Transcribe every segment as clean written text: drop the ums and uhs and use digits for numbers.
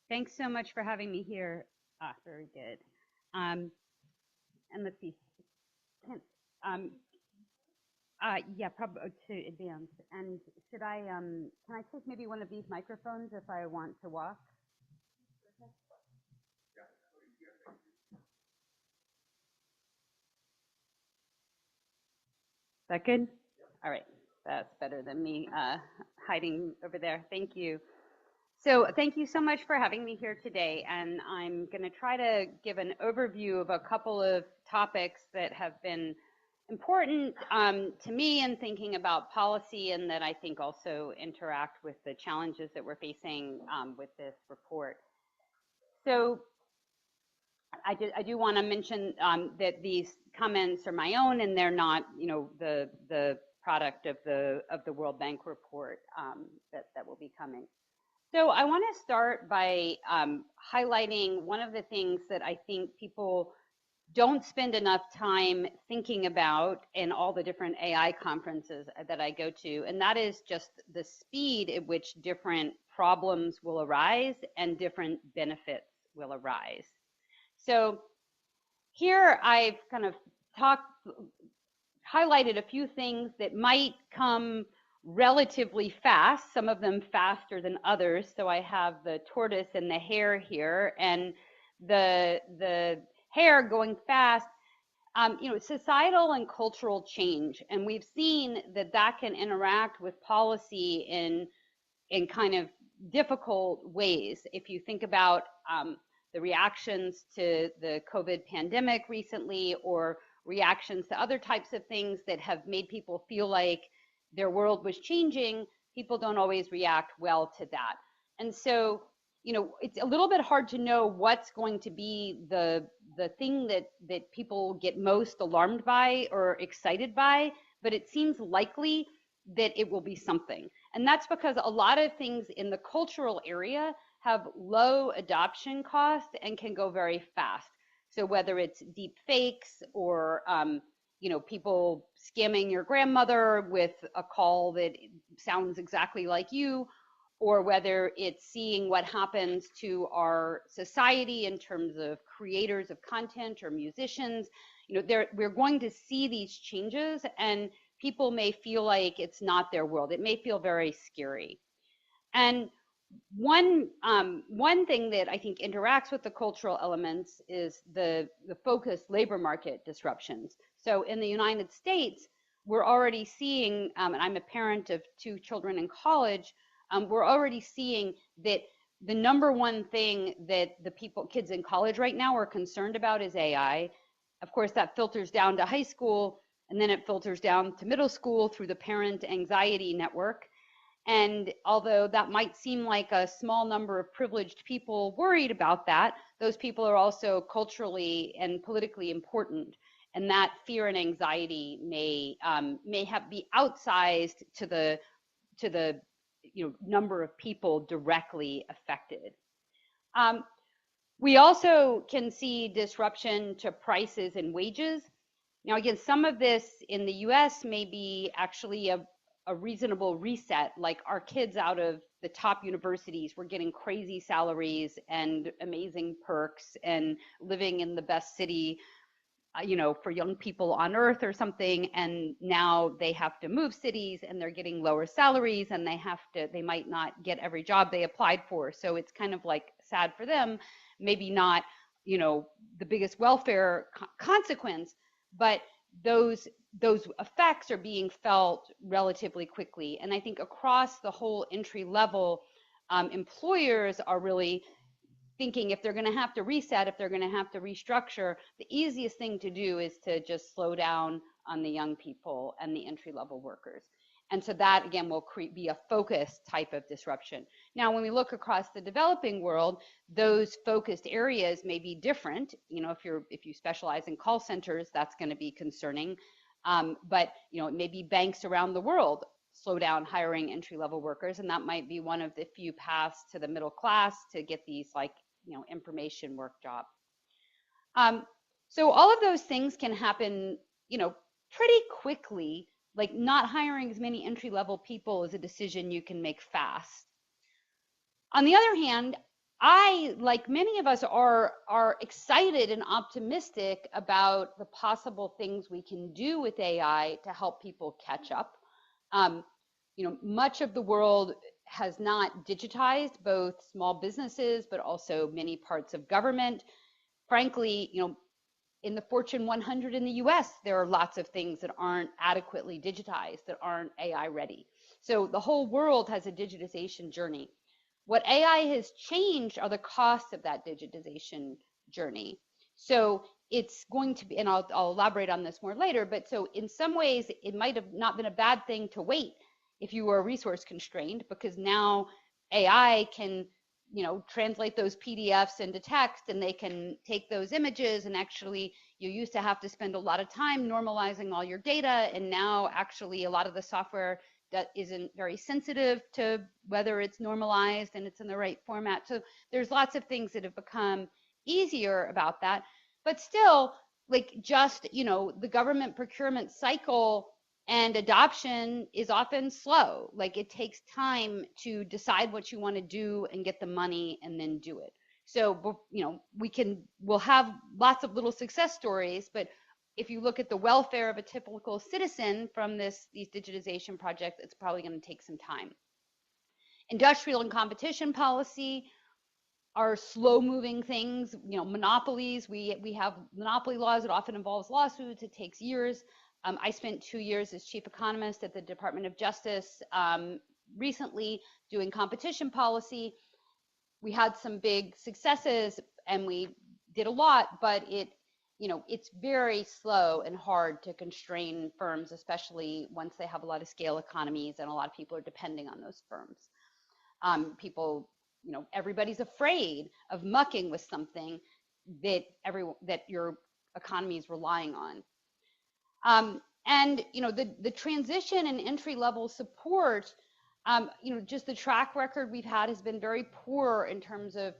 Thanks so much for having me here. Very good. And let's see. Can, um, yeah, probably to advance. And should I, can I take maybe one of these microphones if I want to walk? Is that good? All right. That's better than me hiding over there. Thank you. So thank you so much for having me here today. And I'm going to try to give an overview of a couple of topics that have been important to me in thinking about policy, and that I think also interact with the challenges that we're facing with this report. So I do want to mention that these comments are my own, and they're not, the product of the World Bank report that will be coming. So I want to start by highlighting one of the things that I think people don't spend enough time thinking about in all the different AI conferences that I go to, and that is just the speed at which different problems will arise and different benefits will arise. So here I've kind of highlighted a few things that might come relatively fast, some of them faster than others. So I have the tortoise and the hare here, and the hare going fast, societal and cultural change. And we've seen that that can interact with policy in kind of difficult ways. If you think about the reactions to the COVID pandemic recently, or reactions to other types of things that have made people feel like their world was changing, people don't always react well to that. And so, it's a little bit hard to know what's going to be the thing that people get most alarmed by or excited by, but it seems likely that it will be something. And that's because a lot of things in the cultural area have low adoption costs and can go very fast. So whether it's deep fakes or people scamming your grandmother with a call that sounds exactly like you, or whether it's seeing what happens to our society in terms of creators of content or musicians, we're going to see these changes, and people may feel like it's not their world. It may feel very scary. And one thing that I think interacts with the cultural elements is the focused labor market disruptions. So in the United States, we're already seeing, and I'm a parent of 2 children in college, we're already seeing that the number one thing that kids in college right now are concerned about is AI. Of course, that filters down to high school, and then it filters down to middle school through the parent anxiety network. And although that might seem like a small number of privileged people worried about that, those people are also culturally and politically important. And that fear and anxiety may be outsized to the number of people directly affected. We also can see disruption to prices and wages. Now, again, some of this in the US may be actually a reasonable reset, like our kids out of the top universities were getting crazy salaries and amazing perks and living in the best city, for young people on earth or something. And now they have to move cities and they're getting lower salaries, and they might not get every job they applied for. So it's kind of like sad for them, maybe not, the biggest welfare consequence, but those effects are being felt relatively quickly. And I think across the whole entry level, employers are really thinking if they're going to have to reset, if they're going to have to restructure, the easiest thing to do is to just slow down on the young people and the entry level workers. And so that, again, will be a focused type of disruption. Now, when we look across the developing world, those focused areas may be different. If you specialize in call centers, that's going to be concerning. But it may be banks around the world slow down hiring entry-level workers, and that might be one of the few paths to the middle class to get these information work job. So all of those things can happen, pretty quickly. Like not hiring as many entry-level people is a decision you can make fast. On the other hand, I, like many of us, are excited and optimistic about the possible things we can do with AI to help people catch up. Um, much of the world has not digitized, both small businesses, but also many parts of government. Frankly, in the Fortune 100 in the US, there are lots of things that aren't adequately digitized, that aren't AI ready. So the whole world has a digitization journey. What AI has changed are the costs of that digitization journey. So it's going to be, and I'll elaborate on this more later, but so in some ways, it might have not been a bad thing to wait if you were resource constrained, because now AI can translate those PDFs into text, and they can take those images, and actually you used to have to spend a lot of time normalizing all your data, and now actually a lot of the software that isn't very sensitive to whether it's normalized and it's in the right format. So there's lots of things that have become easier about that, but still, like, just the government procurement cycle and adoption is often slow. Like, it takes time to decide what you want to do and get the money and then do it. So, we'll have lots of little success stories, but if you look at the welfare of a typical citizen from these digitization projects, it's probably going to take some time. Industrial and competition policy are slow moving things. Monopolies, we have monopoly laws. It often involves lawsuits. It takes years. I spent 2 years as chief economist at the Department of Justice recently doing competition policy. We had some big successes and we did a lot, but it's very slow and hard to constrain firms, especially once they have a lot of scale economies and a lot of people are depending on those firms. Everybody's afraid of mucking with something that your economy is relying on. And the transition and entry level support, just the track record we've had has been very poor in terms of,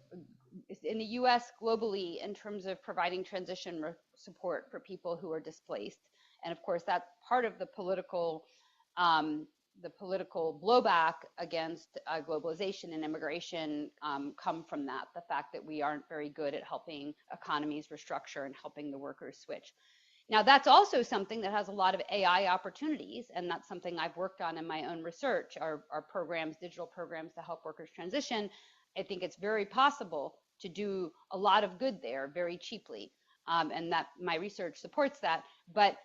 in the US globally, in terms of providing transition support for people who are displaced. And of course, that's part of the political blowback against globalization and immigration come from that, the fact that we aren't very good at helping economies restructure and helping the workers switch. Now, that's also something that has a lot of AI opportunities, and that's something I've worked on in my own research, our programs, digital programs to help workers transition. I think it's very possible to do a lot of good there very cheaply, and that my research supports that. But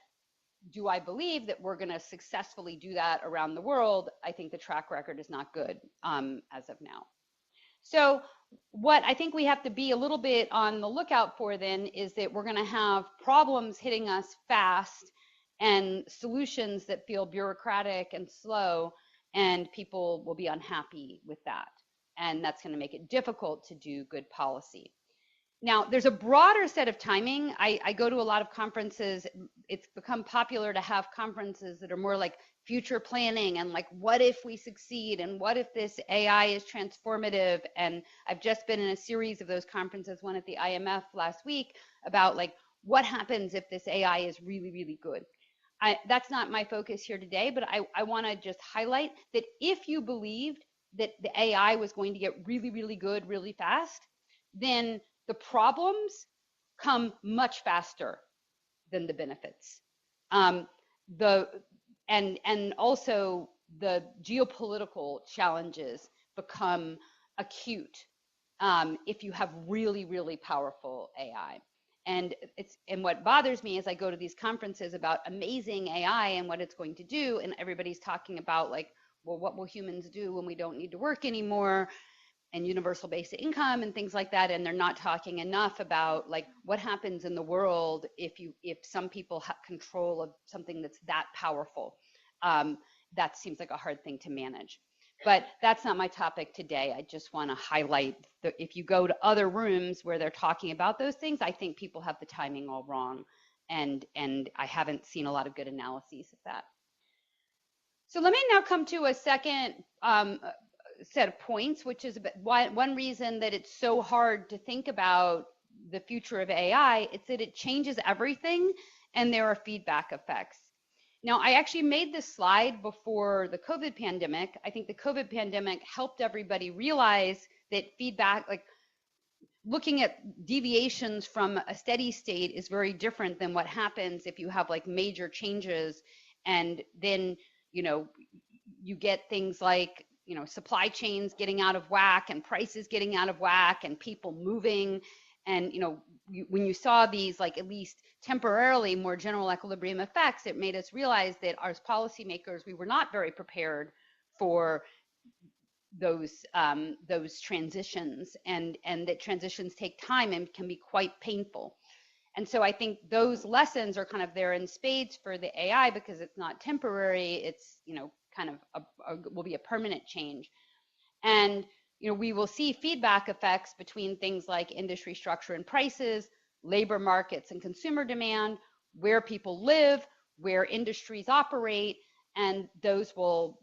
do I believe that we're going to successfully do that around the world? I think the track record is not good as of now. So what I think we have to be a little bit on the lookout for then is that we're going to have problems hitting us fast and solutions that feel bureaucratic and slow, and people will be unhappy with that. And that's going to make it difficult to do good policy. Now, there's a broader set of timing. I go to a lot of conferences. It's become popular to have conferences that are more like future planning and like, what if we succeed and what if this AI is transformative? And I've just been in a series of those conferences, one at the IMF last week, about like, what happens if this AI is really, really good? That's not my focus here today, but I want to just highlight that if you believed that the AI was going to get really, really good really fast, then the problems come much faster than the benefits. And also the geopolitical challenges become acute if you have really, really powerful AI. And what bothers me is I go to these conferences about amazing AI and what it's going to do, and everybody's talking about like, well, what will humans do when we don't need to work anymore? And universal basic income and things like that, and they're not talking enough about like what happens in the world if some people have control of something that's that powerful. That seems like a hard thing to manage. But that's not my topic today. I just want to highlight that if you go to other rooms where they're talking about those things, I think people have the timing all wrong, and I haven't seen a lot of good analyses of that. So let me now come to a second set of points, which is one reason that it's so hard to think about the future of AI. It's that it changes everything and there are feedback effects. Now, I actually made this slide before the COVID pandemic. I think the COVID pandemic helped everybody realize that feedback, like looking at deviations from a steady state is very different than what happens if you have like major changes, and then, you know, you get things like, you know, supply chains getting out of whack and prices getting out of whack and people moving. And, you know, when you saw these, like at least temporarily more general equilibrium effects, it made us realize that as policymakers, we were not very prepared for those transitions, and that transitions take time and can be quite painful. And so I think those lessons are kind of there in spades for the AI, because it's not temporary. It's, you know, kind of will be a permanent change. And, you know, we will see feedback effects between things like industry structure and prices, labor markets and consumer demand, where people live, where industries operate, and those will,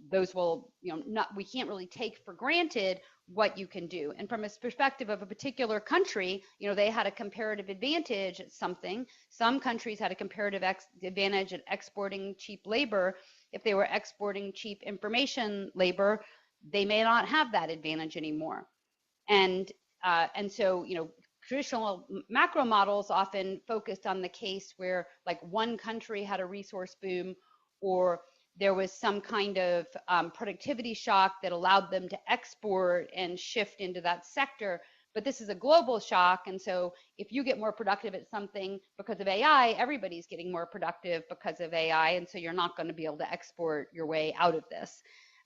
you know, not, we can't really take for granted what you can do. And from a perspective of a particular country, you know, they had a comparative advantage at something. Some countries had a comparative advantage at exporting cheap labor. If they were exporting cheap information labor, they may not have that advantage anymore. And so, you know, traditional macro models often focused on the case where like one country had a resource boom, or there was some kind of productivity shock that allowed them to export and shift into that sector. But this is a global shock. And so if you get more productive at something because of AI, everybody's getting more productive because of AI. And so you're not going to be able to export your way out of this.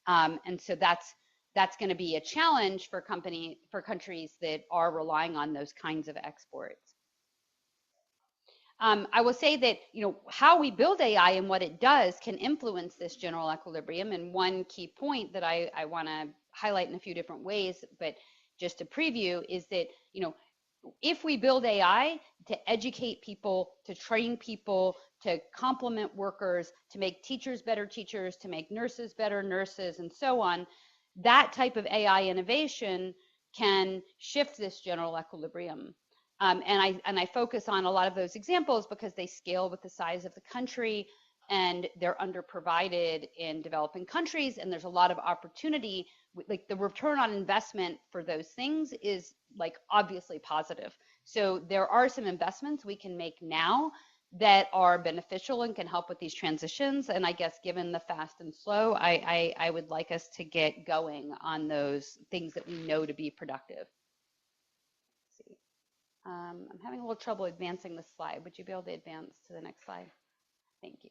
And so that's going to be a challenge for countries that are relying on those kinds of exports. I will say that, you know, how we build AI and what it does can influence this general equilibrium. And one key point that I want to highlight in a few different ways, but just to preview, is that, you know, if we build AI to educate people, to train people, to complement workers, to make teachers better teachers, to make nurses better nurses, and so on, that type of AI innovation can shift this general equilibrium. And I focus on a lot of those examples because they scale with the size of the country, and they're underprovided in developing countries, and there's a lot of opportunity. Like the return on investment for those things is like obviously positive. So there are some investments we can make now that are beneficial and can help with these transitions. And I guess given the fast and slow, I would like us to get going on those things that we know to be productive. Let's see. I'm having a little trouble advancing the slide. Would you be able to advance to the next slide? Thank you.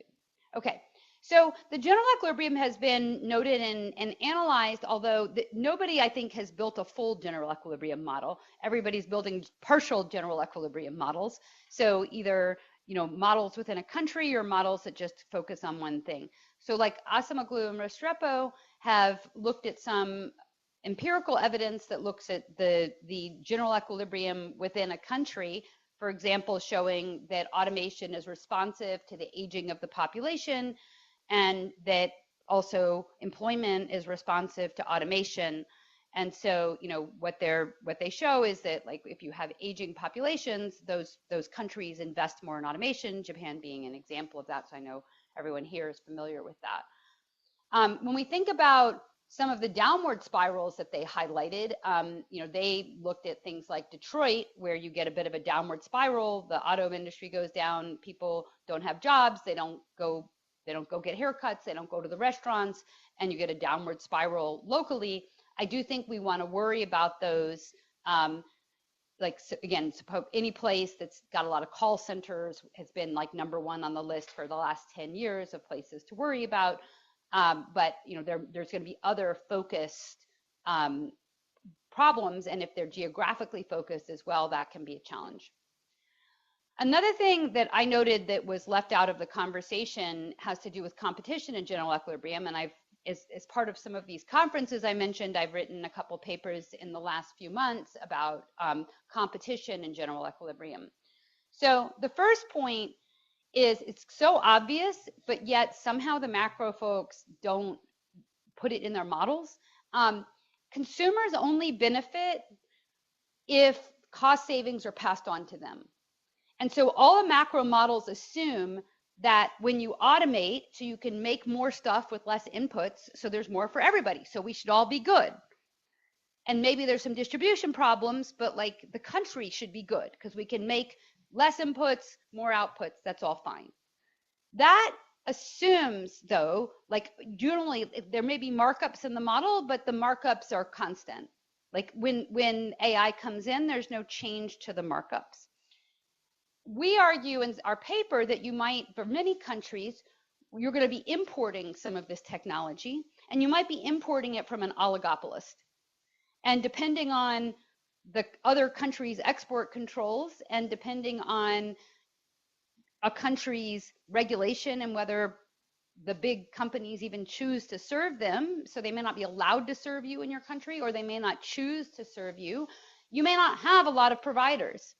Okay, so the general equilibrium has been noted and analyzed, although nobody, I think, has built a full general equilibrium model. Everybody's building partial general equilibrium models. So either, you know, models within a country or models that just focus on one thing. So like Acemoglu and Restrepo have looked at some empirical evidence that looks at the general equilibrium within a country, for example, showing that automation is responsive to the aging of the population, and that also employment is responsive to automation. And so, you know, what they show is that, like, if you have aging populations, those countries invest more in automation, Japan being an example of that. So I know everyone here is familiar with that. When we think about some of the downward spirals that they highlighted, you know, they looked at things like Detroit, where you get a bit of a downward spiral. The auto industry goes down, people don't have jobs, they don't go get haircuts, they don't go to the restaurants, and you get a downward spiral locally. I do think we want to worry about those. Like, again, any place that's got a lot of call centers has been like #1 on the list for the last 10 years of places to worry about. But, you know, there's going to be other focused problems, and if they're geographically focused as well, that can be a challenge. Another thing that I noted that was left out of the conversation has to do with competition and general equilibrium. And as part of some of these conferences I mentioned, I've written a couple papers in the last few months about competition and general equilibrium. So the first point is, it's so obvious, but yet somehow the macro folks don't put it in their models. Consumers only benefit if cost savings are passed on to them. And so all the macro models assume that when you automate, so you can make more stuff with less inputs, so there's more for everybody, so we should all be good. And maybe there's some distribution problems, but like the country should be good because we can make less inputs, more outputs. That's all fine. That assumes, though, like generally there may be markups in the model, but the markups are constant. Like when AI comes in, there's no change to the markups. We argue in our paper that you might, for many countries, you're going to be importing some of this technology, and you might be importing it from an oligopolist. And depending on the other country's export controls and depending on a country's regulation and whether the big companies even choose to serve them, so they may not be allowed to serve you in your country, or they may not choose to serve you, you may not have a lot of providers.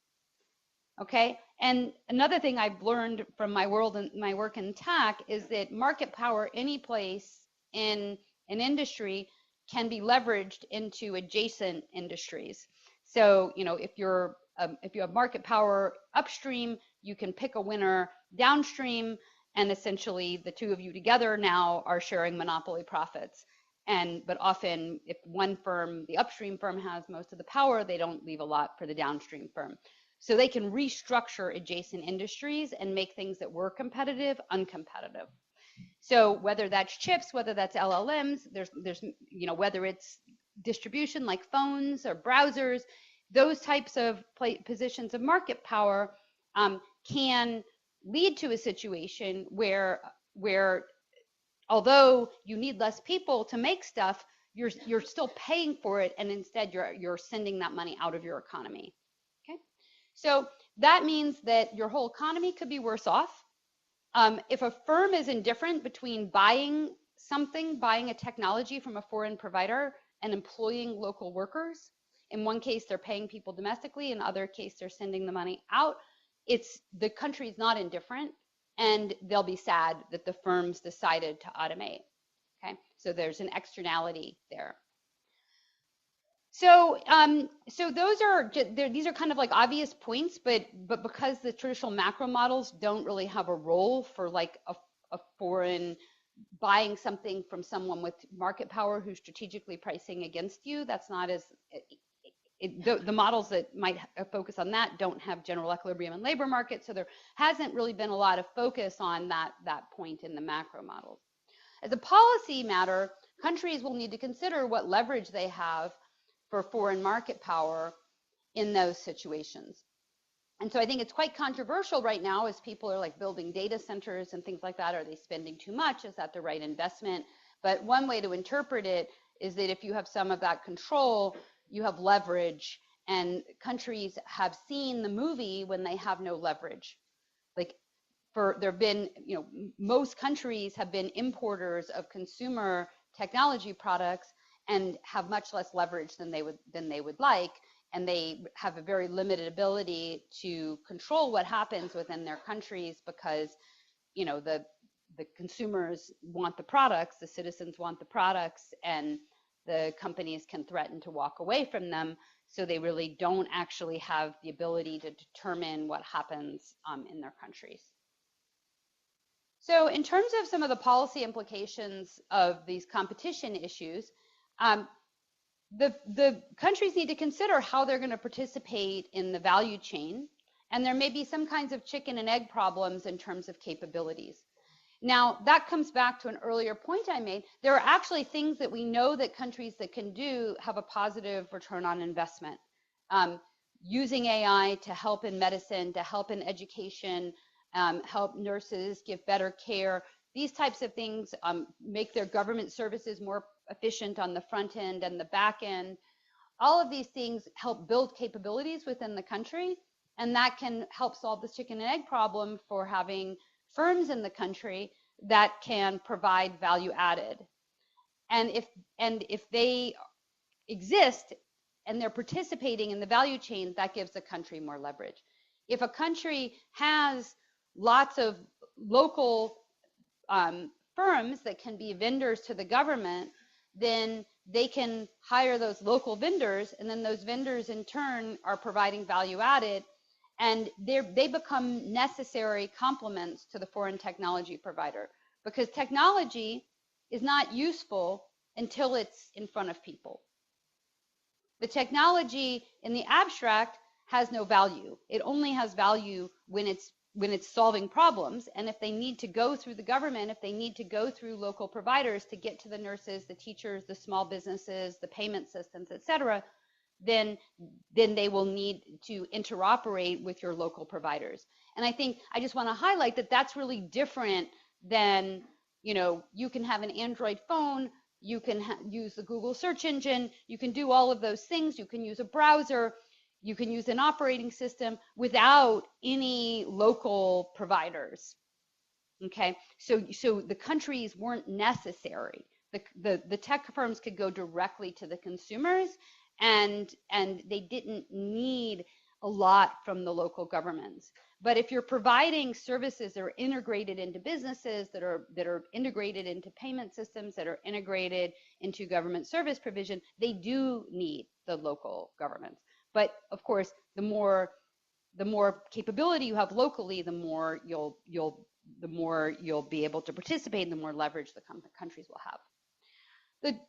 Okay, and another thing I've learned from my work in tech is that market power any place in an industry can be leveraged into adjacent industries. So, you know, if you have market power upstream, you can pick a winner downstream, and essentially the two of you together now are sharing monopoly profits. But often if one firm, the upstream firm, has most of the power, they don't leave a lot for the downstream firm. So they can restructure adjacent industries and make things that were competitive uncompetitive. So whether that's chips, whether that's LLMs, there's you know, whether it's distribution like phones or browsers, those types of positions of market power can lead to a situation where although you need less people to make stuff, you're still paying for it, and instead you're sending that money out of your economy. Okay, so that means that your whole economy could be worse off. If a firm is indifferent between buying a technology from a foreign provider and employing local workers, in one case they're paying people domestically, in other case they're sending the money out, the country's not indifferent, and they'll be sad that the firms decided to automate. Okay, so there's an externality there. So, so these are kind of like obvious points, but because the traditional macro models don't really have a role for like a foreign buying something from someone with market power who's strategically pricing against you, that's not as the models that might focus on that don't have general equilibrium in labor market, so there hasn't really been a lot of focus on that point in the macro models. As a policy matter, countries will need to consider what leverage they have for foreign market power in those situations. And so I think it's quite controversial right now as people are like building data centers and things like that. Are they spending too much? Is that the right investment? But one way to interpret it is that if you have some of that control, you have leverage, and countries have seen the movie when they have no leverage. Like there have been, you know, most countries have been importers of consumer technology products and have much less leverage than they would like, and they have a very limited ability to control what happens within their countries because, you know, the consumers want the products, the citizens want the products, and the companies can threaten to walk away from them, so they really don't actually have the ability to determine what happens in their countries. So in terms of some of the policy implications of these competition issues, the countries need to consider how they're going to participate in the value chain, and there may be some kinds of chicken and egg problems in terms of capabilities. Now, that comes back to an earlier point I made. There are actually things that we know that countries that can do have a positive return on investment. Using AI to help in medicine, to help in education, help nurses give better care. These types of things make their government services more efficient on the front end and the back end. All of these things help build capabilities within the country, and that can help solve the chicken and egg problem for having firms in the country that can provide value added. And if they exist and they're participating in the value chain, that gives the country more leverage. If a country has lots of local firms that can be vendors to the government, then they can hire those local vendors, and then those vendors in turn are providing value added, and they become necessary complements to the foreign technology provider, because technology is not useful until it's in front of people. The technology in the abstract has no value. It only has value when it's solving problems. And if they need to go through the government, if they need to go through local providers to get to the nurses, the teachers, the small businesses, the payment systems, et cetera, then they will need to interoperate with your local providers. And I think I just want to highlight that that's really different than, you can have an Android phone, you can use the Google search engine, you can do all of those things, you can use a browser, you can use an operating system without any local providers. Okay, so the countries weren't necessary. The tech firms could go directly to the consumers, and they didn't need a lot from the local governments. But if you're providing services that are integrated into businesses, that are integrated into payment systems, that are integrated into government service provision, they do need the local governments. But of course, the more capability you have locally, the more you'll be able to participate, and the more leverage the countries will have.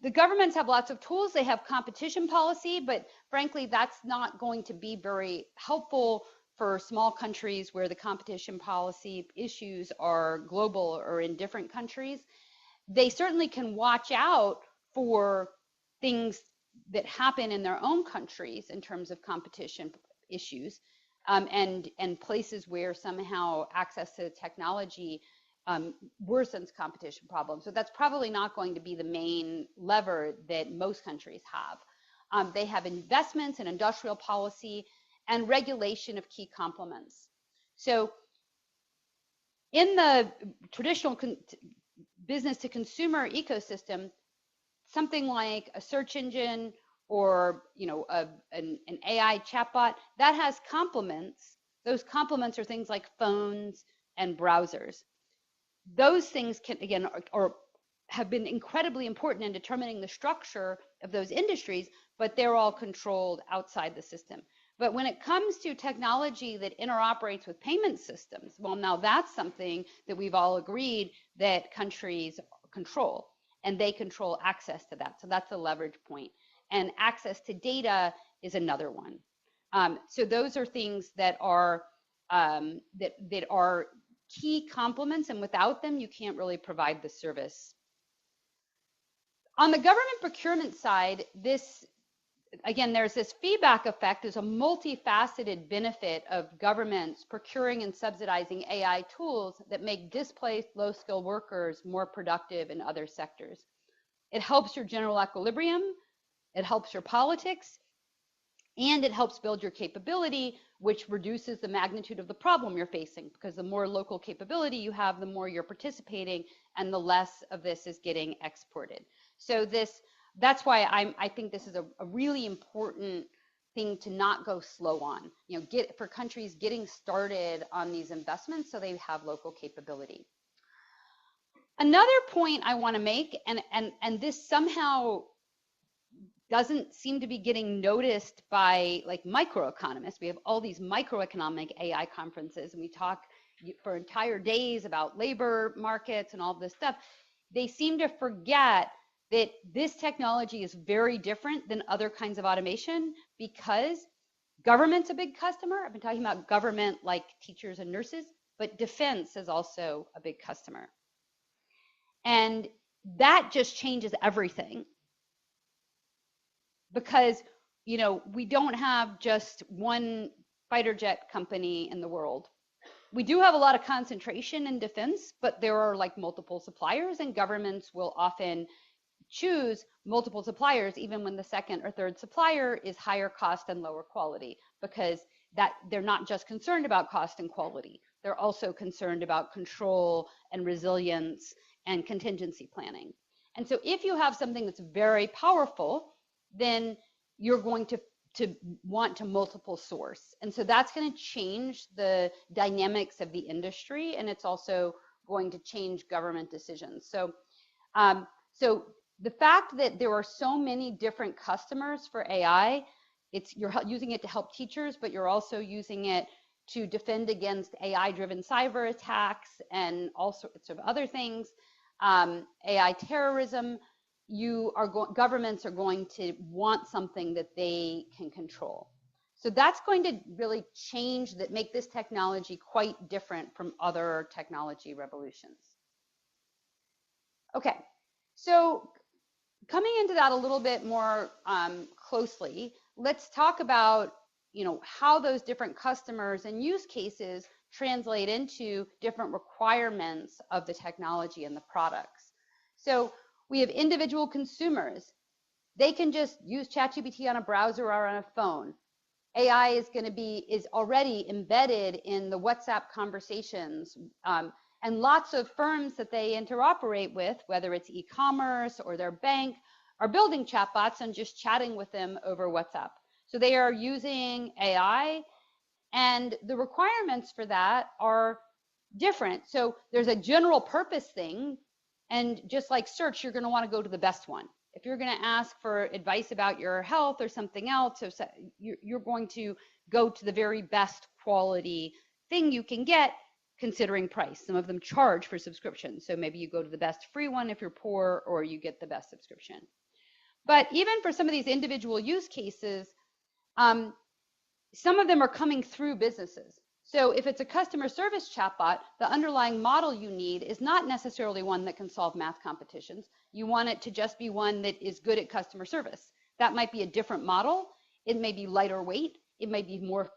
The governments have lots of tools. They have competition policy, but frankly, that's not going to be very helpful for small countries where the competition policy issues are global or in different countries. They certainly can watch out for things that happen in their own countries in terms of competition issues, and places where somehow access to technology worsens competition problems. So that's probably not going to be the main lever that most countries have. They have investments in industrial policy and regulation of key complements. So in the traditional business to consumer ecosystem, something like a search engine or an AI chatbot that has complements. Those complements are things like phones and browsers. Those things can, again, or have been incredibly important in determining the structure of those industries, but they're all controlled outside the system. But when it comes to technology that interoperates with payment systems, well, now that's something that we've all agreed that countries control, and they control access to that. So that's a leverage point. And access to data is another one. So those are things that are that are key complements, and without them, you can't really provide the service. On the government procurement side, again, there's this feedback effect. There's a multifaceted benefit of governments procuring and subsidizing AI tools that make displaced low-skilled workers more productive in other sectors. It helps your general equilibrium, it helps your politics, and it helps build your capability, which reduces the magnitude of the problem you're facing, because the more local capability you have, the more you're participating, and the less of this is getting exported. So that's why I think this is a really important thing to not go slow on. For countries getting started on these investments so they have local capability. Another point I want to make, and this somehow doesn't seem to be getting noticed by like microeconomists. We have all these microeconomic AI conferences, and we talk for entire days about labor markets and all this stuff. They seem to forget that this technology is very different than other kinds of automation because government's a big customer. I've been talking about government like teachers and nurses, but defense is also a big customer. And that just changes everything. Because, we don't have just one fighter jet company in the world. We do have a lot of concentration in defense, but there are like multiple suppliers, and governments will often choose multiple suppliers even when the second or third supplier is higher cost and lower quality, because that they're not just concerned about cost and quality. They're also concerned about control and resilience and contingency planning. And so if you have something that's very powerful, then you're going to want to multiple source. And so that's going to change the dynamics of the industry, and it's also going to change government decisions. So, so the fact that there are so many different customers for AI, you're using it to help teachers, but you're also using it to defend against AI-driven cyber attacks and all sorts of other things, AI terrorism. governments are going to want something that they can control. So that's going to really make this technology quite different from other technology revolutions. Okay, so coming into that a little bit more closely, let's talk about how those different customers and use cases translate into different requirements of the technology and the products. So we have individual consumers. They can just use ChatGPT on a browser or on a phone. AI is already embedded in the WhatsApp conversations, and lots of firms that they interoperate with, whether it's e-commerce or their bank, are building chatbots and just chatting with them over WhatsApp. So they are using AI, and the requirements for that are different. So there's a general purpose thing, and just like search, you're going to want to go to the best one. If you're going to ask for advice about your health or something else, you're going to go to the very best quality thing you can get, considering price. Some of them charge for subscriptions, so maybe you go to the best free one if you're poor, or you get the best subscription. But even for some of these individual use cases, some of them are coming through businesses. So if it's a customer service chatbot, the underlying model you need is not necessarily one that can solve math competitions. You want it to just be one that is good at customer service. That might be a different model. It may be lighter weight. It may be more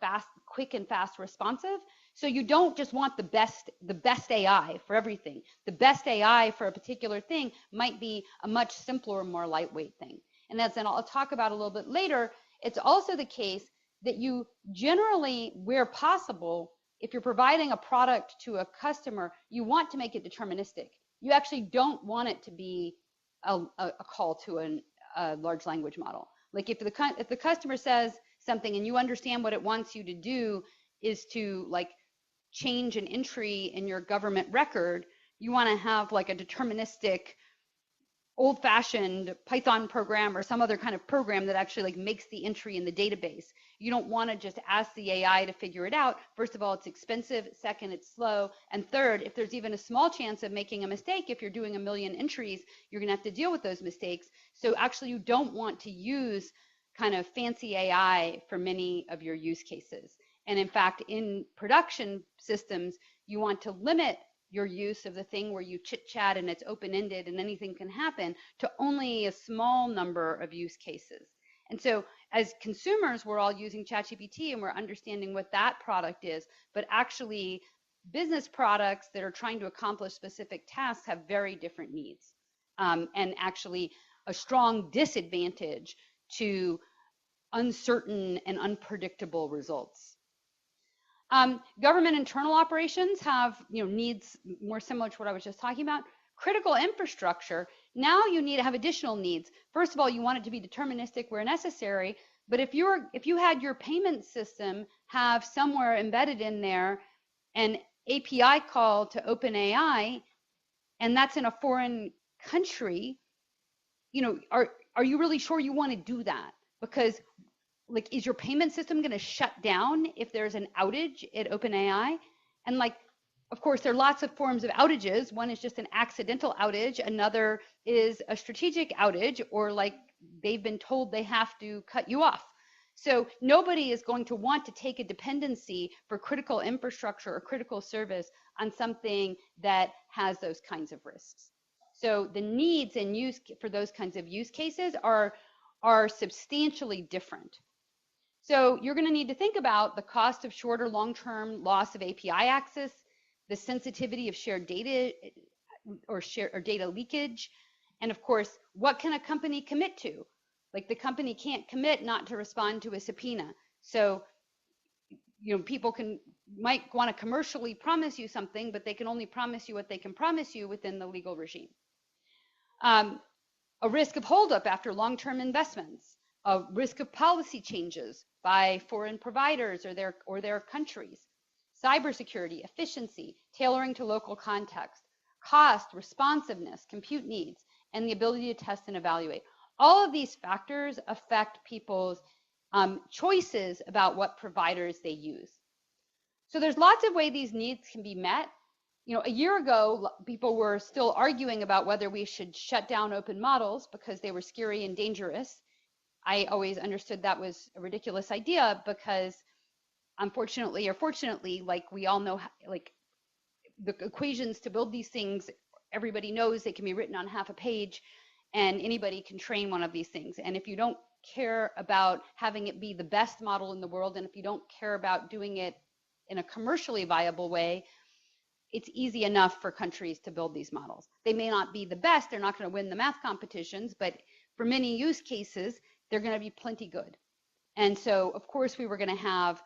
quick and fast responsive. So you don't just want the best AI for everything. The best AI for a particular thing might be a much simpler, more lightweight thing. And as I'll talk about a little bit later, it's also the case that you generally, where possible, if you're providing a product to a customer, you want to make it deterministic. You actually don't want it to be a call to a large language model. Like if the customer says something and you understand what it wants you to do is to like change an entry in your government record, you want to have like a deterministic old-fashioned Python program or some other kind of program that actually like makes the entry in the database. You don't want to just ask the AI to figure it out. First of all, it's expensive. Second, it's slow. And third, if there's even a small chance of making a mistake, if you're doing 1 million entries, you're going to have to deal with those mistakes. So actually, you don't want to use kind of fancy AI for many of your use cases. And in fact, in production systems, you want to limit your use of the thing where you chit chat and it's open-ended and anything can happen to only a small number of use cases. And so as consumers, we're all using ChatGPT and we're understanding what that product is, but actually business products that are trying to accomplish specific tasks have very different needs, and actually a strong disadvantage to uncertain and unpredictable results. Government internal operations have needs more similar to what I was just talking about. Critical infrastructure, now you need to have additional needs. First of all, you want it to be deterministic where necessary, but if you had your payment system have somewhere embedded in there an API call to OpenAI, and that's in a foreign country, are you really sure you want to do that? Because like, is your payment system going to shut down if there's an outage at OpenAI? And like, of course, there are lots of forms of outages. One is just an accidental outage. Another is a strategic outage, or like they've been told they have to cut you off. So nobody is going to want to take a dependency for critical infrastructure or critical service on something that has those kinds of risks. So the needs and use for those kinds of use cases are substantially different. So you're going to need to think about the cost of short or long-term loss of API access, the sensitivity of shared data or data leakage, and of course, what can a company commit to? Like the company can't commit not to respond to a subpoena. So people might want to commercially promise you something, but they can only promise you what they can promise you within the legal regime. A risk of holdup after long-term investments, a risk of policy changes by foreign providers or their countries, cybersecurity, efficiency, tailoring to local context, cost, responsiveness, compute needs, and the ability to test and evaluate. All of these factors affect people's choices about what providers they use. So there's lots of ways these needs can be met. a year ago, people were still arguing about whether we should shut down open models because they were scary and dangerous. I always understood that was a ridiculous idea because unfortunately or fortunately, like we all know, like the equations to build these things, everybody knows they can be written on half a page and anybody can train one of these things. And if you don't care about having it be the best model in the world, and if you don't care about doing it in a commercially viable way, it's easy enough for countries to build these models. They may not be the best, they're not going to win the math competitions, but for many use cases, they're going to be plenty good. And so, of course, we were going to have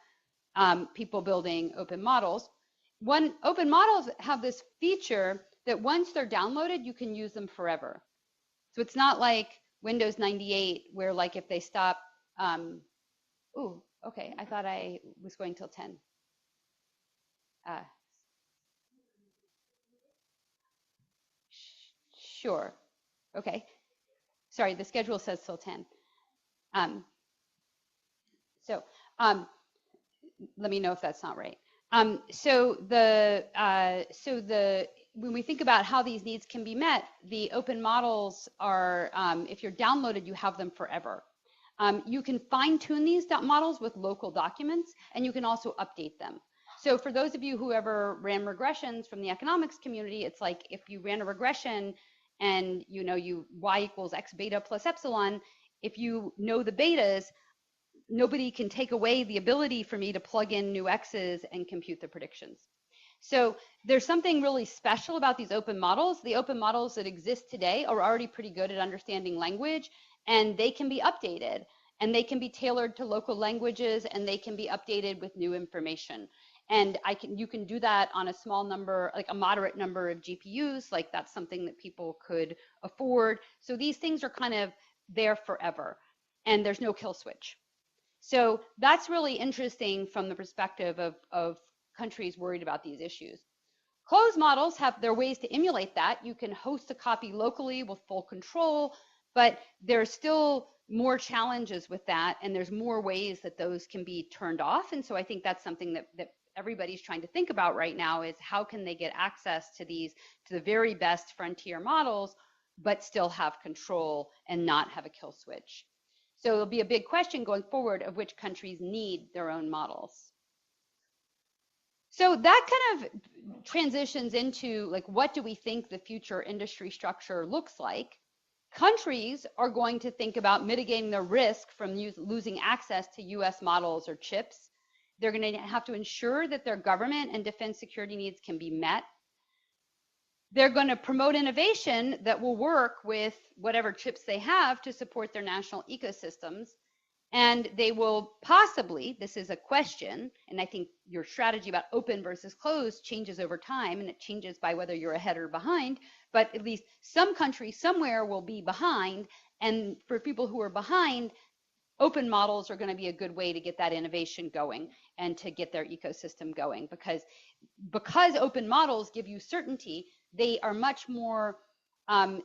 people building open models. Open models have this feature that once they're downloaded, you can use them forever. So it's not like Windows 98, where like if they stop, okay, I thought I was going till 10. Sure. Okay. Sorry, the schedule says till 10. So let me know if that's not right. When we think about how these needs can be met, the open models are, if you're downloaded, you have them forever. You can fine tune these models with local documents, and you can also update them. So for those of you who ever ran regressions from the economics community, it's like if you ran a regression and y equals x beta plus epsilon, if you know the betas, nobody can take away the ability for me to plug in new x's and compute the predictions. So there's something really special about these open models. The open models that exist today are already pretty good at understanding language, and they can be updated, and they can be tailored to local languages, and they can be updated with new information. And you can do that on a small number, like a moderate number of GPUs, like that's something that people could afford. So these things are kind of there forever, and there's no kill switch. So that's really interesting from the perspective of countries worried about these issues. Closed models have their ways to emulate that. You can host a copy locally with full control, but there's still more challenges with that, and there's more ways that those can be turned off. And so I think that's something that everybody's trying to think about right now, is how can they get access to the very best frontier models, but still have control and not have a kill switch. So it'll be a big question going forward of which countries need their own models. So that kind of transitions into like, what do we think the future industry structure looks like? Countries are going to think about mitigating the risk from losing access to US models or chips. They're going to have to ensure that their government and defense security needs can be met. They're going to promote innovation that will work with whatever chips they have to support their national ecosystems. And they will possibly, this is a question, and I think your strategy about open versus closed changes over time, and it changes by whether you're ahead or behind, but at least some country somewhere will be behind. And for people who are behind, open models are going to be a good way to get that innovation going and to get their ecosystem going, because open models give you certainty. They are much more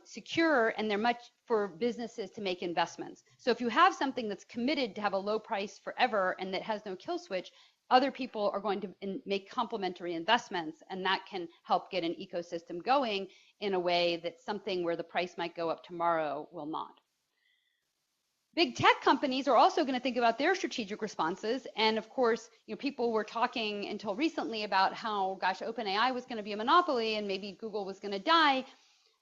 secure, and they're much for businesses to make investments. So if you have something that's committed to have a low price forever and that has no kill switch, other people are going to make complementary investments, and that can help get an ecosystem going in a way that something where the price might go up tomorrow will not. Big tech companies are also going to think about their strategic responses. And of course, people were talking until recently about how, gosh, OpenAI was going to be a monopoly and maybe Google was going to die.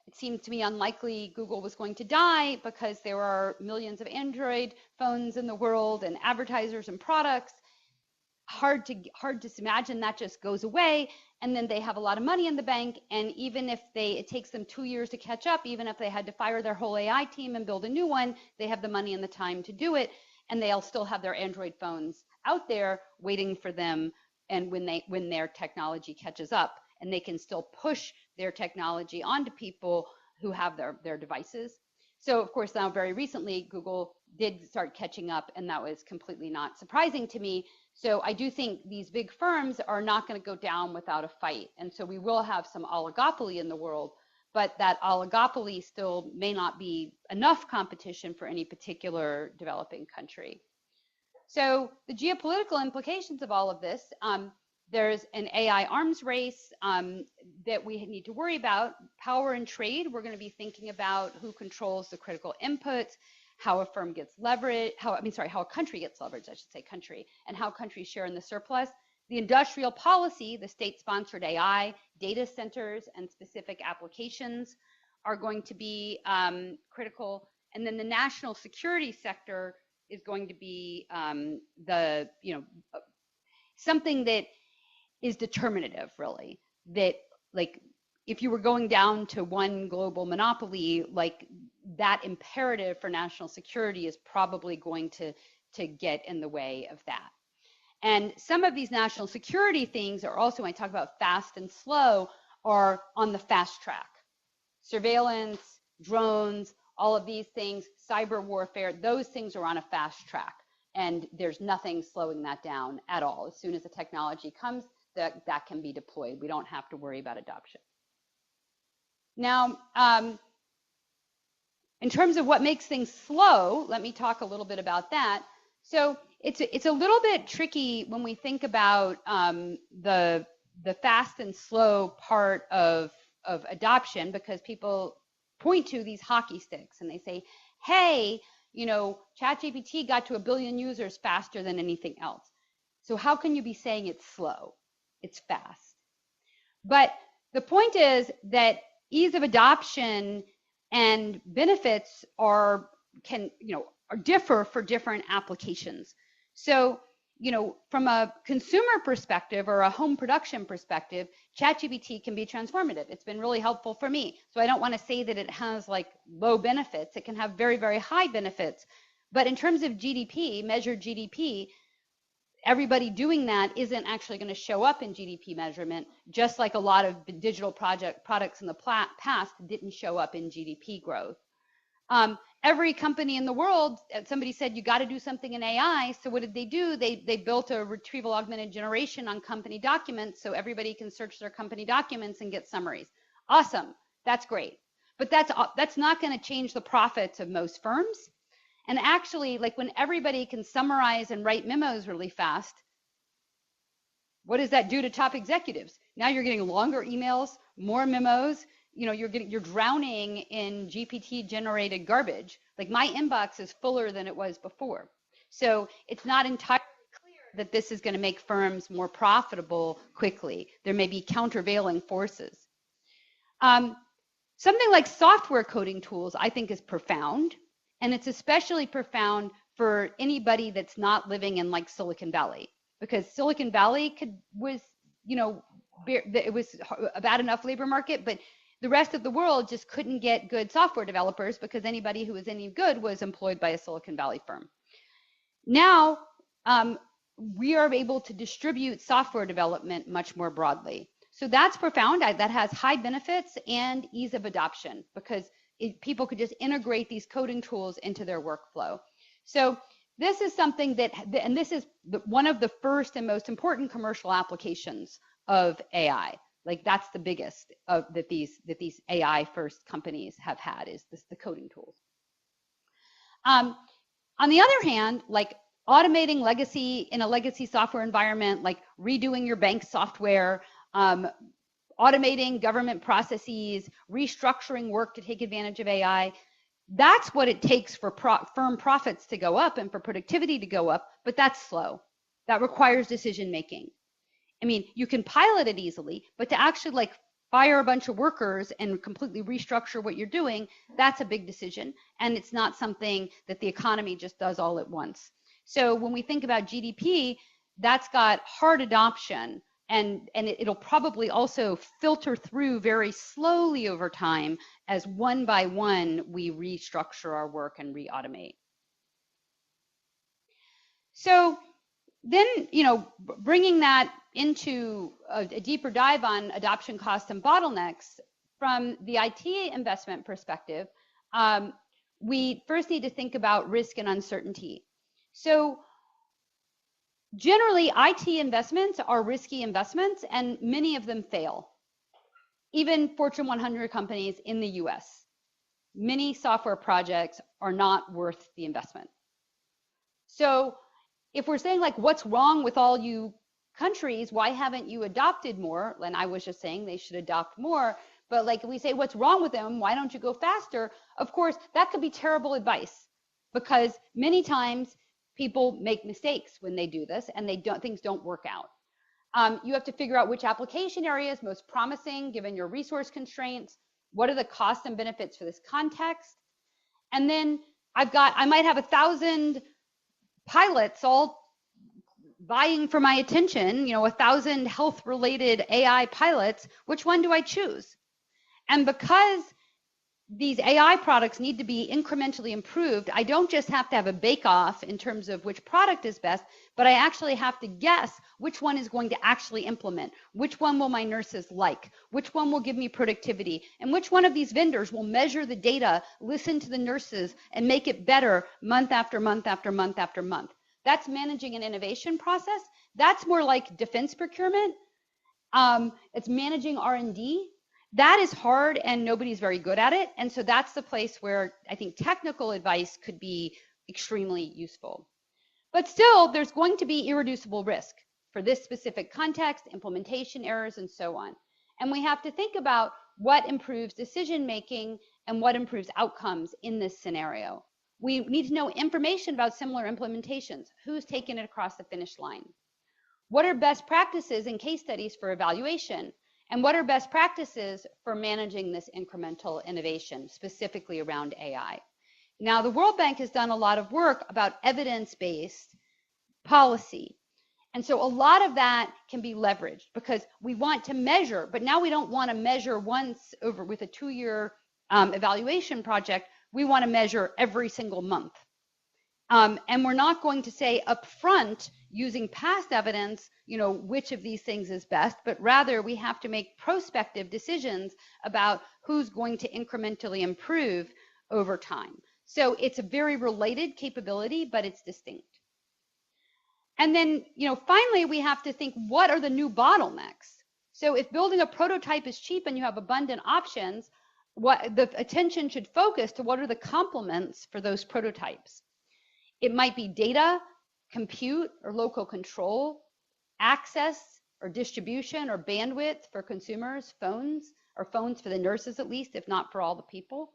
It seemed to me unlikely Google was going to die, because there are millions of Android phones in the world and advertisers and products. Hard to imagine that just goes away. And then they have a lot of money in the bank. And even if it takes them 2 years to catch up, even if they had to fire their whole AI team and build a new one, they have the money and the time to do it. And they'll still have their Android phones out there waiting for them. And when their technology catches up, and they can still push their technology onto people who have their devices. So of course, now very recently, Google did start catching up, and that was completely not surprising to me. So I do think these big firms are not going to go down without a fight. And so we will have some oligopoly in the world, but that oligopoly still may not be enough competition for any particular developing country. So the geopolitical implications of all of this, There's an AI arms race that we need to worry about. Power and trade, we're going to be thinking about who controls the critical inputs, how a firm gets leverage, how a country gets leverage, I should say country, and how countries share in the surplus. The industrial policy, the state-sponsored AI, data centers, and specific applications are going to be critical. And then the national security sector is going to be something that is determinative, really. That, like, if you were going down to one global monopoly, like, that imperative for national security is probably going to get in the way of that. And some of these national security things are also, when I talk about fast and slow, are on the fast track. Surveillance, drones, all of these things, cyber warfare, those things are on a fast track. And there's nothing slowing that down at all. As soon as the technology comes, that can be deployed. We don't have to worry about adoption. Now, in terms of what makes things slow, let me talk a little bit about that. So it's a little bit tricky when we think about the fast and slow part of adoption, because people point to these hockey sticks and they say, hey, ChatGPT got to 1 billion users faster than anything else. So how can you be saying it's slow? It's fast. But the point is that ease of adoption and benefits differ for different applications. So, from a consumer perspective or a home production perspective, ChatGPT can be transformative. It's been really helpful for me. So I don't want to say that it has like low benefits. It can have very, very high benefits. But in terms of GDP, measured GDP, everybody doing that isn't actually going to show up in GDP measurement, just like a lot of digital products in the past didn't show up in GDP growth. Every company in the world, somebody said, you got to do something in AI. So what did they do? They built a retrieval augmented generation on company documents so everybody can search their company documents and get summaries. Awesome. That's great. But that's not going to change the profits of most firms. And actually, like, when everybody can summarize and write memos really fast, what does that do to top executives? Now you're getting longer emails, more memos. You're drowning in GPT generated garbage. Like, my inbox is fuller than it was before. So it's not entirely clear that this is going to make firms more profitable quickly. There may be countervailing forces. Something like software coding tools, I think, is profound. And it's especially profound for anybody that's not living in like Silicon Valley, because Silicon Valley was a bad enough labor market, but the rest of the world just couldn't get good software developers because anybody who was any good was employed by a Silicon Valley firm. Now, we are able to distribute software development much more broadly. So that's profound. That has high benefits and ease of adoption, because people could just integrate these coding tools into their workflow. So this is something and this is one of the first and most important commercial applications of AI. Like, that's the biggest that these AI first companies have had, is the coding tools. On the other hand, like, automating in a legacy software environment, like redoing your bank software, automating government processes, restructuring work to take advantage of AI. That's what it takes for firm profits to go up and for productivity to go up, but that's slow. That requires decision making. I mean, you can pilot it easily, but to actually like fire a bunch of workers and completely restructure what you're doing, that's a big decision. And it's not something that the economy just does all at once. So when we think about GDP, that's got hard adoption. And it'll probably also filter through very slowly over time as one by one we restructure our work and re-automate. So then, bringing that into a deeper dive on adoption costs and bottlenecks, from the IT investment perspective, we first need to think about risk and uncertainty. So generally, IT investments are risky investments, and many of them fail. Even Fortune 100 companies in the US, many software projects are not worth the investment. So if we're saying, like, what's wrong with all you countries, why haven't you adopted more? And I was just saying they should adopt more. But like if we say, what's wrong with them? Why don't you go faster? Of course, that could be terrible advice, because many times people make mistakes when they do this and things don't work out. You have to figure out which application area is most promising given your resource constraints. What are the costs and benefits for this context? And then I might have 1,000 pilots all vying for my attention, 1,000 health-related AI pilots. Which one do I choose? And because these AI products need to be incrementally improved, I don't just have to have a bake-off in terms of which product is best, but I actually have to guess which one is going to actually implement, which one will my nurses like, which one will give me productivity, and which one of these vendors will measure the data, listen to the nurses, and make it better month after month after month after month. That's managing an innovation process. That's more like defense procurement. It's managing R&D. That is hard and nobody's very good at it. And so that's the place where I think technical advice could be extremely useful. But still, there's going to be irreducible risk for this specific context, implementation errors, and so on. And we have to think about what improves decision-making and what improves outcomes in this scenario. We need to know information about similar implementations. Who's taken it across the finish line? What are best practices in case studies for evaluation? And what are best practices for managing this incremental innovation, specifically around AI? Now, the World Bank has done a lot of work about evidence-based policy. And so a lot of that can be leveraged because we want to measure, but now we don't want to measure once over with a 2-year evaluation project. We want to measure every single month. And we're not going to say upfront using past evidence, which of these things is best, but rather we have to make prospective decisions about who's going to incrementally improve over time. So it's a very related capability, but it's distinct. And then, finally, we have to think, what are the new bottlenecks? So if building a prototype is cheap and you have abundant options, what the attention should focus to what are the complements for those prototypes. It might be data, compute, or local control, access or distribution or bandwidth for consumers, phones for the nurses at least, if not for all the people.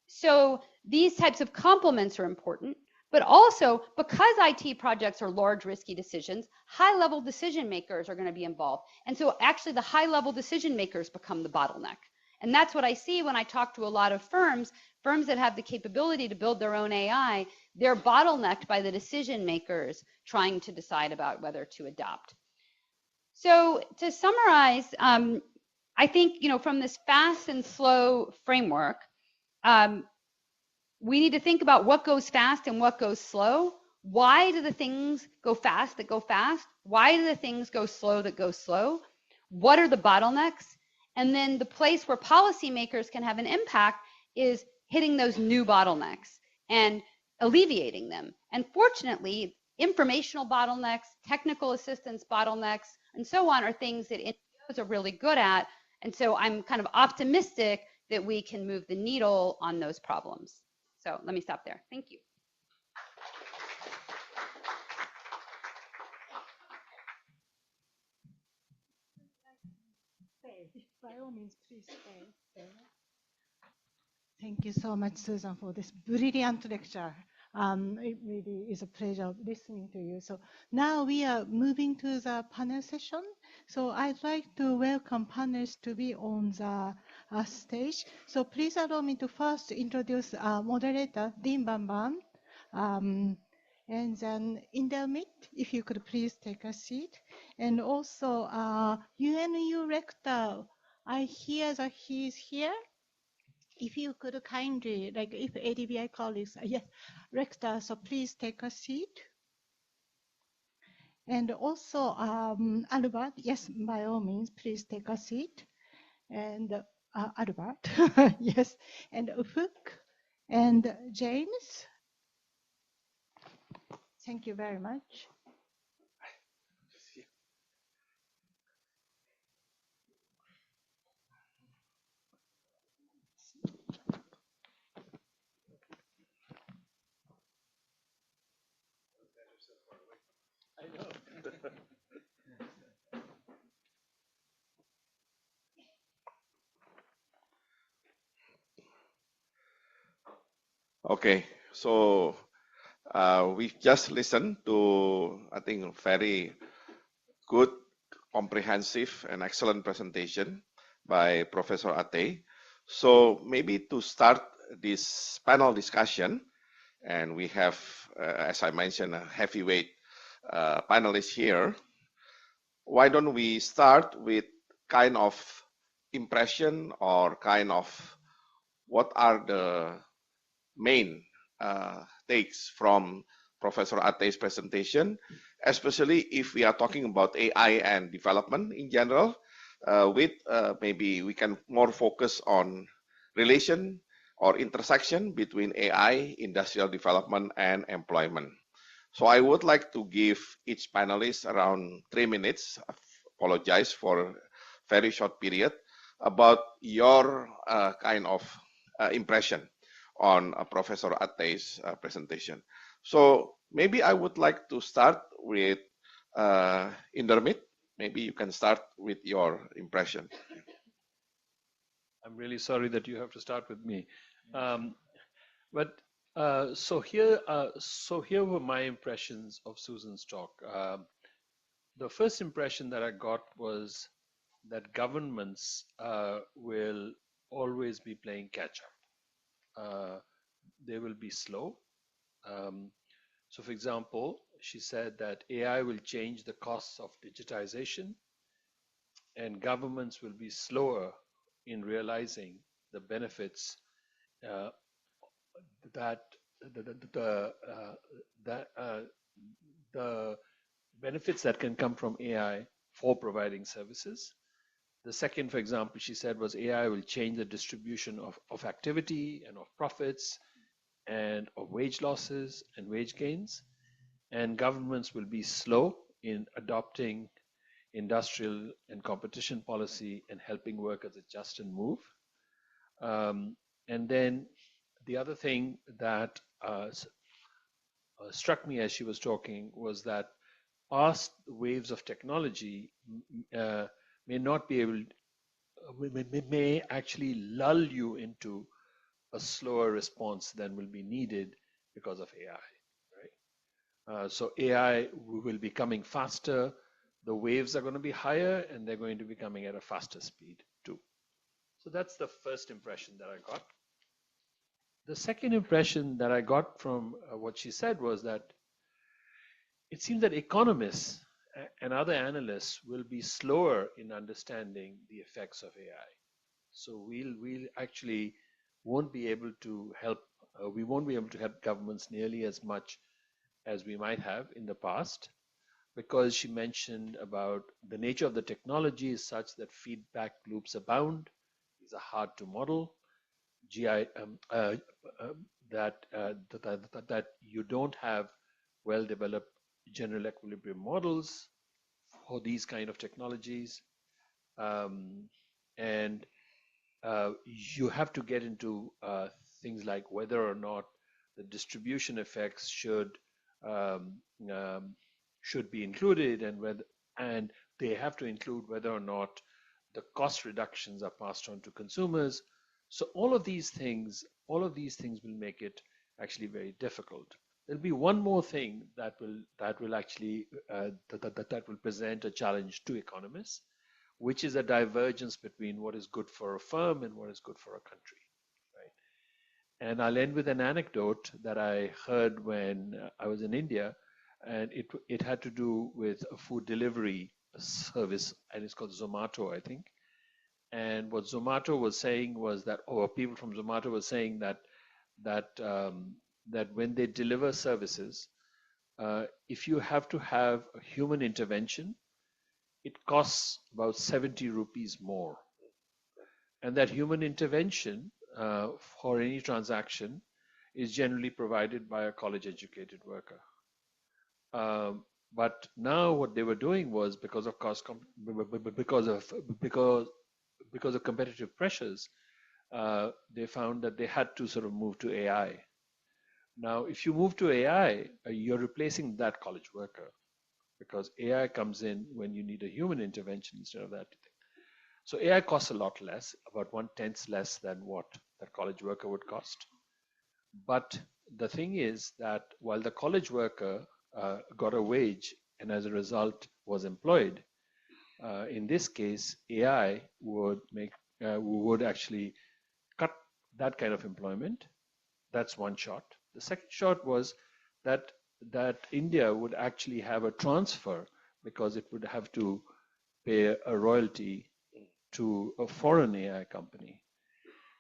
So these types of complements are important, but also because IT projects are large, risky decisions, high-level decision makers are going to be involved. And so actually the high-level decision makers become the bottleneck. And that's what I see when I talk to a lot of firms that have the capability to build their own AI. They're bottlenecked by the decision makers trying to decide about whether to adopt. So to summarize, I think, from this fast and slow framework, we need to think about what goes fast and what goes slow. Why do the things go fast that go fast? Why do the things go slow that go slow? What are the bottlenecks? And then the place where policymakers can have an impact is hitting those new bottlenecks and alleviating them. And fortunately, informational bottlenecks, technical assistance bottlenecks, and so on are things that NGOs are really good at. And so I'm kind of optimistic that we can move the needle on those problems. So let me stop there. Thank you. By all means, please stay. Thank you so much, Susan, for this brilliant lecture. It really is a pleasure listening to you. So now we are moving to the panel session. So I'd like to welcome panelists to be on the stage. So please allow me to first introduce moderator, Dean Van Van. And then in their midst, if you could please take a seat. And also UNU Rector, I hear that he's here. If you could kindly, if ADBI colleagues, yes, Rector, so please take a seat. And also Albert, yes, by all means, please take a seat. And Albert, yes, and Ufuk and James. Thank you very much. I know. Okay, so we've just listened to, I think, very good, comprehensive, and excellent presentation by Professor Athey. So maybe to start this panel discussion, and we have, as I mentioned, a heavyweight panelists here. Why don't we start with kind of impression or kind of what are the main takes from Professor Athey's presentation, especially if we are talking about AI and development in general, with maybe we can more focus on relation or intersection between AI, industrial development, and employment. So I would like to give each panelist around 3 minutes. I apologize for very short period about your kind of impression on Professor Athey's presentation. So maybe I would like to start with Indermit. Maybe you can start with your impression. I'm really sorry that you have to start with me. So here were my impressions of Susan's talk. The first impression that I got was that governments will always be playing catch up. They will be slow. So, for example, she said that AI will change the costs of digitization, and governments will be slower in realizing the benefits uh, that that the benefits that can come from AI for providing services. The second, for example, she said was AI will change the distribution of activity and of profits and of wage losses and wage gains, and governments will be slow in adopting industrial and competition policy and helping workers adjust and move. And then the other thing that struck me as she was talking was that past waves of technology may not be able, may actually lull you into a slower response than will be needed because of AI. Right? So AI will be coming faster. The waves are going to be higher, and they're going to be coming at a faster speed too. So that's the first impression that I got. The second impression that I got from what she said was that it seems that economists and other analysts will be slower in understanding the effects of AI. So we'll actually won't be able to help. We won't be able to help governments nearly as much as we might have in the past, because she mentioned about the nature of the technology is such that feedback loops abound. These are hard to model. GI that you don't have well-developed general equilibrium models for these kind of technologies, and you have to get into things like whether or not the distribution effects um, um, should be included, and they have to include whether or not the cost reductions are passed on to consumers. So all of these things will make it actually very difficult. There'll be one more thing that will actually that will present a challenge to economists, which is a divergence between what is good for a firm and what is good for a country. Right? And I'll end with an anecdote that I heard when I was in India, and it had to do with a food delivery service, and it's called Zomato, I think. And what Zomato was saying was that, or people from Zomato were saying that when they deliver services, if you have to have a human intervention, it costs about 70 rupees more. And that human intervention for any transaction is generally provided by a college-educated worker. But now what they were doing was, because of competitive pressures, they found that they had to sort of move to AI. Now, if you move to AI, you're replacing that college worker, because AI comes in when you need a human intervention instead of that. So AI costs a lot less, about 1/10 less than what that college worker would cost. But the thing is that while the college worker got a wage and as a result was employed, in this case, AI would actually cut that kind of employment. That's one shot. The second shot was that India would actually have a transfer because it would have to pay a royalty to a foreign AI company.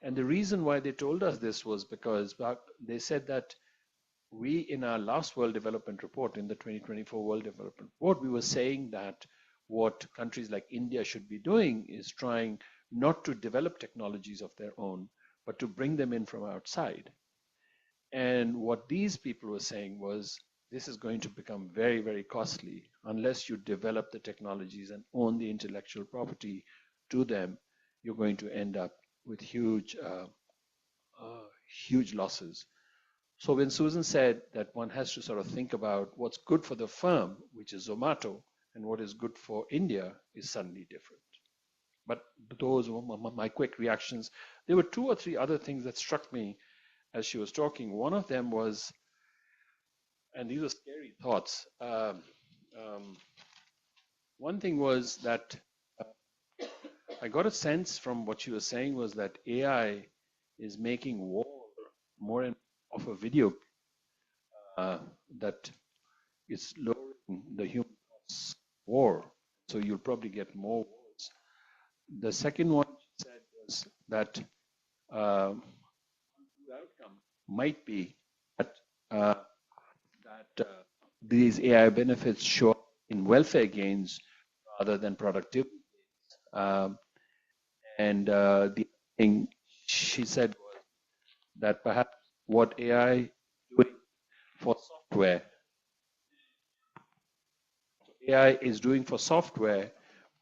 And the reason why they told us this was because they said that we, in our last World Development Report, in the 2024 World Development Report, we were saying that what countries like India should be doing is trying not to develop technologies of their own, but to bring them in from outside. And what these people were saying was, this is going to become very, very costly unless you develop the technologies and own the intellectual property to them. You're going to end up with huge losses. So when Susan said that one has to sort of think about what's good for the firm, which is Zomato, and what is good for India is suddenly different. But those were my quick reactions. There were 2 or 3 other things that struck me as she was talking. One of them was, and these are scary thoughts. One thing was that I got a sense from what she was saying was that AI is making war more and of a video that is lowering the human war. So you'll probably get more wars. The second one she said was that the outcome might be that these AI benefits show up in welfare gains rather than productivity gains. And the thing she said was that perhaps what AI is doing for software, AI is doing for software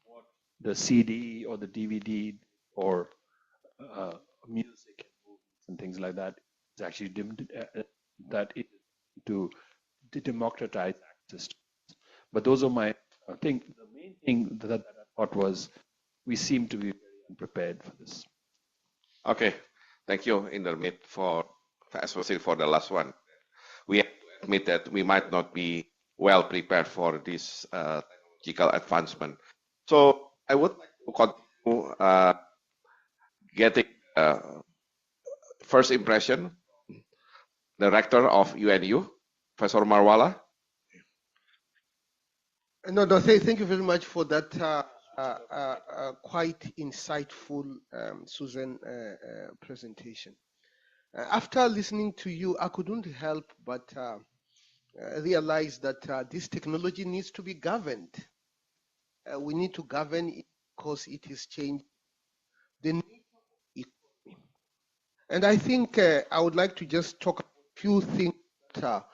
what the CD or the DVD or music and movies and things like that is actually that is to democratize access to. But those are my, I think the main thing that I thought was we seem to be very unprepared for this. Okay, thank you, Indermit, especially for the last one. We have to admit that we might not be well prepared for this technological advancement. So I would like to continue getting first impression, the rector of UNU, Professor Marwala. No, thank you very much for that quite insightful, Susan, presentation. After listening to you, I couldn't help but realize that this technology needs to be governed. We need to govern it because it is changing the nature of economy. And I think I would like to just talk about a few things that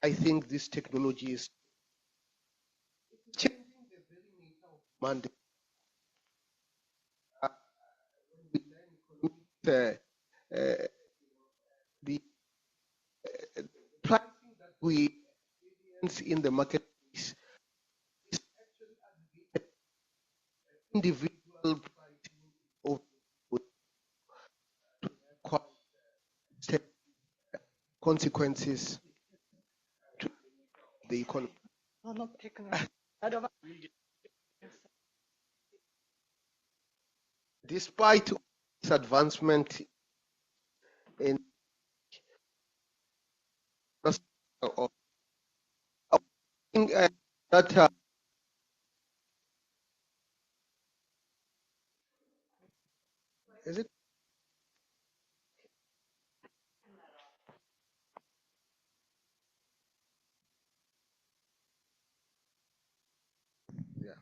I think this technology is changing the very nature of demand. We learn economics, the pricing that we experience in the marketplace is actually aggregated individual pricing of quite consequences to the economy. Despite this advancement in that is it? Yeah.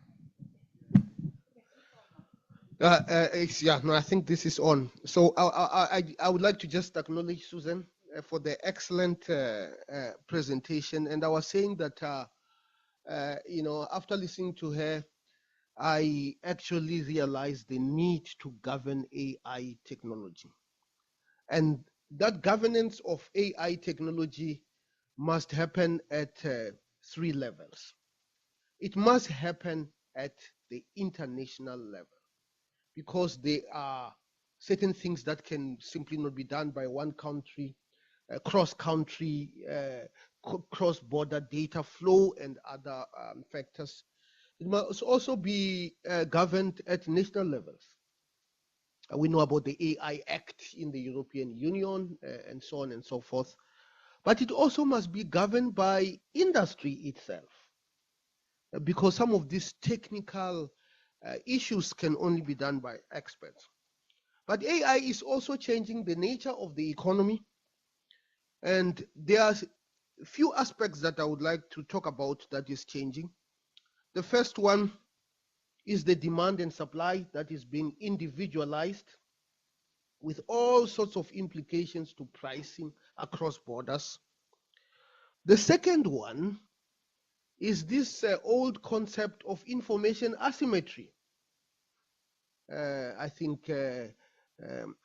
No, I think this is on. So I would like to just acknowledge Susan for the excellent presentation. And I was saying that, after listening to her, I actually realized the need to govern AI technology. And that governance of AI technology must happen at 3 levels. It must happen at the international level because there are certain things that can simply not be done by one country cross-country, cross-border data flow and other factors. It must also be governed at national levels. We know about the AI Act in the European Union and so on and so forth. But it also must be governed by industry itself, because some of these technical issues can only be done by experts. But AI is also changing the nature of the economy. And there are a few aspects that I would like to talk about that is changing. The first one is the demand and supply that is being individualized with all sorts of implications to pricing across borders. The second one is this old concept of information asymmetry. I think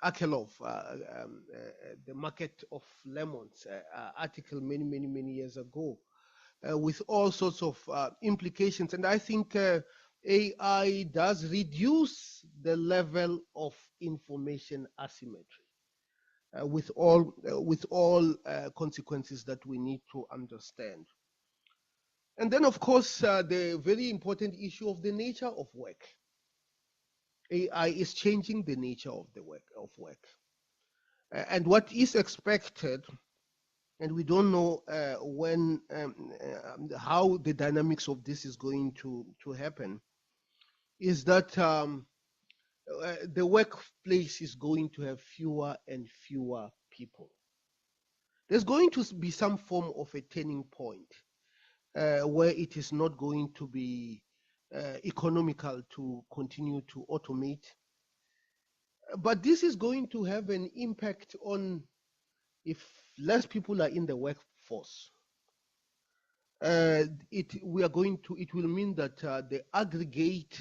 Akelov, the market of lemons article many years ago, with all sorts of implications. And I think AI does reduce the level of information asymmetry with all consequences that we need to understand. And then, of course, the very important issue of the nature of work. AI is changing the nature of the work. And what is expected, and we don't know when, how the dynamics of this is going to happen, is that the workplace is going to have fewer and fewer people. There's going to be some form of a turning point where it is not going to be economical to continue to automate. But this is going to have an impact on, if less people are in the workforce, it will mean that the aggregate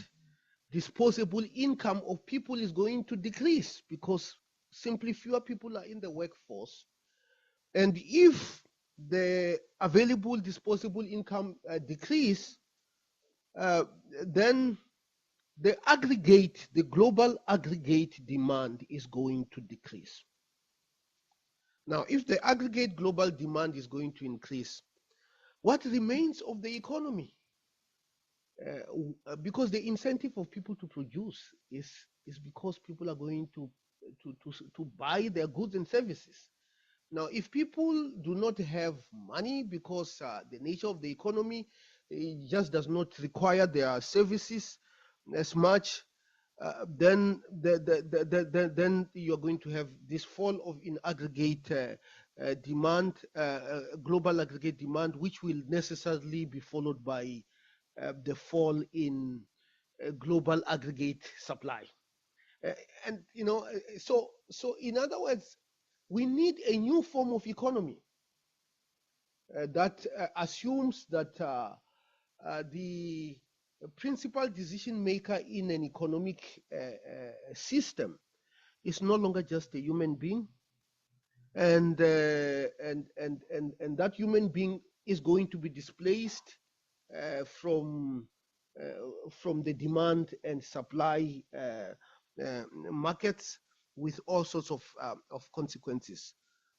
disposable income of people is going to decrease, because simply fewer people are in the workforce. And if the available disposable income decrease, then the global aggregate demand is going to decrease. Now, if the aggregate global demand is going to increase, what remains of the economy? Because the incentive of people to produce is because people are going to buy their goods and services. Now, if people do not have money because the nature of the economy just does not require their services as much, then you're going to have this fall of in aggregate demand, global aggregate demand, which will necessarily be followed by the fall in global aggregate supply. And so in other words, we need a new form of economy that assumes that the principal decision maker in an economic system is no longer just a human being, and that human being is going to be displaced from the demand and supply markets with all sorts of consequences.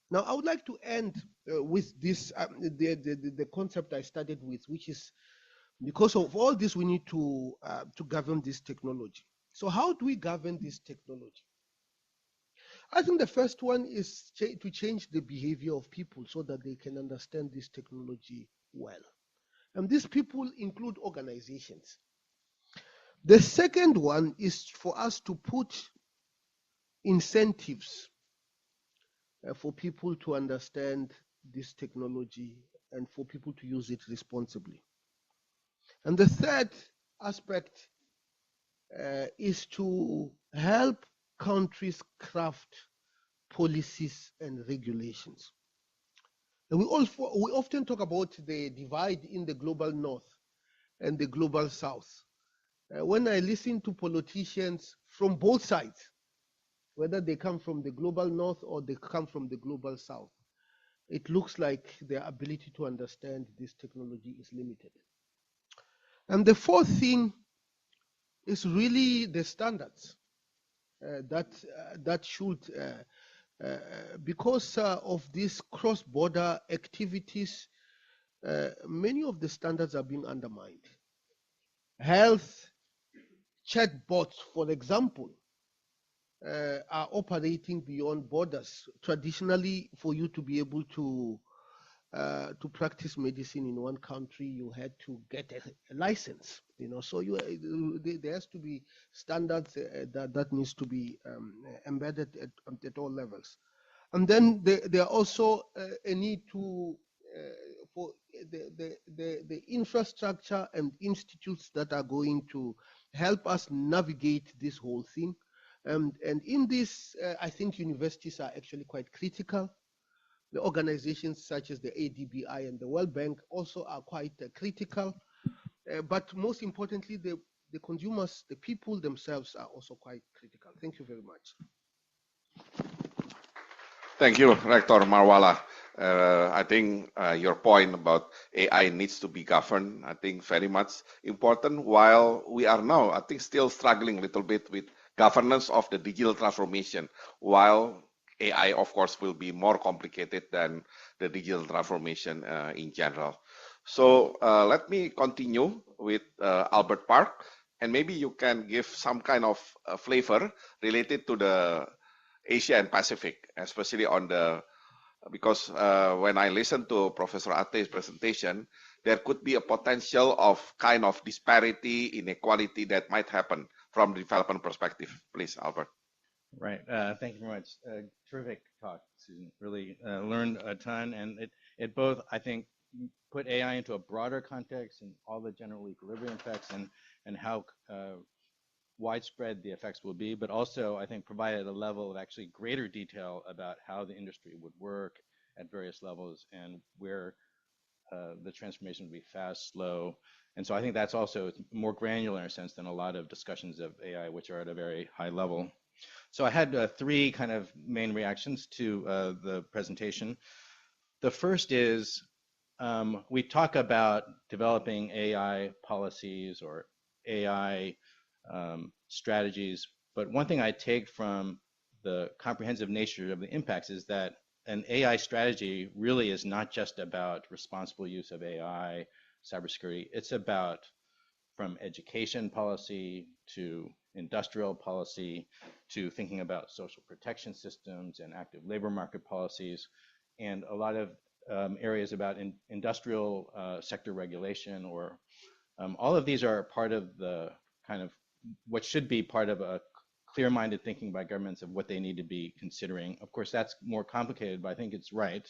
Now, I would like to end with this, the concept I started with, which is, because of all this, we need to govern this technology. So how do we govern this technology? I think the first one is to change the behavior of people so that they can understand this technology well. And these people include organizations. The second one is for us to put incentives for people to understand this technology and for people to use it responsibly. And the third aspect is to help countries craft policies and regulations. And we often talk about the divide in the global north and the global south. When I listen to politicians from both sides, whether they come from the global north or they come from the global south, it looks like their ability to understand this technology is limited. And the fourth thing is really the standards that should Because of these cross-border activities, many of the standards are being undermined. Health chatbots, for example, are operating beyond borders. Traditionally, for you to be able to practice medicine in one country, you had to get a license. So there has to be standards that needs to be embedded at all levels. And then there are also a need to for the infrastructure and institutes that are going to help us navigate this whole thing. And in this, I think universities are actually quite critical. The organizations such as the ADBI and the World Bank also are quite critical. But most importantly, the consumers, the people themselves are also quite critical. Thank you very much. Thank you, Rector Marwala. I think your point about AI needs to be governed, I think very much important, while we are now, I think, still struggling a little bit with governance of the digital transformation, while AI, of course, will be more complicated than the digital transformation in general. So let me continue with Albert Park, and maybe you can give some kind of flavor related to the Asia and Pacific, especially on because when I listened to Professor Athey's presentation, there could be a potential of kind of disparity, inequality that might happen from the development perspective. Please, Albert. Right. Thank you very much. Terrific talk, Susan. Really learned a ton, and it both, I think, put AI into a broader context and all the general equilibrium effects and how widespread the effects will be, but also I think provided a level of actually greater detail about how the industry would work at various levels and where the transformation would be fast, slow. And so I think that's also more granular in a sense than a lot of discussions of AI, which are at a very high level. So I had three kind of main reactions to the presentation. The first is we talk about developing AI policies or AI strategies, but one thing I take from the comprehensive nature of the impacts is that an AI strategy really is not just about responsible use of AI, cybersecurity. It's about from education policy to industrial policy to thinking about social protection systems and active labor market policies, and a lot of areas about industrial sector regulation, or all of these are part of the kind of what should be part of a clear-minded thinking by governments of what they need to be considering. Of course, that's more complicated, but I think it's right.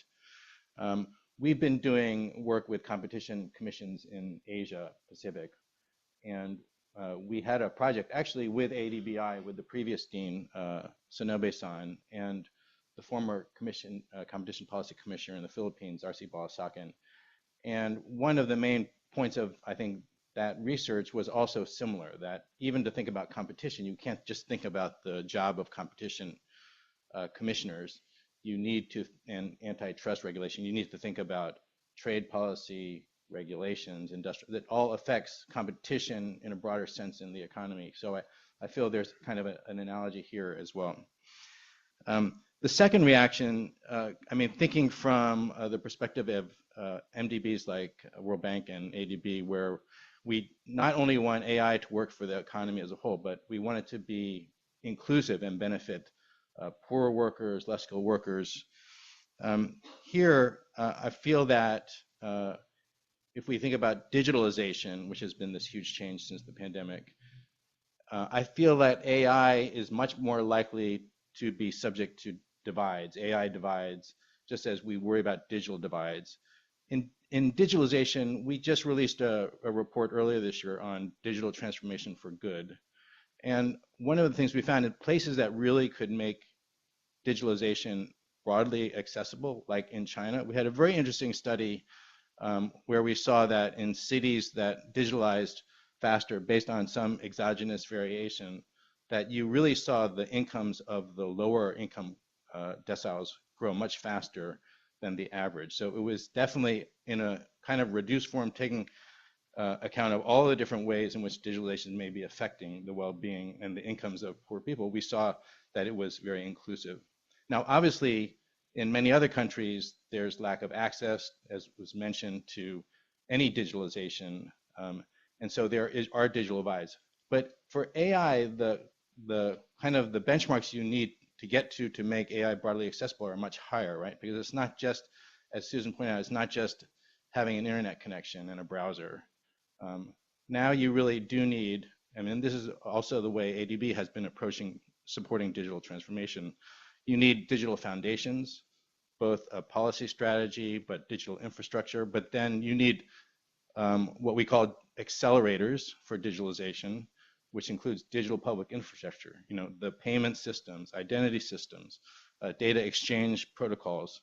We've been doing work with competition commissions in Asia Pacific, and we had a project actually with ADBI, with the previous dean, Sonobe-san, and the former competition policy commissioner in the Philippines, R.C. Balasacan. And one of the main points of, I think, that research was also similar, that even to think about competition, you can't just think about the job of competition commissioners. You need to, and antitrust regulation, you need to think about trade policy, regulations, industrial, that all affects competition in a broader sense in the economy. So I feel there's kind of an analogy here as well. The second reaction, I mean, thinking from the perspective of MDBs like World Bank and ADB, where we not only want AI to work for the economy as a whole, but we want it to be inclusive and benefit poorer workers, less skilled workers. Here, I feel that if we think about digitalization, which has been this huge change since the pandemic, I feel that AI is much more likely to be subject to divides, AI divides, just as we worry about digital divides. In digitalization, we just released a report earlier this year on digital transformation for good. And one of the things we found in places that really could make digitalization broadly accessible, like in China, we had a very interesting study where we saw that in cities that digitalized faster based on some exogenous variation, that you really saw the incomes of the lower income deciles grow much faster than the average. So it was definitely in a kind of reduced form taking account of all the different ways in which digitalization may be affecting the well-being and the incomes of poor people. We saw that it was very inclusive. Now, obviously, in many other countries, there's lack of access, as was mentioned, to any digitalization, and so are digital divides. But for AI, the kind of the benchmarks you need to get to make AI broadly accessible are much higher, right? Because it's not just, as Susan pointed out, it's not just having an internet connection and a browser. Now you really do need, I mean, this is also the way ADB has been approaching supporting digital transformation. You need digital foundations, both a policy strategy, but digital infrastructure, but then you need what we call accelerators for digitalization, which includes digital public infrastructure, you know, the payment systems, identity systems, data exchange protocols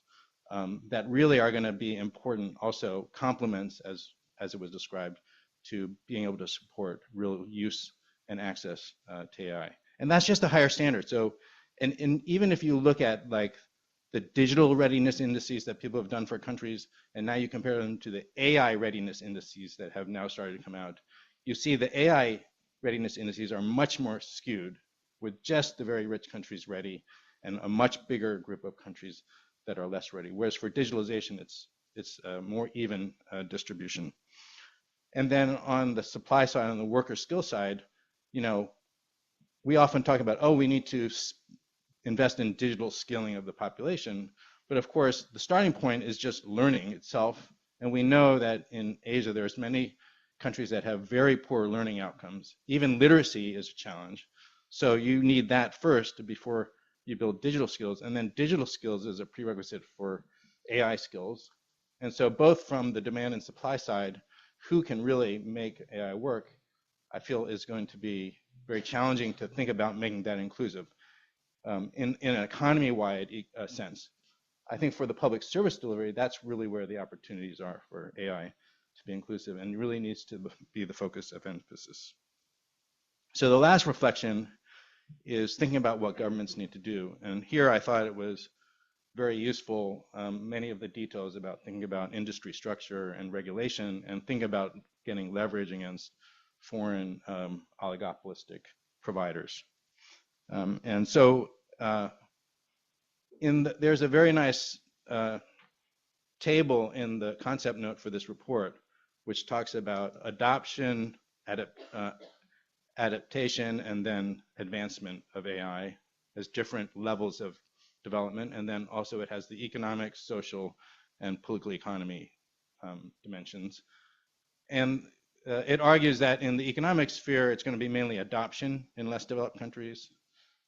that really are going to be important, also complements, as it was described, to being able to support real use and access to AI. And that's just a higher standard. So, and even if you look at like the digital readiness indices that people have done for countries, and now you compare them to the AI readiness indices that have now started to come out, you see the AI readiness indices are much more skewed, with just the very rich countries ready and a much bigger group of countries that are less ready. Whereas for digitalization, it's a more even distribution. And then on the supply side, on the worker skill side, you know, we often talk about, oh, we need to invest in digital skilling of the population. But of course, the starting point is just learning itself. And we know that in Asia, there's many countries that have very poor learning outcomes. Even literacy is a challenge. So you need that first before you build digital skills. And then digital skills is a prerequisite for AI skills. And so both from the demand and supply side, who can really make AI work, I feel is going to be very challenging to think about making that inclusive. In an economy-wide sense. I think for the public service delivery, that's really where the opportunities are for AI to be inclusive, and really needs to be the focus of emphasis. So the last reflection is thinking about what governments need to do. And here I thought it was very useful, many of the details about thinking about industry structure and regulation, and think about getting leverage against foreign oligopolistic providers. And so there's a very nice table in the concept note for this report, which talks about adoption, adaptation, and then advancement of AI as different levels of development. And then also it has the economic, social, and political economy dimensions. And it argues that in the economic sphere, it's going to be mainly adoption in less developed countries.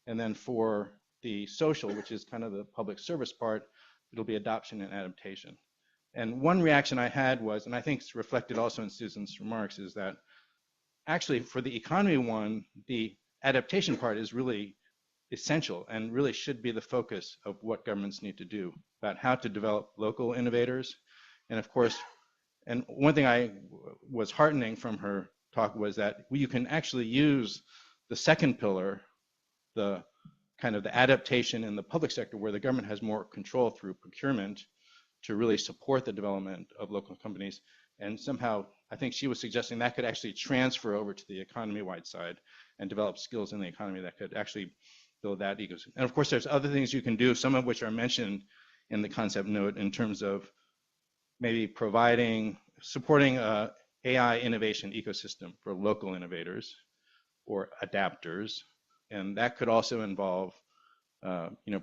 And then for the social, which is kind of the public service part, it'll be adoption and adaptation. And one reaction I had was, and I think it's reflected also in Susan's remarks, is that actually for the economy one, the adaptation part is really essential and really should be the focus of what governments need to do, about how to develop local innovators. And of course, and one thing I was heartening from her talk was that you can actually use the second pillar, the kind of the adaptation in the public sector, where the government has more control through procurement, to really support the development of local companies. And somehow, I think she was suggesting that could actually transfer over to the economy-wide side and develop skills in the economy that could actually build that ecosystem. And of course, there's other things you can do, some of which are mentioned in the concept note in terms of maybe supporting a AI innovation ecosystem for local innovators or adapters. And that could also involve,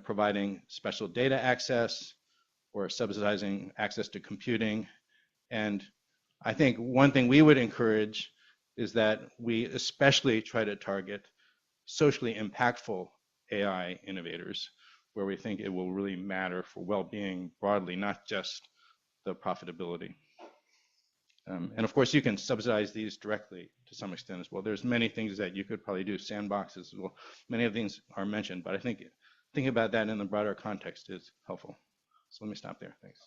providing special data access or subsidizing access to computing. And I think one thing we would encourage is that we especially try to target socially impactful AI innovators, where we think it will really matter for well-being broadly, not just the profitability. And of course, you can subsidize these directly to some extent as well. There's many things that you could probably do, sandboxes as well. Many of these are mentioned, but I think thinking about that in the broader context is helpful. So let me stop there. Thanks.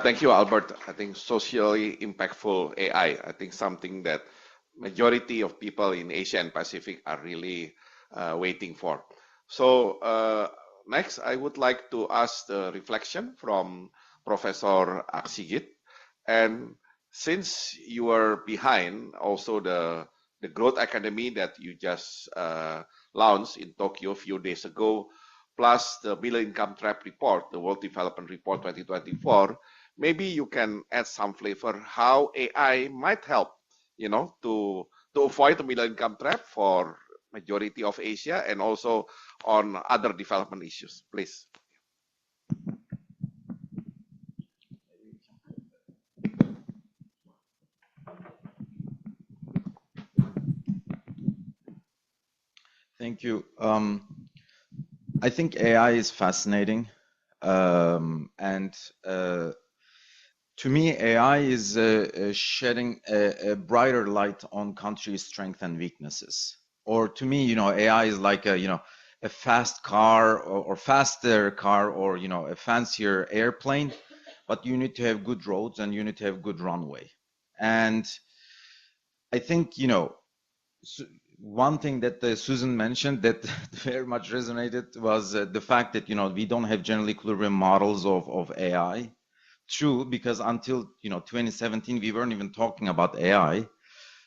Thank you, Albert. I think socially impactful AI, I think something that majority of people in Asia and Pacific are really waiting for. So next, I would like to ask the reflection from Professor Aksigit. And since you are behind also the the Growth Academy that you just launched in Tokyo a few days ago, plus the Middle Income Trap Report, the World Development Report 2024, maybe you can add some flavor how AI might help, to avoid the middle income trap for majority of Asia and also on other development issues, please. Thank you. I think AI is fascinating. To me, AI is shedding a brighter light on countries' strengths and weaknesses. Or to me, AI is like a fast car or faster car or, a fancier airplane, but you need to have good roads and you need to have good runway. And I think, one thing that Susan mentioned that very much resonated was the fact that, we don't have general equilibrium models of AI. True, because until 2017, we weren't even talking about AI.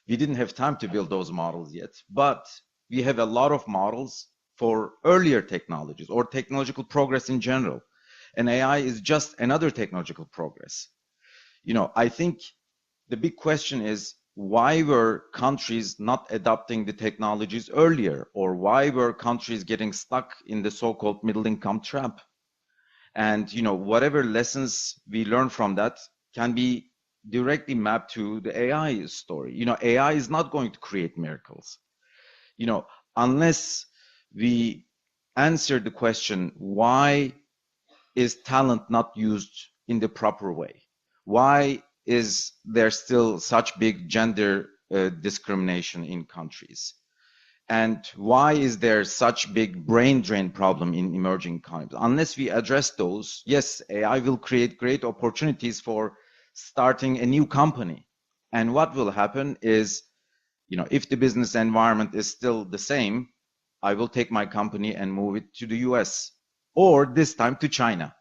We didn't have time to build those models yet. But we have a lot of models for earlier technologies or technological progress in general. And AI is just another technological progress. I think the big question is, why were countries not adopting the technologies earlier? Or why were countries getting stuck in the so-called middle income trap? And, whatever lessons we learn from that can be directly mapped to the AI story. AI is not going to create miracles. Unless we answer the question, why is talent not used in the proper way? Why is there still such big gender discrimination in countries? And why is there such big brain drain problem in emerging economies? Unless we address those, yes, AI will create great opportunities for starting a new company. And what will happen is, if the business environment is still the same, I will take my company and move it to the US, or this time to China,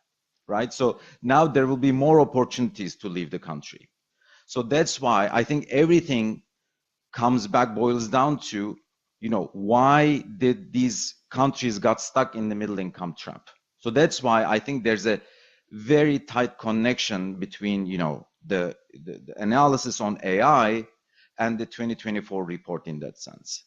right? So now there will be more opportunities to leave the country. So that's why I think everything boils down to, why did these countries got stuck in the middle income trap? So that's why I think there's a very tight connection between, the analysis on AI and the 2024 report in that sense.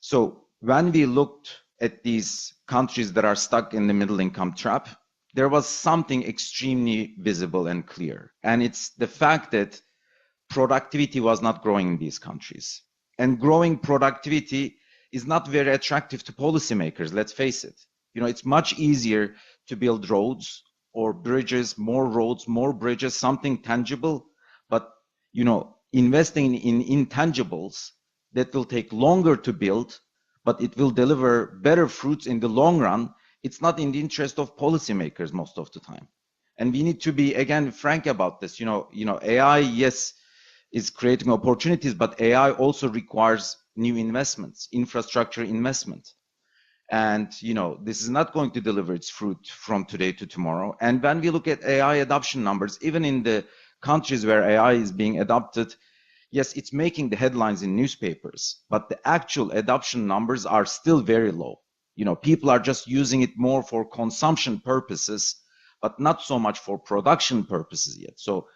So when we looked at these countries that are stuck in the middle income trap, there was something extremely visible and clear. And it's the fact that productivity was not growing in these countries. And growing productivity is not very attractive to policymakers, let's face it. It's much easier to build roads or bridges, more roads, more bridges, something tangible. But, investing in intangibles that will take longer to build, but it will deliver better fruits in the long run, it's not in the interest of policymakers most of the time. And we need to be, again, frank about this. AI, yes, is creating opportunities, but AI also requires new investments, infrastructure investment. And, this is not going to deliver its fruit from today to tomorrow. And when we look at AI adoption numbers, even in the countries where AI is being adopted, yes, it's making the headlines in newspapers, but the actual adoption numbers are still very low. People are just using it more for consumption purposes, but not so much for production purposes yet. So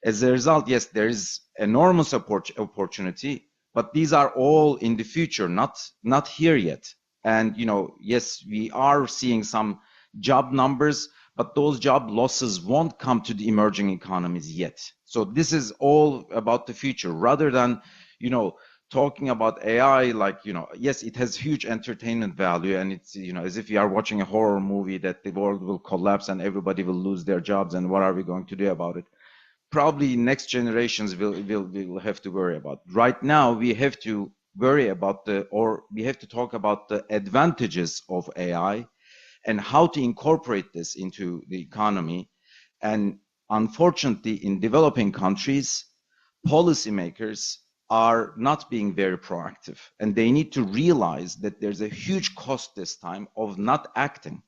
as a result, yes, there is enormous opportunity, but these are all in the future, not here yet. And, yes, we are seeing some job numbers, but those job losses won't come to the emerging economies yet. So this is all about the future rather than, talking about AI like, yes, it has huge entertainment value and it's, as if you are watching a horror movie that the world will collapse and everybody will lose their jobs and what are we going to do about it? Probably next generations will have to worry about. Right now, we have to worry about we have to talk about the advantages of AI and how to incorporate this into the economy. And unfortunately, in developing countries, policymakers are not being very proactive, and they need to realize that there's a huge cost this time of not acting.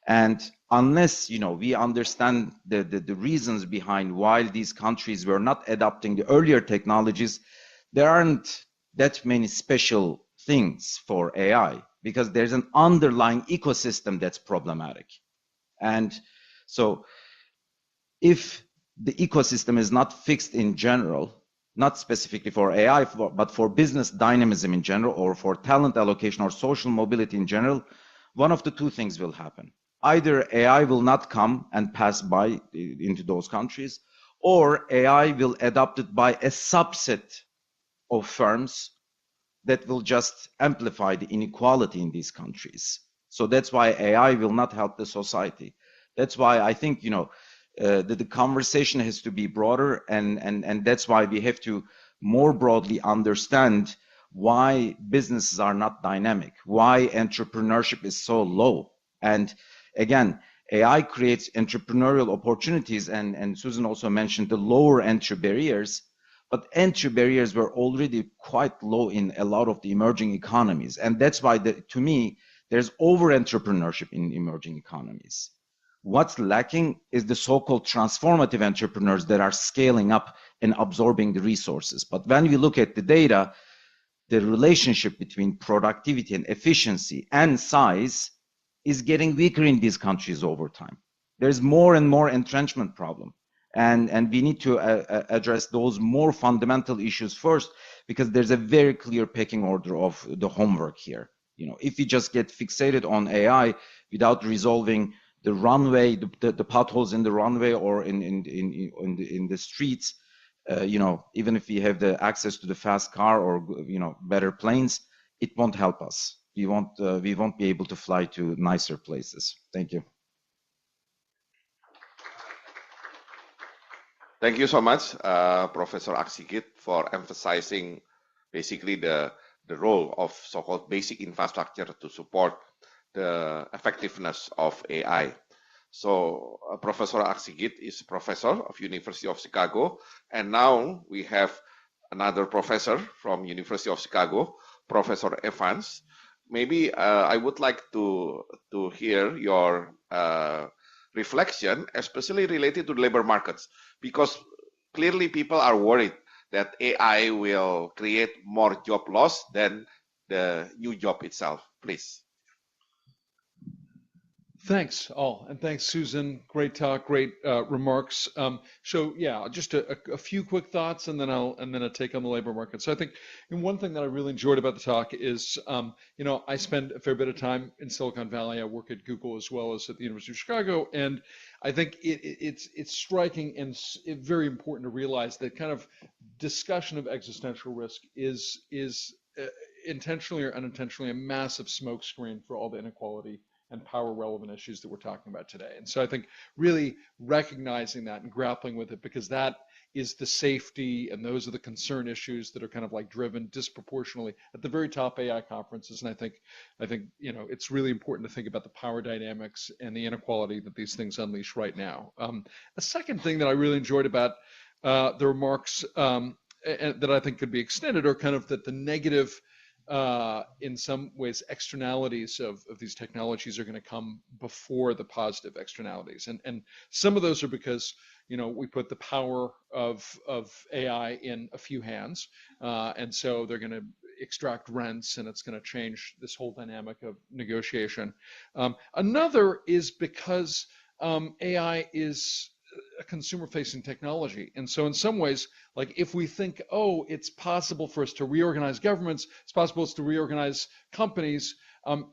And unless, we understand the reasons behind why these countries were not adopting the earlier technologies, there aren't that many special things for AI because there's an underlying ecosystem that's problematic. And so if the ecosystem is not fixed in general, not specifically for AI, but for business dynamism in general, or for talent allocation or social mobility in general, one of the two things will happen. Either AI will not come and pass by into those countries, or AI will adopt it by a subset of firms that will just amplify the inequality in these countries. So that's why AI will not help the society. That's why I think, the conversation has to be broader, and that's why we have to more broadly understand why businesses are not dynamic, why entrepreneurship is so low. And again, AI creates entrepreneurial opportunities, and Susan also mentioned the lower entry barriers, but entry barriers were already quite low in a lot of the emerging economies. And that's why, to me, there's over-entrepreneurship in emerging economies. What's lacking is the so-called transformative entrepreneurs that are scaling up and absorbing the resources. But when we look at the data, the relationship between productivity and efficiency and size is getting weaker in these countries over time. There's more and more entrenchment problem. And we need to address those more fundamental issues first, because there's a very clear pecking order of the homework here. If we just get fixated on AI without resolving the runway, the potholes in the runway or in the streets, even if we have the access to the fast car or better planes, it won't help us. We won't be able to fly to nicer places. Thank you. Thank you so much, Professor Aksigit, for emphasizing basically the role of so-called basic infrastructure to support the effectiveness of AI. So Professor Aksigit is professor of University of Chicago, and now we have another professor from University of Chicago, Professor Evans. Maybe I would like to hear your reflection, especially related to labor markets, because clearly people are worried that AI will create more job loss than the new job itself. Please. Thanks all, and thanks Susan. Great talk, great remarks. So yeah, just a few quick thoughts, and then I'll take on the labor market. So I think one thing that I really enjoyed about the talk is, I spend a fair bit of time in Silicon Valley. I work at Google as well as at the University of Chicago, and I think it's striking and very important to realize that kind of discussion of existential risk is intentionally or unintentionally a massive smokescreen for all the inequality and power relevant issues that we're talking about today. And so I think really recognizing that and grappling with it, because that is the safety and those are the concern issues that are kind of like driven disproportionately at the very top AI conferences. And I think it's really important to think about the power dynamics and the inequality that these things unleash right now. A second thing that I really enjoyed about the remarks that I think could be extended are kind of that the negative in some ways externalities of these technologies are going to come before the positive externalities, and some of those are because we put the power of AI in a few hands, and so they're going to extract rents, and it's going to change this whole dynamic of negotiation. Another is because AI is a consumer-facing technology, and so in some ways, like if we think, oh, it's possible for us to reorganize governments, it's possible to reorganize companies,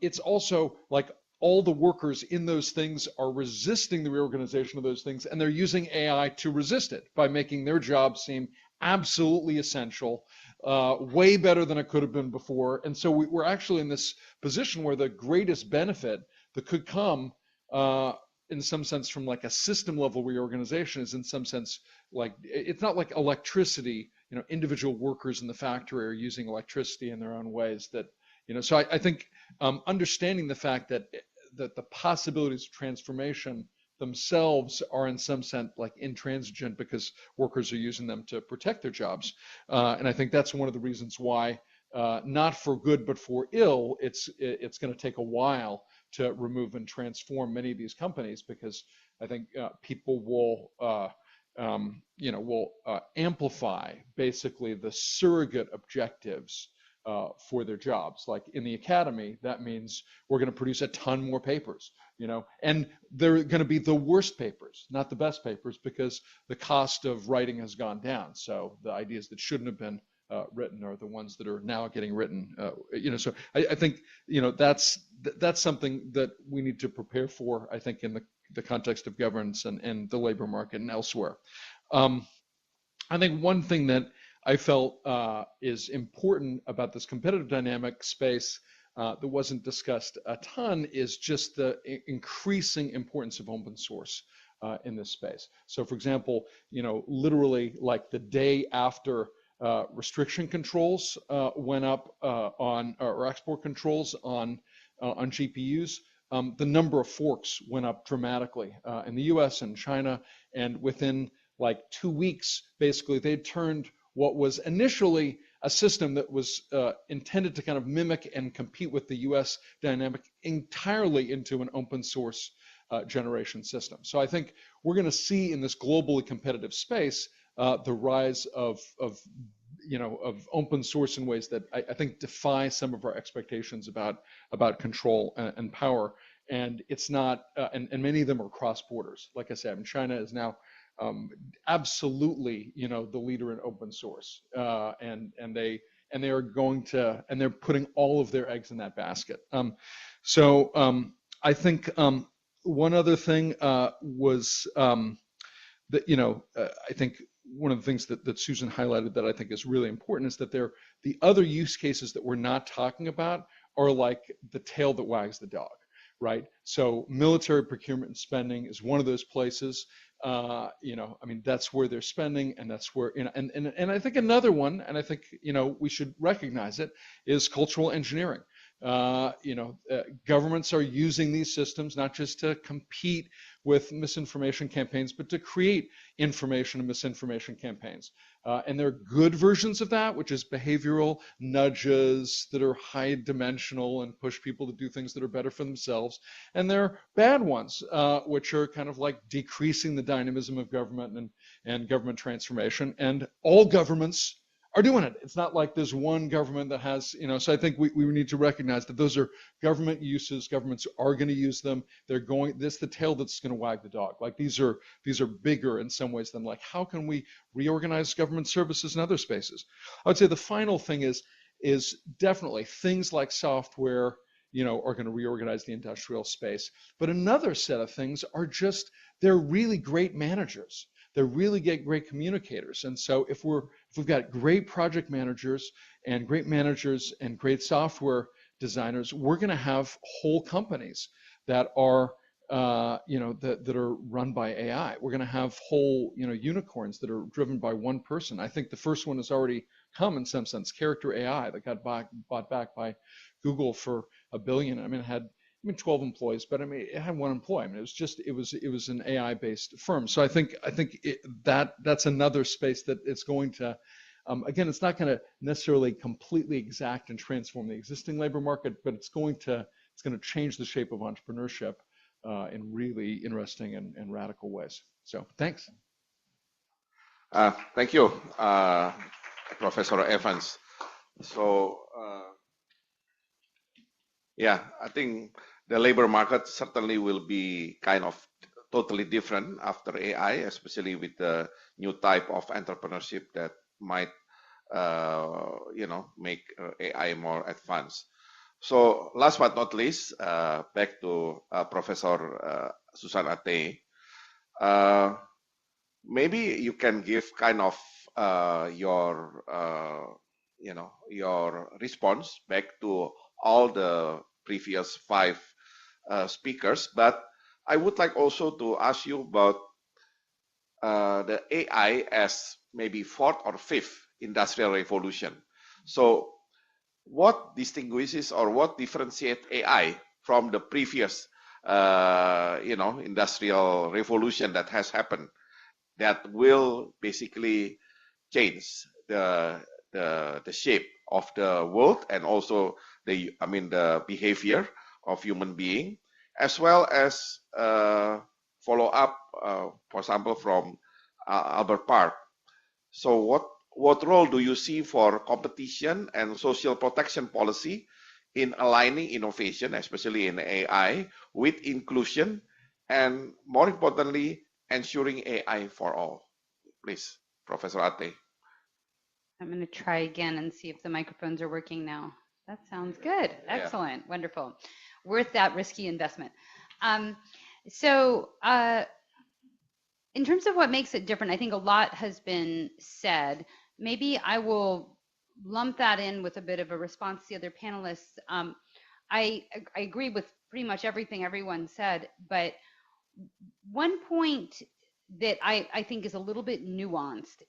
it's also like all the workers in those things are resisting the reorganization of those things, and they're using AI to resist it by making their jobs seem absolutely essential, way better than it could have been before. And so we're actually in this position where the greatest benefit that could come in some sense from like a system level reorganization is in some sense like, it's not like electricity, individual workers in the factory are using electricity in their own ways that, so I think understanding the fact that the possibilities of transformation themselves are in some sense like intransigent because workers are using them to protect their jobs. And I think that's one of the reasons why, not for good, but for ill, it's going to take a while to remove and transform many of these companies, because I think people will will amplify basically the surrogate objectives for their jobs. Like in the academy, that means we're going to produce a ton more papers, and they're going to be the worst papers, not the best papers, because the cost of writing has gone down. So the ideas that shouldn't have been written are the ones that are now getting written. So I think that's something that we need to prepare for. I think in the context of governance and the labor market and elsewhere. I think one thing that I felt is important about this competitive dynamic space that wasn't discussed a ton is just the increasing importance of open source in this space. So for example, literally like the day after restriction controls went up or export controls on GPUs, the number of forks went up dramatically in the US and China, and within like 2 weeks, basically they turned what was initially a system that was intended to kind of mimic and compete with the US dynamic entirely into an open source generation system. So I think we're going to see in this globally competitive space the rise of open source in ways that I think defy some of our expectations about control and power. And it's not, and many of them are cross borders. Like I said, China is now absolutely, the leader in open source, and they are going to, and they're putting all of their eggs in that basket. I think one other thing was that I think one of the things that Susan highlighted that I think is really important is that the other use cases that we're not talking about are like the tail that wags the dog, right? So military procurement and spending is one of those places. That's where they're spending, and that's where, and I think another one, and I think, we should recognize it, is cultural engineering. Governments are using these systems not just to compete with misinformation campaigns, but to create information and misinformation campaigns. And there are good versions of that, which is behavioral nudges that are high dimensional and push people to do things that are better for themselves. And there are bad ones, which are kind of like decreasing the dynamism of government and government transformation. And all governments are doing it. It's not like there's one government that has, so I think we need to recognize that those are government uses. Governments are going to use them. This is the tail that's going to wag the dog. Like these are bigger in some ways than like, how can we reorganize government services in other spaces? I would say the final thing is definitely things like software, are going to reorganize the industrial space. But another set of things are just, they're really great managers. They're really great communicators. And so if we've got great project managers and great software designers, we're going to have whole companies that are, that are run by AI. We're going to have whole, unicorns that are driven by one person. I think the first one has already come in some sense, Character AI, that got bought back by Google for $1 billion. It had 12 employees, but it had one employee. It was an AI-based firm. So I think that's another space that it's going to, again, it's not going to necessarily completely exact and transform the existing labor market, but it's going to change the shape of entrepreneurship in really interesting and radical ways. So thanks. Thank you, Professor Evans. So I think the labor market certainly will be kind of totally different after AI, especially with the new type of entrepreneurship that might, make AI more advanced. So last but not least, back to Professor Susan Athey. Maybe you can give kind of your response back to all the previous 5 speakers, but I would like also to ask you about the AI as maybe 4th or 5th industrial revolution. So what distinguishes or what differentiates AI from the previous industrial revolution that has happened that will basically change the shape of the world and also the behavior of human being, as well as follow up, for example, from Albert Park. So what role do you see for competition and social protection policy in aligning innovation, especially in AI, with inclusion, and more importantly, ensuring AI for all? Please, Professor Athey. I'm going to try again and see if the microphones are working now. That sounds good. Excellent. Yeah. Wonderful. Worth that risky investment. In terms of what makes it different, I think a lot has been said. Maybe I will lump that in with a bit of a response to the other panelists. I agree with pretty much everything everyone said, but one point that I think is a little bit nuanced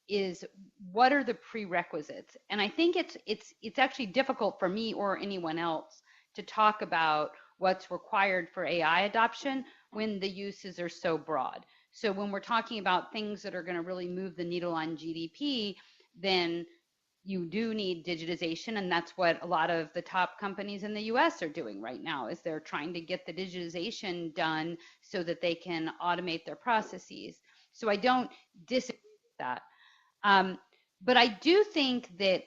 is what are the prerequisites? And I think it's actually difficult for me or anyone else to talk about what's required for AI adoption when the uses are so broad. So when we're talking about things that are going to really move the needle on GDP, then you do need digitization, and that's what a lot of the top companies in the US are doing right now, is they're trying to get the digitization done so that they can automate their processes. So I don't disagree with that. But I do think that,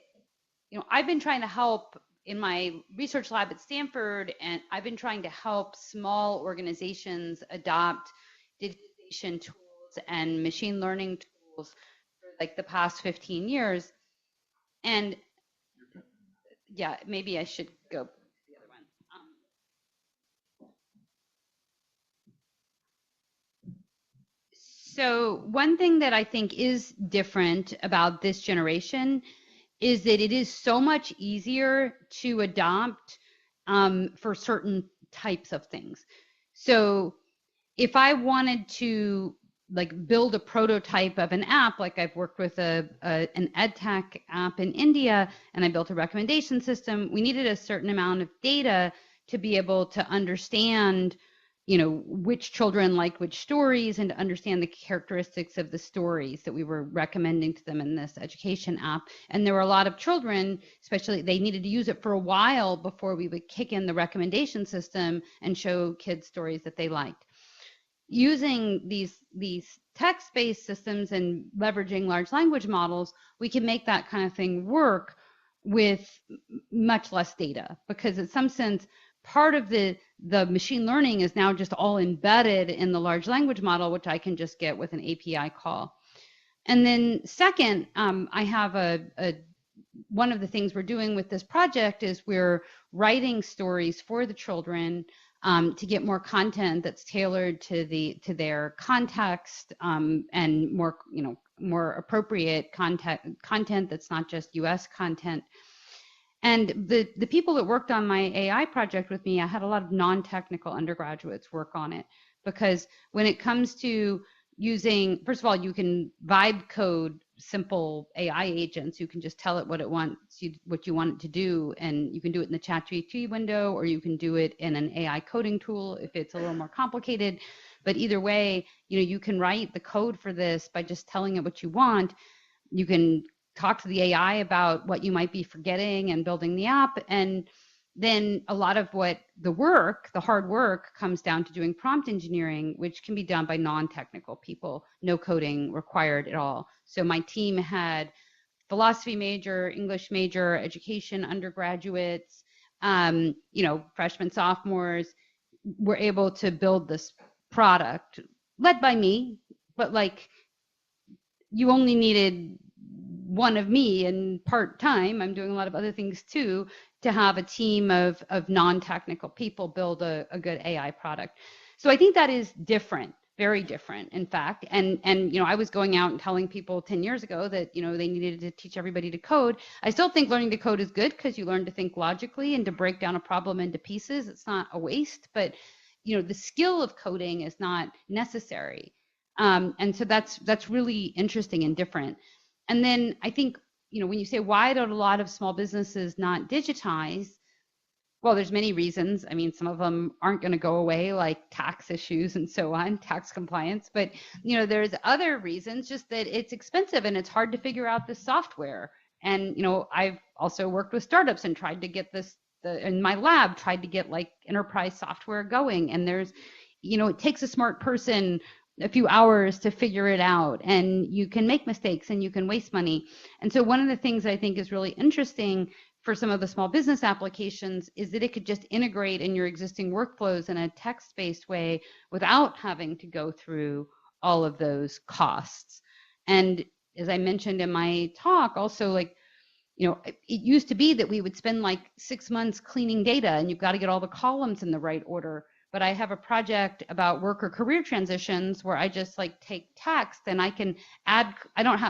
I've been trying to help in my research lab at Stanford, and I've been trying to help small organizations adopt digitization tools and machine learning tools for like the past 15 years. And yeah, maybe I should go to the other one. So one thing that I think is different about this generation is that it is so much easier to adopt for certain types of things. So if I wanted to build a prototype of an app, like I've worked with an EdTech app in India, and I built a recommendation system, we needed a certain amount of data to be able to understand which children like which stories, and to understand the characteristics of the stories that we were recommending to them in this education app. And there were a lot of children, especially, they needed to use it for a while before we would kick in the recommendation system and show kids stories that they liked. Using these text-based systems and leveraging large language models, we can make that kind of thing work with much less data, because in some sense, part of the machine learning is now just all embedded in the large language model, which I can just get with an API call. And then second, I have one of the things we're doing with this project is we're writing stories for the children to get more content that's tailored to their context, and more appropriate content that's not just US content. And the people that worked on my AI project with me, I had a lot of non-technical undergraduates work on it, because when it comes to using, first of all, you can vibe code simple AI agents. You can just tell it what it wants, what you want it to do, and you can do it in the ChatGPT window, or you can do it in an AI coding tool if it's a little more complicated. But either way, you can write the code for this by just telling it what you want. You can talk to the AI about what you might be forgetting and building the app. And then a lot of what the hard work comes down to doing prompt engineering, which can be done by non-technical people, no coding required at all. So my team had philosophy major, English major, education undergraduates, freshmen, sophomores, were able to build this product led by me, but you only needed one of me, and part-time, I'm doing a lot of other things too, to have a team of non-technical people build a good AI product. So I think that is different, very different, in fact. And I was going out and telling people 10 years ago that, they needed to teach everybody to code. I still think learning to code is good, because you learn to think logically and to break down a problem into pieces. It's not a waste, but, the skill of coding is not necessary. And so that's really interesting and different. And then I think, when you say, why don't a lot of small businesses not digitize? Well, there's many reasons. I mean, some of them aren't going to go away, like tax issues and so on, tax compliance. But, there's other reasons, just that it's expensive and it's hard to figure out the software. And, I've also worked with startups and tried to get in my lab, tried to get enterprise software going. And there's, it takes a smart person a few hours to figure it out, and you can make mistakes and you can waste money. And so one of the things I think is really interesting for some of the small business applications is that it could just integrate in your existing workflows in a text-based way without having to go through all of those costs. And as I mentioned in my talk, also, like, you know, it used to be that we would spend like 6 months cleaning data and you've got to get all the columns in the right order. But I have a project about work or career transitions where I just like take text and I can add,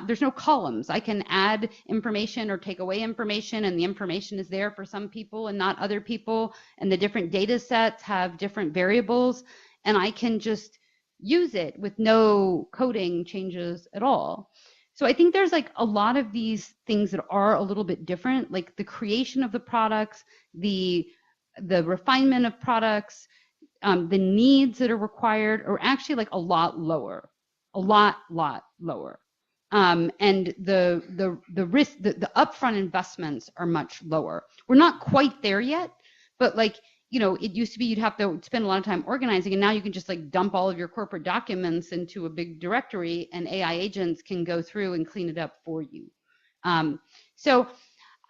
there's no columns. I can add information or take away information, and the information is there for some people and not other people. And the different data sets have different variables, and I can just use it with no coding changes at all. So I think there's like a lot of these things that are a little bit different, like the creation of the products, the refinement of products, the needs that are required are actually like a lot lower, a lot lower. And the risk, the upfront investments are much lower. We're not quite there yet, but like, you know, it used to be you'd have to spend a lot of time organizing, and now you can just like dump all of your corporate documents into a big directory, and AI agents can go through and clean it up for you. So,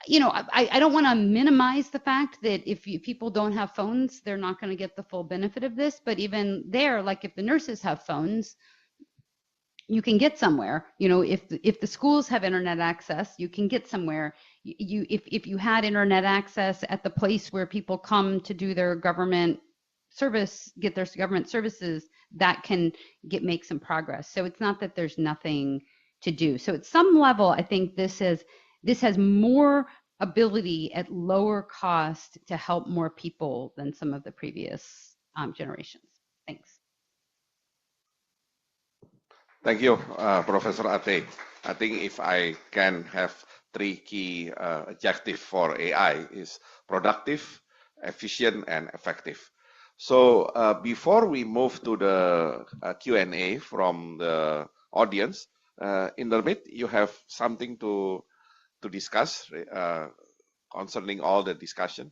you know, I don't want to minimize the fact that if people don't have phones, they're not going to get the full benefit of this. But even there, like if the nurses have phones, you can get somewhere. You know, if the schools have internet access, you can get somewhere. If you had internet access at the place where people come to do their government service, get their government services, that can make some progress. So it's not that there's nothing to do. So at some level, I think this has more ability at lower cost to help more people than some of the previous generations. Thanks. Thank you, Professor Athey. I think if I can have 3 key adjectives for AI is productive, efficient, and effective. So before we move to the Q&A from the audience, in the mid, you have something to discuss concerning all the discussion?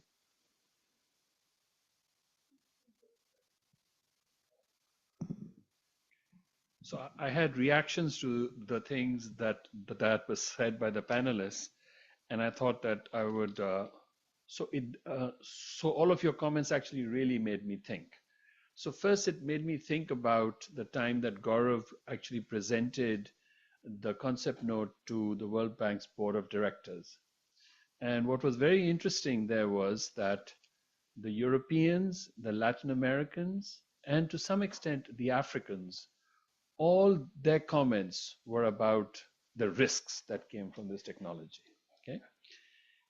So I had reactions to the things that was said by the panelists, and I thought that I would. So all of your comments actually really made me think. So first, it made me think about the time that Gaurav actually presented the concept note to the World Bank's board of directors. And what was very interesting there was that the Europeans, the Latin Americans, and to some extent the Africans, all their comments were about the risks that came from this technology. Okay,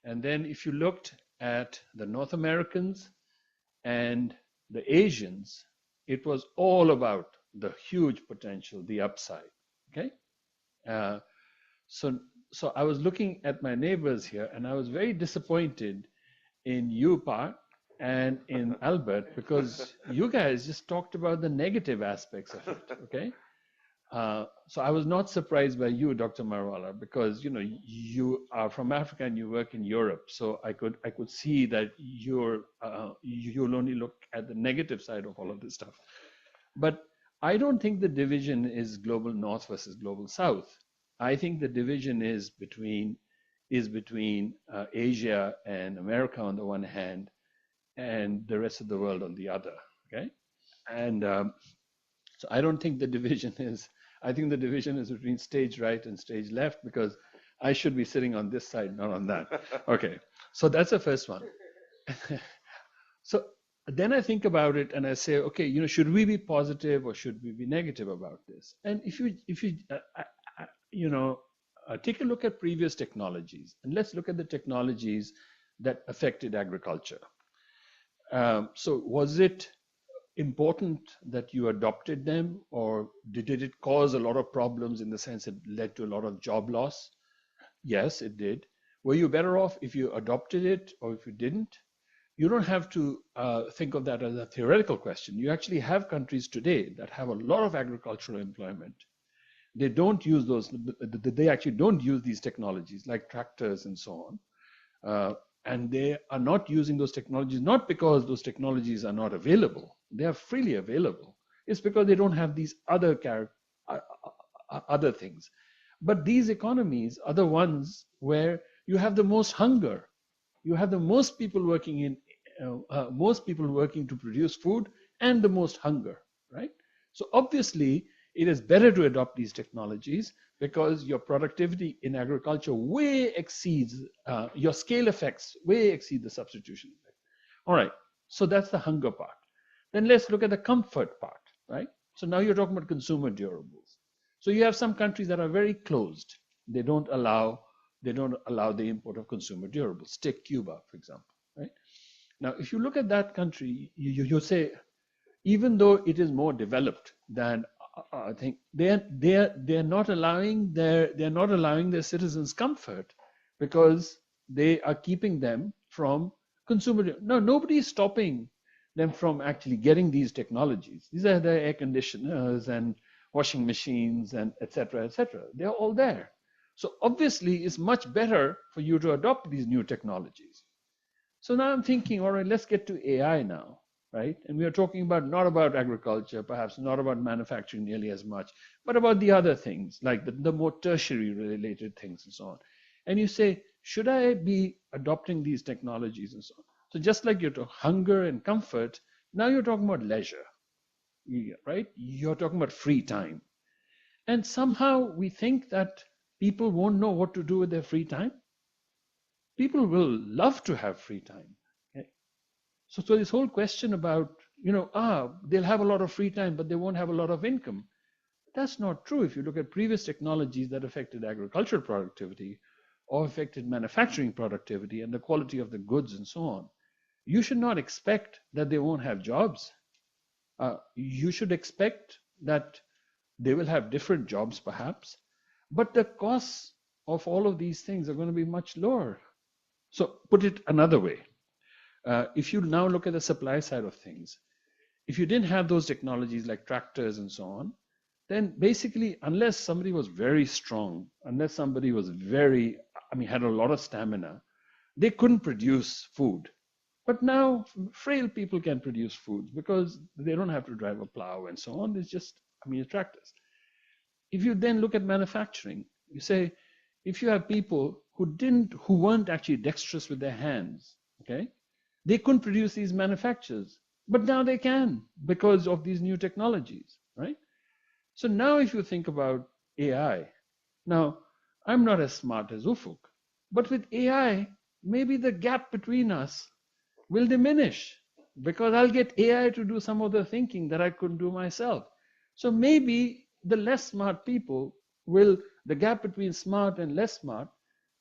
and then if you looked at the North Americans and the Asians, it was all about the huge potential, the upside. Okay, so I was looking at my neighbors here, and I was very disappointed in you, Park, and in Albert, because you guys just talked about the negative aspects of it. Okay. So I was not surprised by you, Dr. Marwala, because you know you are from Africa and you work in Europe. So I could see that you'll only look at the negative side of all of this stuff. But I don't think the division is global North versus global South. I think the division is between Asia and America on the one hand, and the rest of the world on the other. Okay, and so I don't think the division is. I think the division is between stage right and stage left, because I should be sitting on this side, not on that. Okay, so that's the first one. So then I think about it and I say, okay, you know, should we be positive or should we be negative about this? And if you take a look at previous technologies, and let's look at the technologies that affected agriculture. So was it important that you adopted them, or did it cause a lot of problems in the sense it led to a lot of job loss? Yes, it did. Were you better off if you adopted it or if you didn't? You don't have to think of that as a theoretical question. You actually have countries today that have a lot of agricultural employment. They don't use those, they actually don't use these technologies like tractors and so on. And they are not using those technologies, not because those technologies are not available. They are freely available. It's because they don't have these other things. But these economies are the ones where you have the most hunger. You have the most people working to produce food and the most hunger, right? So obviously, it is better to adopt these technologies because your productivity in agriculture way exceeds, your scale effects way exceed the substitution effect. All right, so that's the hunger part. Then let's look at the comfort part, right? So now you're talking about consumer durables. So you have some countries that are very closed. They don't allow the import of consumer durables. Take Cuba, for example, right? Now, if you look at that country, you say, even though it is more developed than I think, they're not allowing their citizens comfort because they are keeping them from consumer. No, nobody is stopping them from actually getting these technologies. These are the air conditioners and washing machines and etc. etc. They're all there. So obviously, it's much better for you to adopt these new technologies. So now I'm thinking, all right, let's get to AI now, right? And we are talking about not about agriculture, perhaps not about manufacturing nearly as much, but about the other things, like the more tertiary related things and so on. And you say, should I be adopting these technologies and so on? So just like you're talking hunger and comfort, now you're talking about leisure, right? You're talking about free time. And somehow we think that people won't know what to do with their free time. People will love to have free time. Okay? So this whole question about, they'll have a lot of free time, but they won't have a lot of income. That's not true. If you look at previous technologies that affected agricultural productivity or affected manufacturing productivity and the quality of the goods and so on, you should not expect that they won't have jobs. You should expect that they will have different jobs perhaps, but the costs of all of these things are going to be much lower. So put it another way. If you now look at the supply side of things, if you didn't have those technologies like tractors and so on, then basically, unless somebody was very strong, unless somebody was had a lot of stamina, they couldn't produce food. But now frail people can produce foods because they don't have to drive a plow and so on. It's just, tractors. If you then look at manufacturing, you say, if you have people who weren't actually dexterous with their hands, okay, they couldn't produce these manufactures, but now they can because of these new technologies, right? So now if you think about AI, now I'm not as smart as Ufuk, but with AI, maybe the gap between us will diminish because I'll get AI to do some of the thinking that I couldn't do myself. So maybe the less smart people the gap between smart and less smart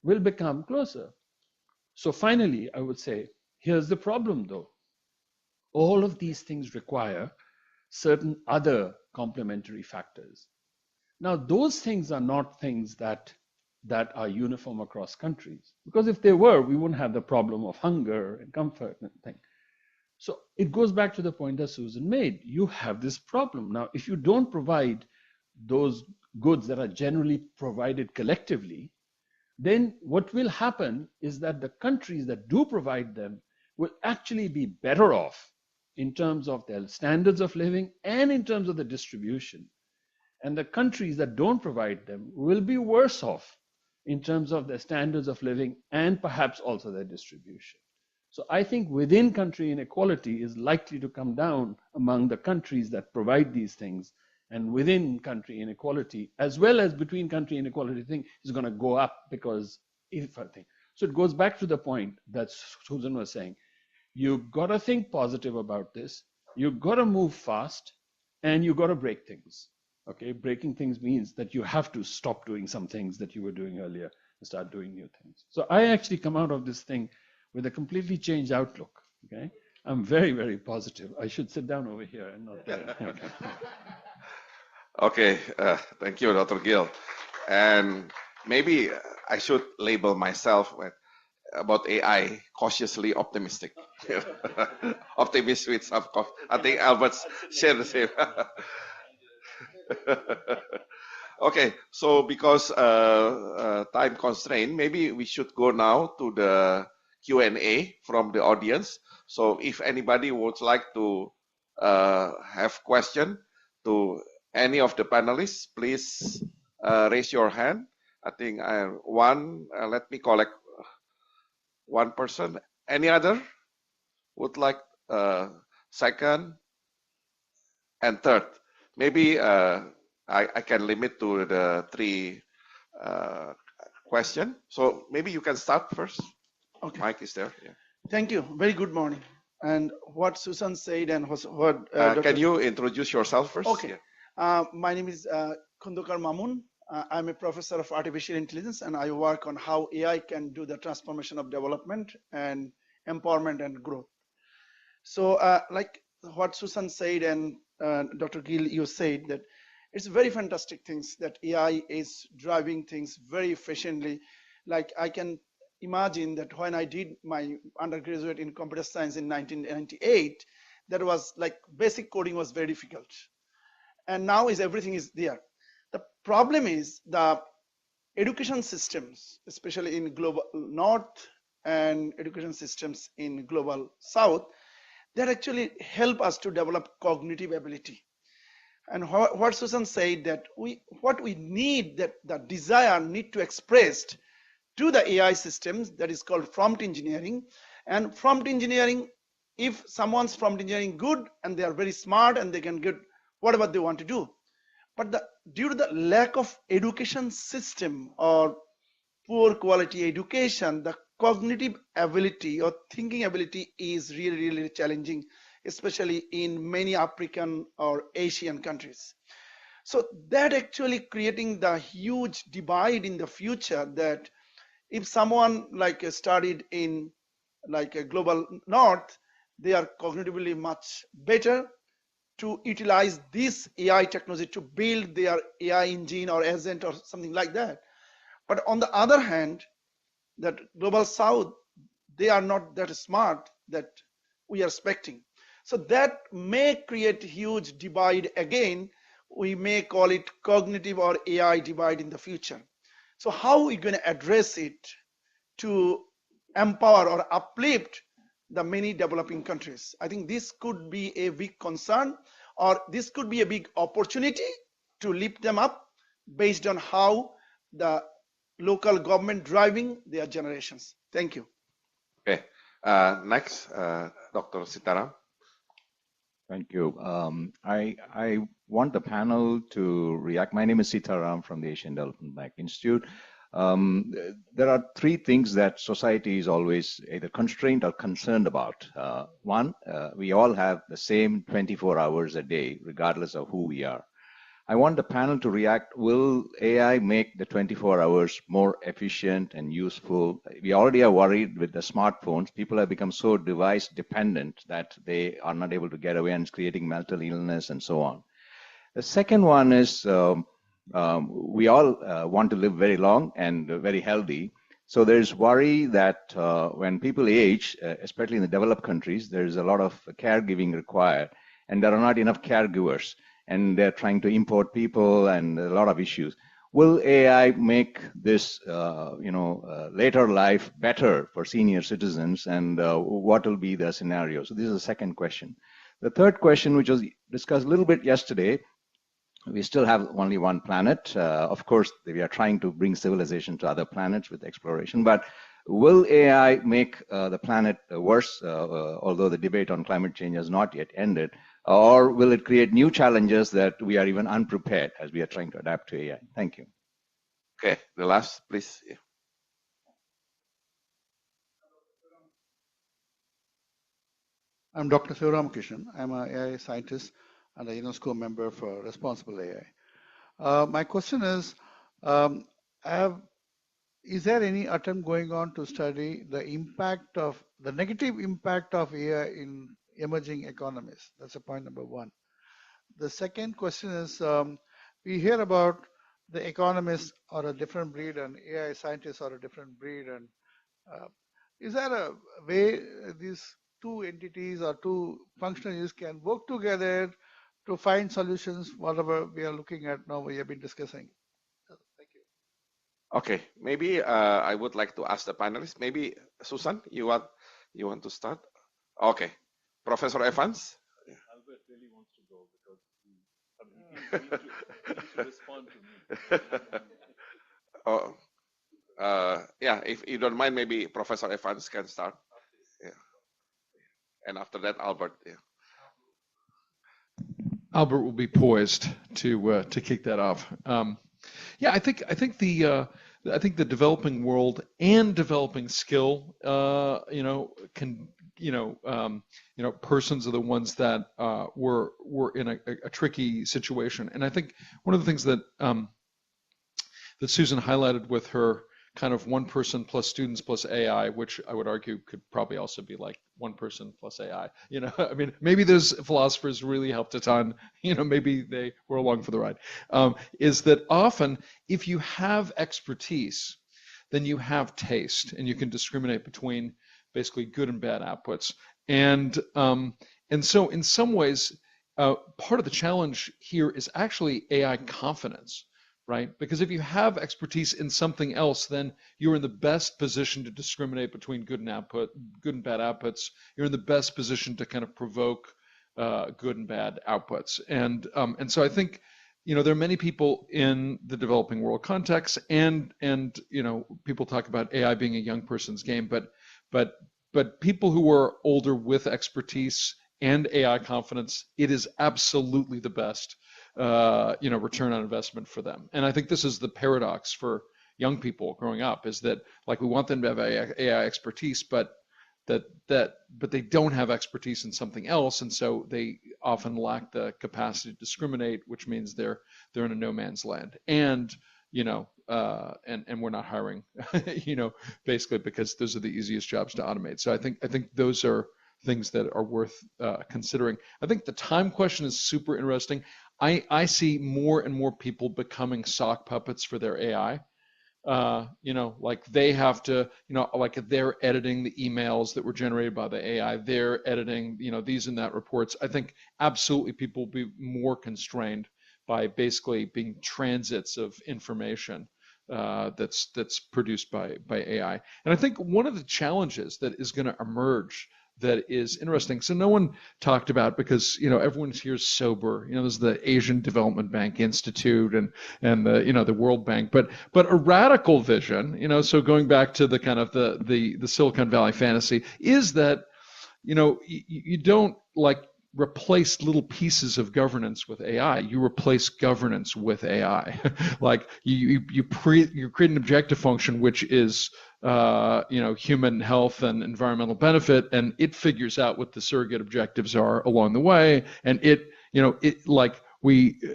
will become closer. So finally, I would say, here's the problem though. All of these things require certain other complementary factors. Now, those things are not things that are uniform across countries, because if they were, we wouldn't have the problem of hunger and comfort and things. So it goes back to the point that Susan made. You have this problem. Now, if you don't provide those goods that are generally provided collectively, then what will happen is that the countries that do provide them will actually be better off in terms of their standards of living and in terms of the distribution. And the countries that don't provide them will be worse off in terms of their standards of living and perhaps also their distribution. So I think within country inequality is likely to come down among the countries that provide these things, and within country inequality, as well as between country inequality thing, is going to go up because if I think. So it goes back to the point that Susan was saying. You've got to think positive about this. You've got to move fast, and you've got to break things. Okay, breaking things means that you have to stop doing some things that you were doing earlier and start doing new things. So I actually come out of this thing with a completely changed outlook. Okay, I'm very, very positive. I should sit down over here and not there. Okay, thank you, Dr. Gill. And maybe I should label myself about AI cautiously optimistic. Optimist with some cost. I think Albert's share the same. Okay, so because time constraint, maybe we should go now to the Q&A from the audience. So if anybody would like to have question, to any of the panelists, please raise your hand. I think let me collect one person. Any other would like second and third? Maybe I can limit to the 3 question. So maybe you can start first. Okay. Mike is there. Yeah. Thank you. Very good morning. And what Susan said and what Dr. Can you introduce yourself first? Okay. My name is Khundokar Mamun. I'm a professor of artificial intelligence, and I work on how AI can do the transformation of development and empowerment and growth. So like what Susan said and Dr. Gill, you said that it's very fantastic things that AI is driving things very efficiently. Like I can imagine that when I did my undergraduate in computer science in 1998, that was like basic coding was very difficult. And now everything is there. The problem is the education systems, especially in global north and education systems in global south, that actually help us to develop cognitive ability. And what Susan said that what we need, that the desire need to express to the AI systems, that is called prompt engineering. And prompt engineering, if someone's prompt engineering good and they are very smart and they can get whatever they want to do, but due to the lack of education system or poor quality education, the cognitive ability or thinking ability is really, really challenging, especially in many African or Asian countries. So that actually creating the huge divide in the future, that if someone like studied in like a global north, they are cognitively much better to utilize this AI technology to build their AI engine or agent or something like that. But on the other hand, that global south, they are not that smart that we are expecting. So that may create huge divide again. We may call it cognitive or AI divide in the future. So how are we going to address it to empower or uplift the many developing countries? I think this could be a big concern, or this could be a big opportunity to lift them up based on how the local government driving their generations. Thank you. Okay. Next, Dr. Sitaram. Thank you. I want the panel to react. My name is Sitaram from the Asian Development Bank Institute. There are 3 things that society is always either constrained or concerned about. One, we all have the same 24 hours a day, regardless of who we are. I want the panel to react. Will AI make the 24 hours more efficient and useful? We already are worried with the smartphones. People have become so device dependent that they are not able to get away, and it's creating mental illness and so on. The second one is we all want to live very long and very healthy. So there's worry that when people age, especially in the developed countries, there's a lot of caregiving required, and there are not enough caregivers, and they're trying to import people and a lot of issues. Will AI make this, later life better for senior citizens, and what will be the scenario? So this is the second question. The third question, which was discussed a little bit yesterday, we still have only one planet. Of course, we are trying to bring civilization to other planets with exploration, but will AI make the planet worse, although the debate on climate change has not yet ended, or will it create new challenges that we are even unprepared as we are trying to adapt to AI? Thank you. Okay, the last, please. Yeah. I'm Dr. Sivaramakrishnan. I'm an AI scientist and a UNESCO member for Responsible AI. My question is there any attempt going on to study the negative impact of AI in emerging economies? That's a point number 1. The second question is, we hear about the economists are a different breed and AI scientists are a different breed. And is there a way these 2 entities or 2 functionaries can work together to find solutions, whatever we are looking at now, we have been discussing? Thank you. Okay, maybe I would like to ask the panelists. Maybe Susan, you want to start? Okay, Professor Evans. Albert really wants to go because the You need to respond to me. Oh, yeah, if you don't mind, maybe Professor Evans can start. Yeah. And after that, Albert. Yeah. Albert will be poised to kick that off. Yeah, I think the developing world and developing skill, can persons are the ones that were in a tricky situation, and I think one of the things that that Susan highlighted with her kind of one person plus students plus AI, which I would argue could probably also be like one person plus AI. I mean, maybe those philosophers really helped a ton. Maybe they were along for the ride. Is that often if you have expertise, then you have taste, and you can discriminate between basically good and bad outputs. And so in some ways, part of the challenge here is actually AI confidence, right? Because if you have expertise in something else, then you're in the best position to discriminate between good and bad outputs. You're in the best position to kind of provoke good and bad outputs. And so I think, there are many people in the developing world context, and people talk about AI being a young person's game, but people who are older with expertise and AI confidence, it is absolutely the best return on investment for them. And I think this is the paradox for young people growing up, is that like we want them to have AI expertise, but they don't have expertise in something else, and so they often lack the capacity to discriminate, which means they're in a no man's land. And and we're not hiring, basically because those are the easiest jobs to automate. So I think those are things that are worth considering. I think the time question is super interesting. I see more and more people becoming sock puppets for their AI. Like they have to, like they're editing the emails that were generated by the AI, they're editing, these and that reports. I think absolutely people will be more constrained by basically being transits of information that's produced by AI. And I think one of the challenges that is going to emerge that is interesting. So no one talked about, because everyone's here sober. There's the Asian Development Bank Institute and the the World Bank, but a radical vision. So going back to the kind of the Silicon Valley fantasy is that you don't like replace little pieces of governance with AI. You replace governance with AI. Like you create an objective function which is human health and environmental benefit, and it figures out what the surrogate objectives are along the way, and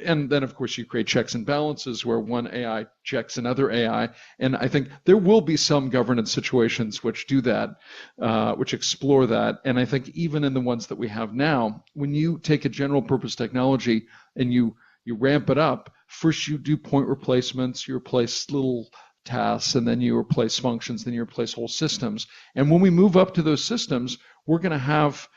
and then of course you create checks and balances where one AI checks another AI, and I think there will be some governance situations which do that, which explore that, and I think even in the ones that we have now, when you take a general purpose technology and you ramp it up, first you do point replacements, you replace little tasks, and then you replace functions, then you replace whole systems, and when we move up to those systems, we're going to have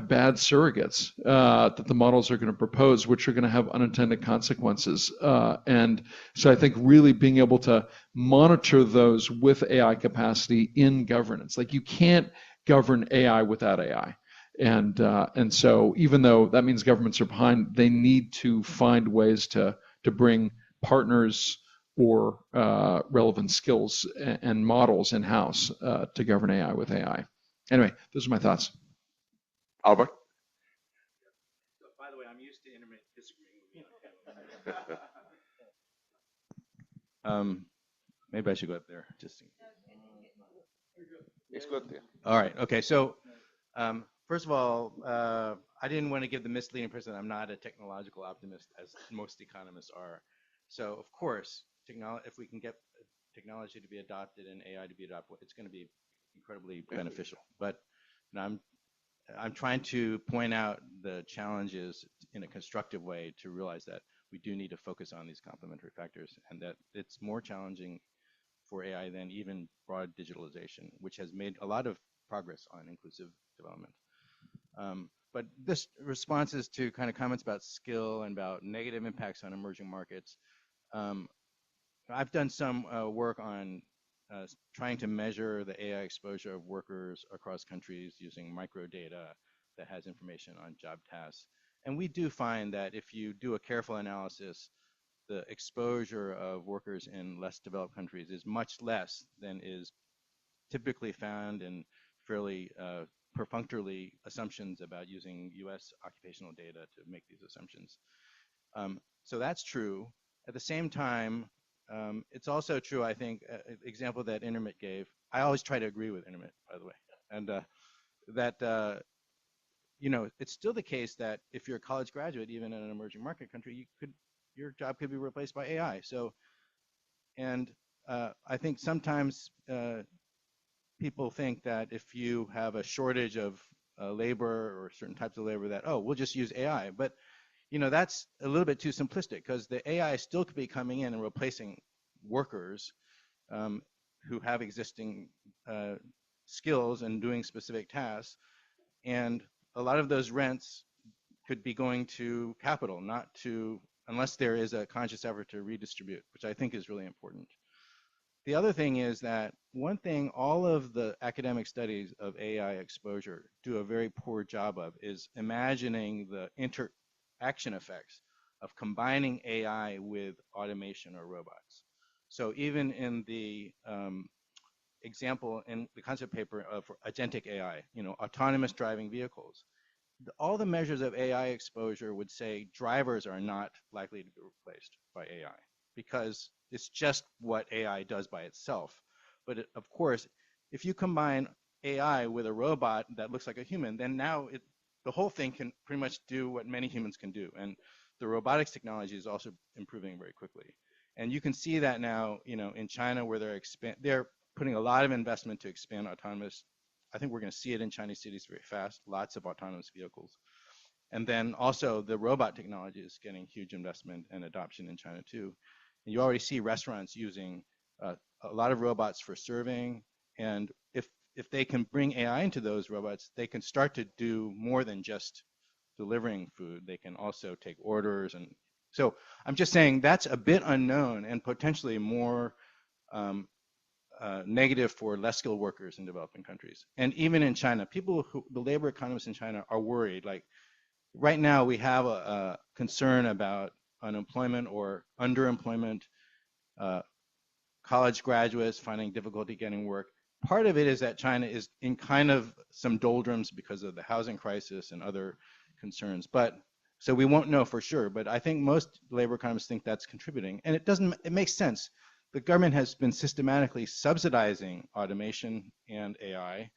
bad surrogates that the models are going to propose, which are going to have unintended consequences. And so I think really being able to monitor those with AI capacity in governance, like you can't govern AI without AI. And so even though that means governments are behind, they need to find ways to bring partners or relevant skills and models in-house to govern AI with AI. Anyway, those are my thoughts. Albert? By the way, I'm used to intermittent disagreeing with you. Maybe I should go up there. It's good. Yeah. All right. Okay. So, first of all, I didn't want to give the misleading impression that I'm not a technological optimist, as most economists are. So, of course, if we can get technology to be adopted and AI to be adopted, it's going to be incredibly beneficial. But I'm trying to point out the challenges in a constructive way to realize that we do need to focus on these complementary factors, and that it's more challenging for AI than even broad digitalization, which has made a lot of progress on inclusive development. But this responses to kind of comments about skill and about negative impacts on emerging markets. I've done some work on trying to measure the AI exposure of workers across countries using microdata that has information on job tasks. And we do find that if you do a careful analysis, the exposure of workers in less developed countries is much less than is typically found in fairly perfunctorily assumptions about using US occupational data to make these assumptions. So that's true. At the same time, it's also true, I think, example that Intermit gave. I always try to agree with Intermit, by the way. And that, you know, it's still the case that if you're a college graduate, even in an emerging market country, your job could be replaced by AI. So, and I think sometimes people think that if you have a shortage of labor or certain types of labor that, oh, we'll just use AI. But, you know, that's a little bit too simplistic because the AI still could be coming in and replacing workers who have existing skills and doing specific tasks. And a lot of those rents could be going to capital, not to, unless there is a conscious effort to redistribute, which I think is really important. The other thing is that one thing all of the academic studies of AI exposure do a very poor job of is imagining the interaction effects of combining AI with automation or robots. So even in the example in the concept paper of agentic AI, you know, autonomous driving vehicles, all the measures of AI exposure would say drivers are not likely to be replaced by AI because it's just what AI does by itself. But of course, if you combine AI with a robot that looks like a human, then now the whole thing can pretty much do what many humans can do. And the robotics technology is also improving very quickly. And you can see that now, you know, in China where they're putting a lot of investment to expand autonomous. I think we're going to see it in Chinese cities very fast, lots of autonomous vehicles. And then also the robot technology is getting huge investment and adoption in China too. And you already see restaurants using a lot of robots for serving. And if they can bring AI into those robots, they can start to do more than just delivering food. They can also take orders. And so I'm just saying that's a bit unknown and potentially more negative for less skilled workers in developing countries. And even in China, the labor economists in China are worried. Like right now we have a concern about unemployment or underemployment, college graduates finding difficulty getting work. Part of it is that China is in kind of some doldrums because of the housing crisis and other concerns. But so we won't know for sure, but I think most labor economists think that's contributing. And it makes sense. The government has been systematically subsidizing automation and AI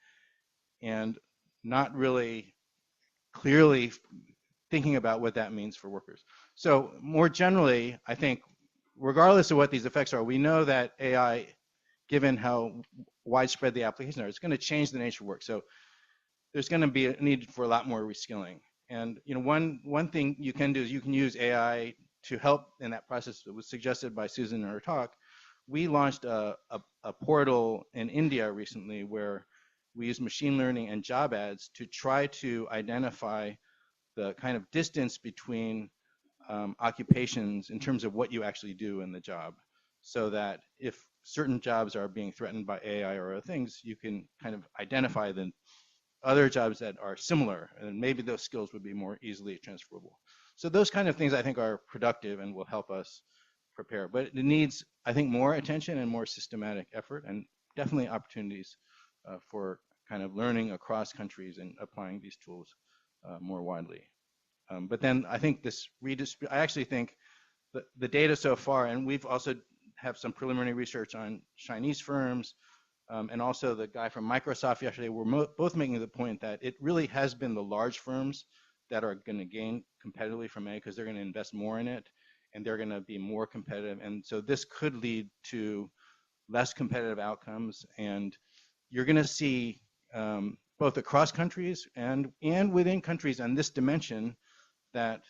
and not really clearly thinking about what that means for workers. So more generally, I think regardless of what these effects are, we know that AI, given how widespread the applications are, it's going to change the nature of work. So there's going to be a need for a lot more reskilling. And you know, one thing you can do is you can use AI to help in that process. It was suggested by Susan in her talk. We launched a portal in India recently where we use machine learning and job ads to try to identify the kind of distance between occupations in terms of what you actually do in the job, so that if certain jobs are being threatened by AI or other things, you can kind of identify the other jobs that are similar, and maybe those skills would be more easily transferable. So those kind of things I think are productive and will help us prepare. But it needs, I think, more attention and more systematic effort, and definitely opportunities for kind of learning across countries and applying these tools more widely. But then I think I actually think the data so far, and we've also have some preliminary research on Chinese firms, and also the guy from Microsoft yesterday, were both making the point that it really has been the large firms that are going to gain competitively from AI because they're going to invest more in it and they're going to be more competitive. And so this could lead to less competitive outcomes. And you're going to see both across countries and within countries on this dimension that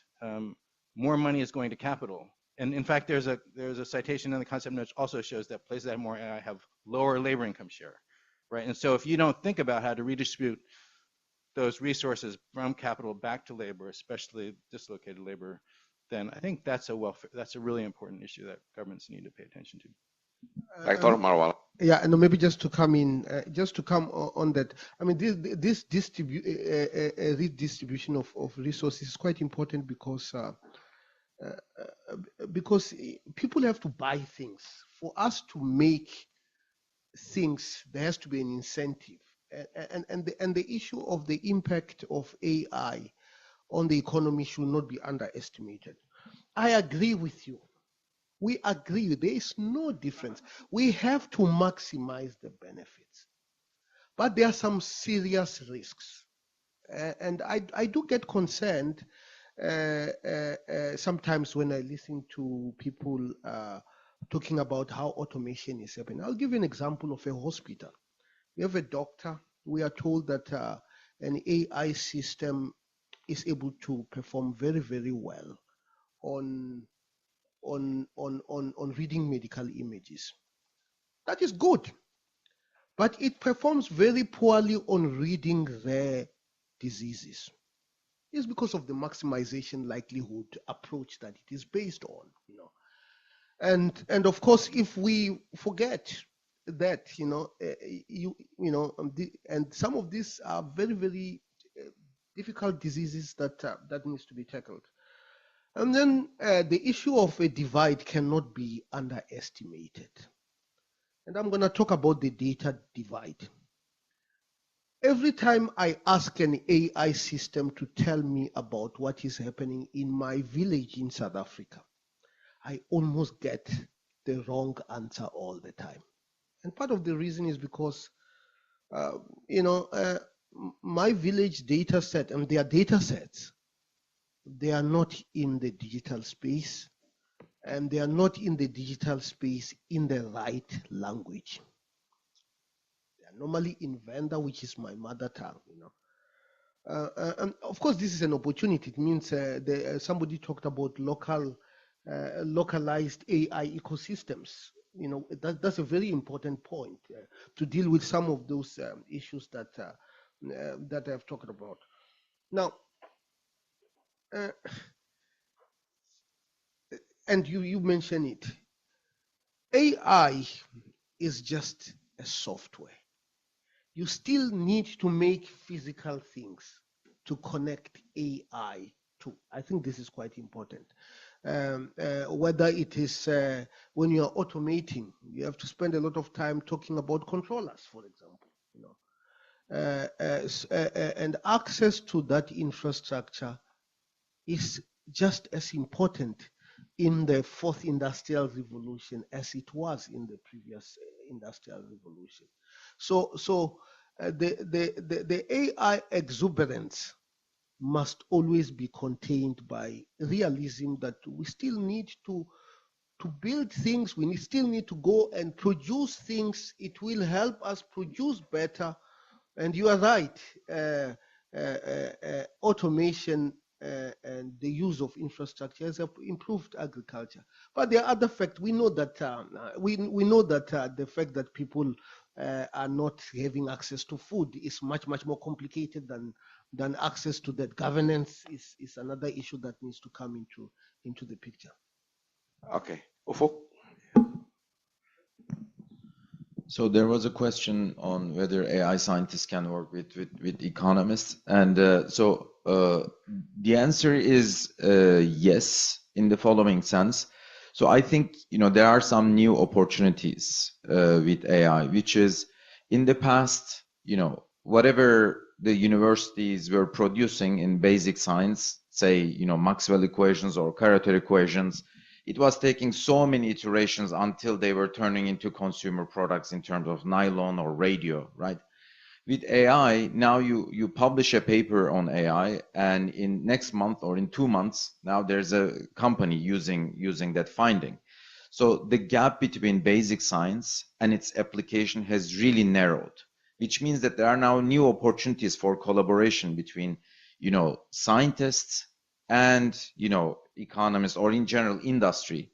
more money is going to capital. And in fact, there's a citation in the concept notes also shows that places that have more AI have lower labor income share, right? And so if you don't think about how to redistribute those resources from capital back to labor, especially dislocated labor, then I think that's a really important issue that governments need to pay attention to. Dr. Marwal. Yeah, and maybe just to come in, on that. I mean, this redistribution of resources is quite important because people have to buy things. For us to make things, there has to be an incentive, and the issue of the impact of AI on the economy should not be underestimated. I agree with you. We agree. There is no difference. We have to maximize the benefits, but there are some serious risks, and I do get concerned sometimes when I listen to people talking about how automation is happening. I'll give you an example of a hospital. We have a doctor. We are told that an AI system is able to perform very, very well on reading medical images. That is good, but it performs very poorly on reading rare diseases. It's because of the maximization likelihood approach that it is based on, and of course, if we forget that, and some of these are very, very difficult diseases that needs to be tackled. And then the issue of a divide cannot be underestimated. And I'm going to talk about the data divide. Every time I ask an AI system to tell me about what is happening in my village in South Africa, I almost get the wrong answer all the time. And part of the reason is because, my village data set and their data sets, they are not in the digital space, and they are not in the digital space in the right language. They are normally in Venda, which is my mother tongue, and of course, this is an opportunity. It means somebody talked about localized AI ecosystems. That's a very important point to deal with some of those issues that I've talked about. Now, and you mentioned it, AI is just a software. You still need to make physical things to connect AI to. I think this is quite important. Whether it is when you are automating, you have to spend a lot of time talking about controllers, for example. And access to that infrastructure is just as important in the fourth industrial revolution as it was in the previous industrial revolution. So the AI exuberance must always be contained by realism that we still need to build things. We still need to go and produce things. It will help us produce better. And you are right, automation and the use of infrastructure has improved agriculture. But there are other factors. We know that the fact that people are not having access to food is much more complicated than access to that. Governance is another issue that needs to come into the picture. Okay, Ufuk. So there was a question on whether AI scientists can work with economists, and the answer is yes, in the following sense. So I think there are some new opportunities with AI, which is in the past, whatever the universities were producing in basic science, say Maxwell equations or Carter equations, it was taking so many iterations until they were turning into consumer products in terms of nylon or radio, right? With AI, now you publish a paper on AI, and in next month or in 2 months, now there's a company using that finding. So the gap between basic science and its application has really narrowed, which means that there are now new opportunities for collaboration between, scientists and, economists, or in general industry.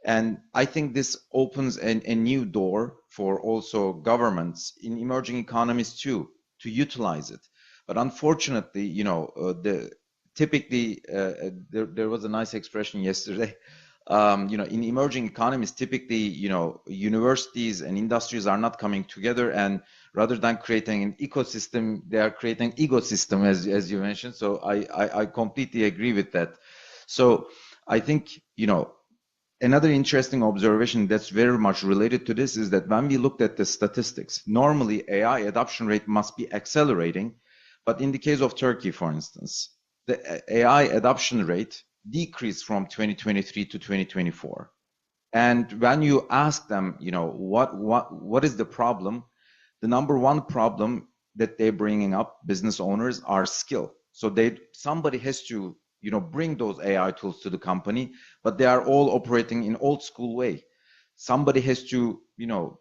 And I think this opens a new door for also governments in emerging economies too, to utilize it. But unfortunately, typically, there was a nice expression yesterday, in emerging economies, typically, universities and industries are not coming together, and rather than creating an ecosystem, they are creating ecosystem, as you mentioned. So I completely agree with that. So I think, another interesting observation that's very much related to this is that when we looked at the statistics, normally AI adoption rate must be accelerating, but in the case of Turkey, for instance, the AI adoption rate decreased from 2023 to 2024. And when you ask them, what is the problem? The number one problem that they're bringing up, business owners, are skill. So somebody has to, bring those AI tools to the company, but they are all operating in old school way. Somebody has to,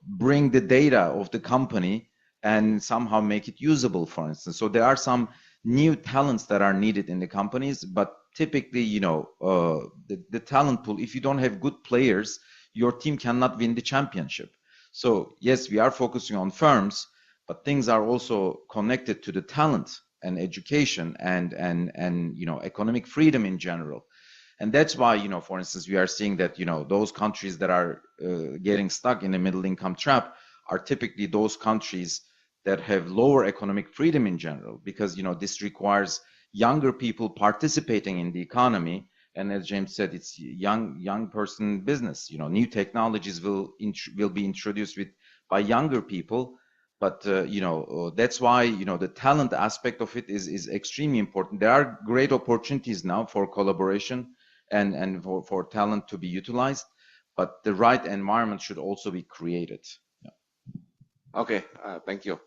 bring the data of the company and somehow make it usable, for instance. So there are some new talents that are needed in the companies, but typically, the talent pool, if you don't have good players, your team cannot win the championship. So yes, we are focusing on firms, but things are also connected to the talent and education and economic freedom in general. And that's why, for instance, we are seeing that, those countries that are getting stuck in the middle income trap are typically those countries that have lower economic freedom in general, because, this requires younger people participating in the economy. And as James said, it's young person business. New technologies will be introduced by younger people. But, that's why, the talent aspect of it is extremely important. There are great opportunities now for collaboration and for talent to be utilized, but the right environment should also be created. Yeah. Okay, thank you.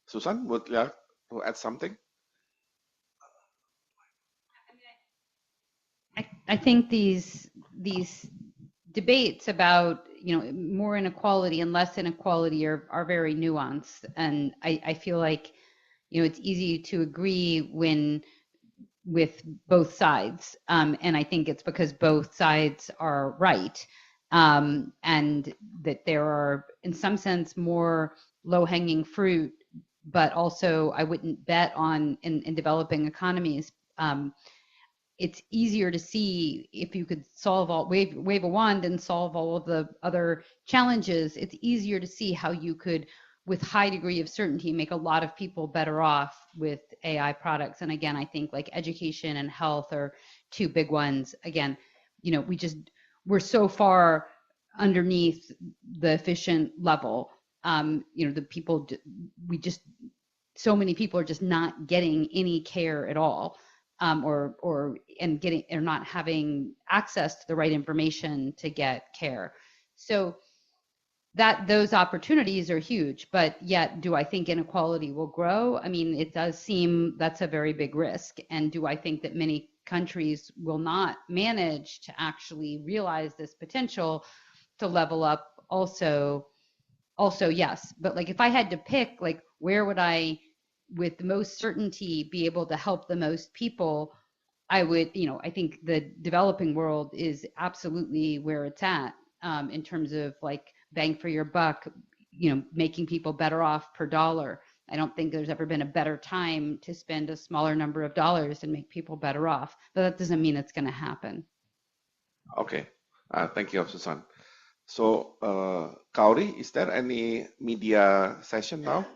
Susan, would you like to add something? I think these debates about more inequality and less inequality are very nuanced, and I feel like it's easy to agree with both sides, and I think it's because both sides are right, and that there are in some sense more low-hanging fruit, but also I wouldn't bet on in developing economies. It's easier to see if you could wave a wand and solve all of the other challenges. It's easier to see how you could, with high degree of certainty, make a lot of people better off with AI products. And again, I think like education and health are two big ones. Again, we're so far underneath the efficient level. So many people are just not getting any care at all. Or not having access to the right information to get care. So those opportunities are huge, but yet do I think inequality will grow? I mean, it does seem that's a very big risk. And do I think that many countries will not manage to actually realize this potential to level up? Also yes. But like if I had to pick, like where would I with the most certainty be able to help the most people, I would, I think the developing world is absolutely where it's at in terms of like bang for your buck, making people better off per dollar. I don't think there's ever been a better time to spend a smaller number of dollars and make people better off, but that doesn't mean it's going to happen. Okay, thank you, Susan. So, Kauri, is there any media session now?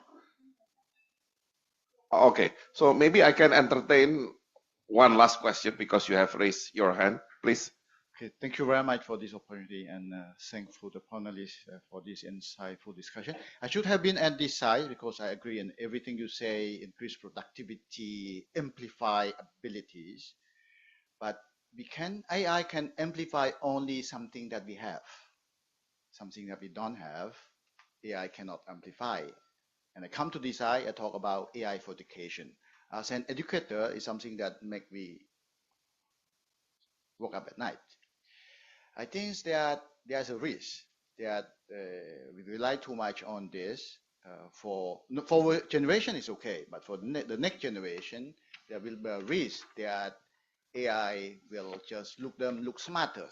Okay, so maybe I can entertain one last question because you have raised your hand, please. Okay, thank you very much for this opportunity, and thankful to the panelists for this insightful discussion. I should have been at this side because I agree in everything you say, increase productivity, amplify abilities, but AI can amplify only something that we have. Something that we don't have, AI cannot amplify. And I come to this side, I talk about AI for education. As an educator, it's something that make me woke up at night. I think that there's a risk that we rely too much on this. For generation is okay, but for the next generation, there will be a risk that AI will just look smarter.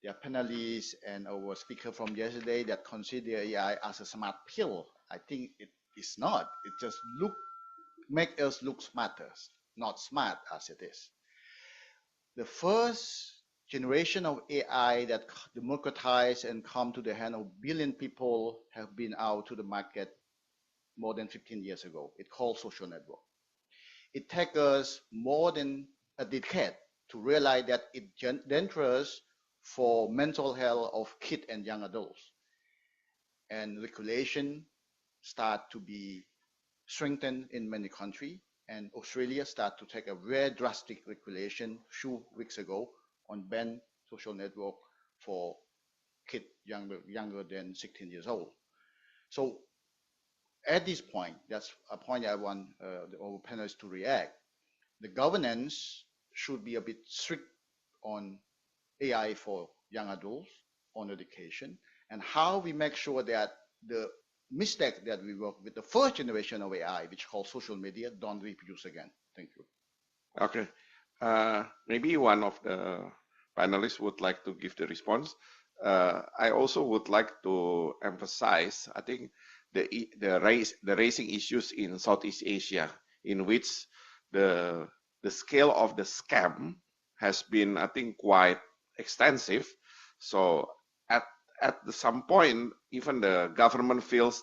There are panelists and our speaker from yesterday that consider AI as a smart pill. I think it is not. It just make us look smarter, not smart as it is. The first generation of AI that democratize and come to the hand of billion people have been out to the market more than 15 years ago. It's called social network. It takes us more than a decade to realize that it's dangerous for mental health of kids and young adults. And regulation start to be strengthened in many countries. And Australia start to take a very drastic regulation a few weeks ago on ban social network for kids younger than 16 years old. So at this point, that's a point I want our panelists to react. The governance should be a bit strict on AI for young adults, on education, and how we make sure that the mistake that we work with the first generation of AI, which called social media, don't reproduce again. Thank you. Okay. Maybe one of the panelists would like to give the response. I also would like to emphasize, I think, the raising issues in Southeast Asia, in which the scale of the scam has been, I think, quite extensive. So at some point, even the government feels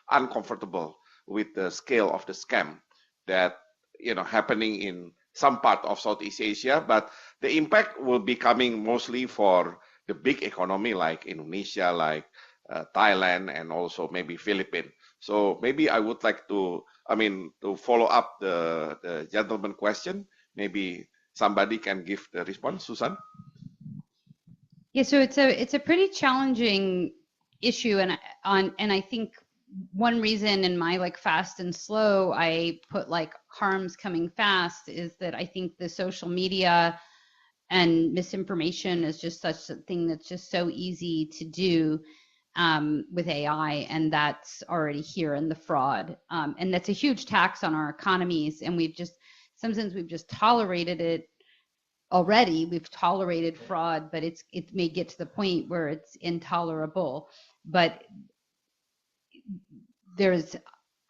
uncomfortable with the scale of the scam that happening in some part of Southeast Asia, but the impact will be coming mostly for the big economy like Indonesia, like Thailand, and also maybe Philippines. So maybe I would like to follow up the gentleman question. Maybe somebody can give the response. Susan? Yeah, so it's a pretty challenging issue, and I think one reason in my fast and slow I put harms coming fast is that I think the social media and misinformation is just such a thing that's just so easy to do with AI, and that's already here in the fraud, and that's a huge tax on our economies, and sometimes we've just tolerated it already. We've tolerated fraud, but it may get to the point where it's intolerable. But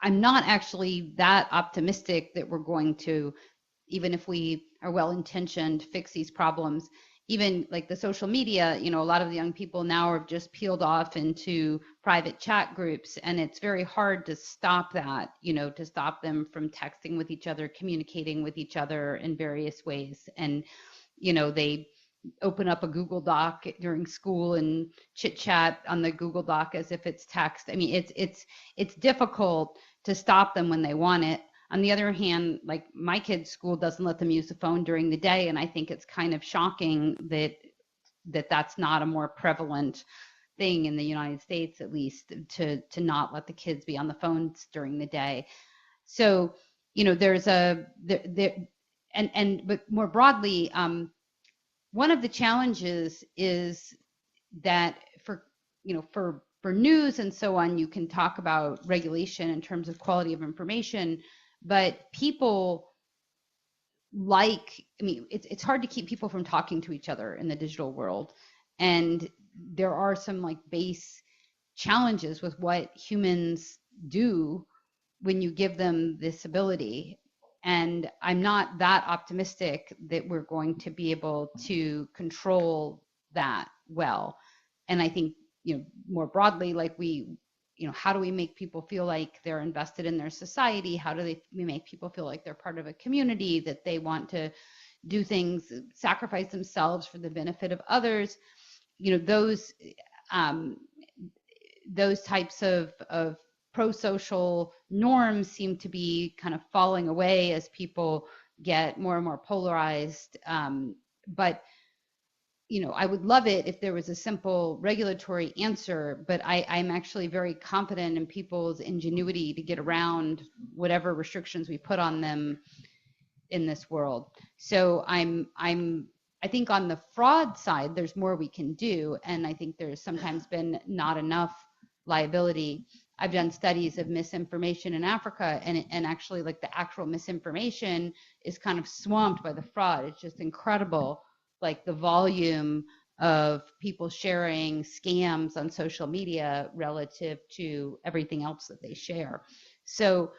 I'm not actually that optimistic that we're going to, even if we are well-intentioned, fix these problems. Even the social media, a lot of the young people now are just peeled off into private chat groups, and it's very hard to stop that, to stop them from texting with each other, communicating with each other in various ways. And, they open up a Google Doc during school and chit chat on the Google Doc as if it's text. I mean, it's difficult to stop them when they want it. On the other hand, my kid's school doesn't let them use the phone during the day, and I think it's kind of shocking that that's not a more prevalent thing in the United States, at least, to not let the kids be on the phones during the day. So, there's but more broadly, one of the challenges is that for news and so on, you can talk about regulation in terms of quality of information, but people it's hard to keep people from talking to each other in the digital world. And there are some base challenges with what humans do when you give them this ability. And I'm not that optimistic that we're going to be able to control that well. And I think, more broadly, how do we make people feel like they're invested in their society? How do we make people feel like they're part of a community, that they want to do things, sacrifice themselves for the benefit of others? Those types of pro-social norms seem to be kind of falling away as people get more and more polarized. But I would love it if there was a simple regulatory answer, but I'm actually very confident in people's ingenuity to get around whatever restrictions we put on them in this world. So I think on the fraud side, there's more we can do, and I think there's sometimes been not enough liability. I've done studies of misinformation in Africa, and actually the actual misinformation is kind of swamped by the fraud. It's just incredible, the volume of people sharing scams on social media relative to everything else that they share. So,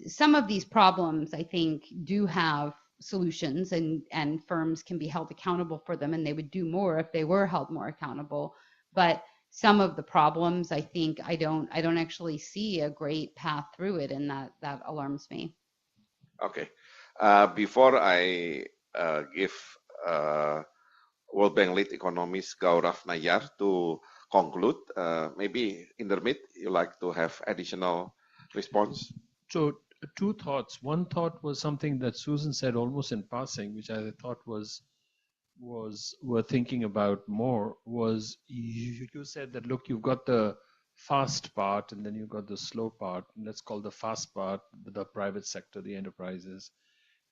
some of these problems I think do have solutions, and firms can be held accountable for them, and they would do more if they were held more accountable. But some of the problems, I think, I don't actually see a great path through it, and that alarms me. Okay. Before I give World Bank lead economist Gaurav Nayyar to conclude, maybe Indermit, you like to have additional response? So two thoughts. One thought was something that Susan said almost in passing, which I thought was worth thinking about more. Was you said that, look, you've got the fast part and then you've got the slow part. And let's call the fast part the private sector, the enterprises,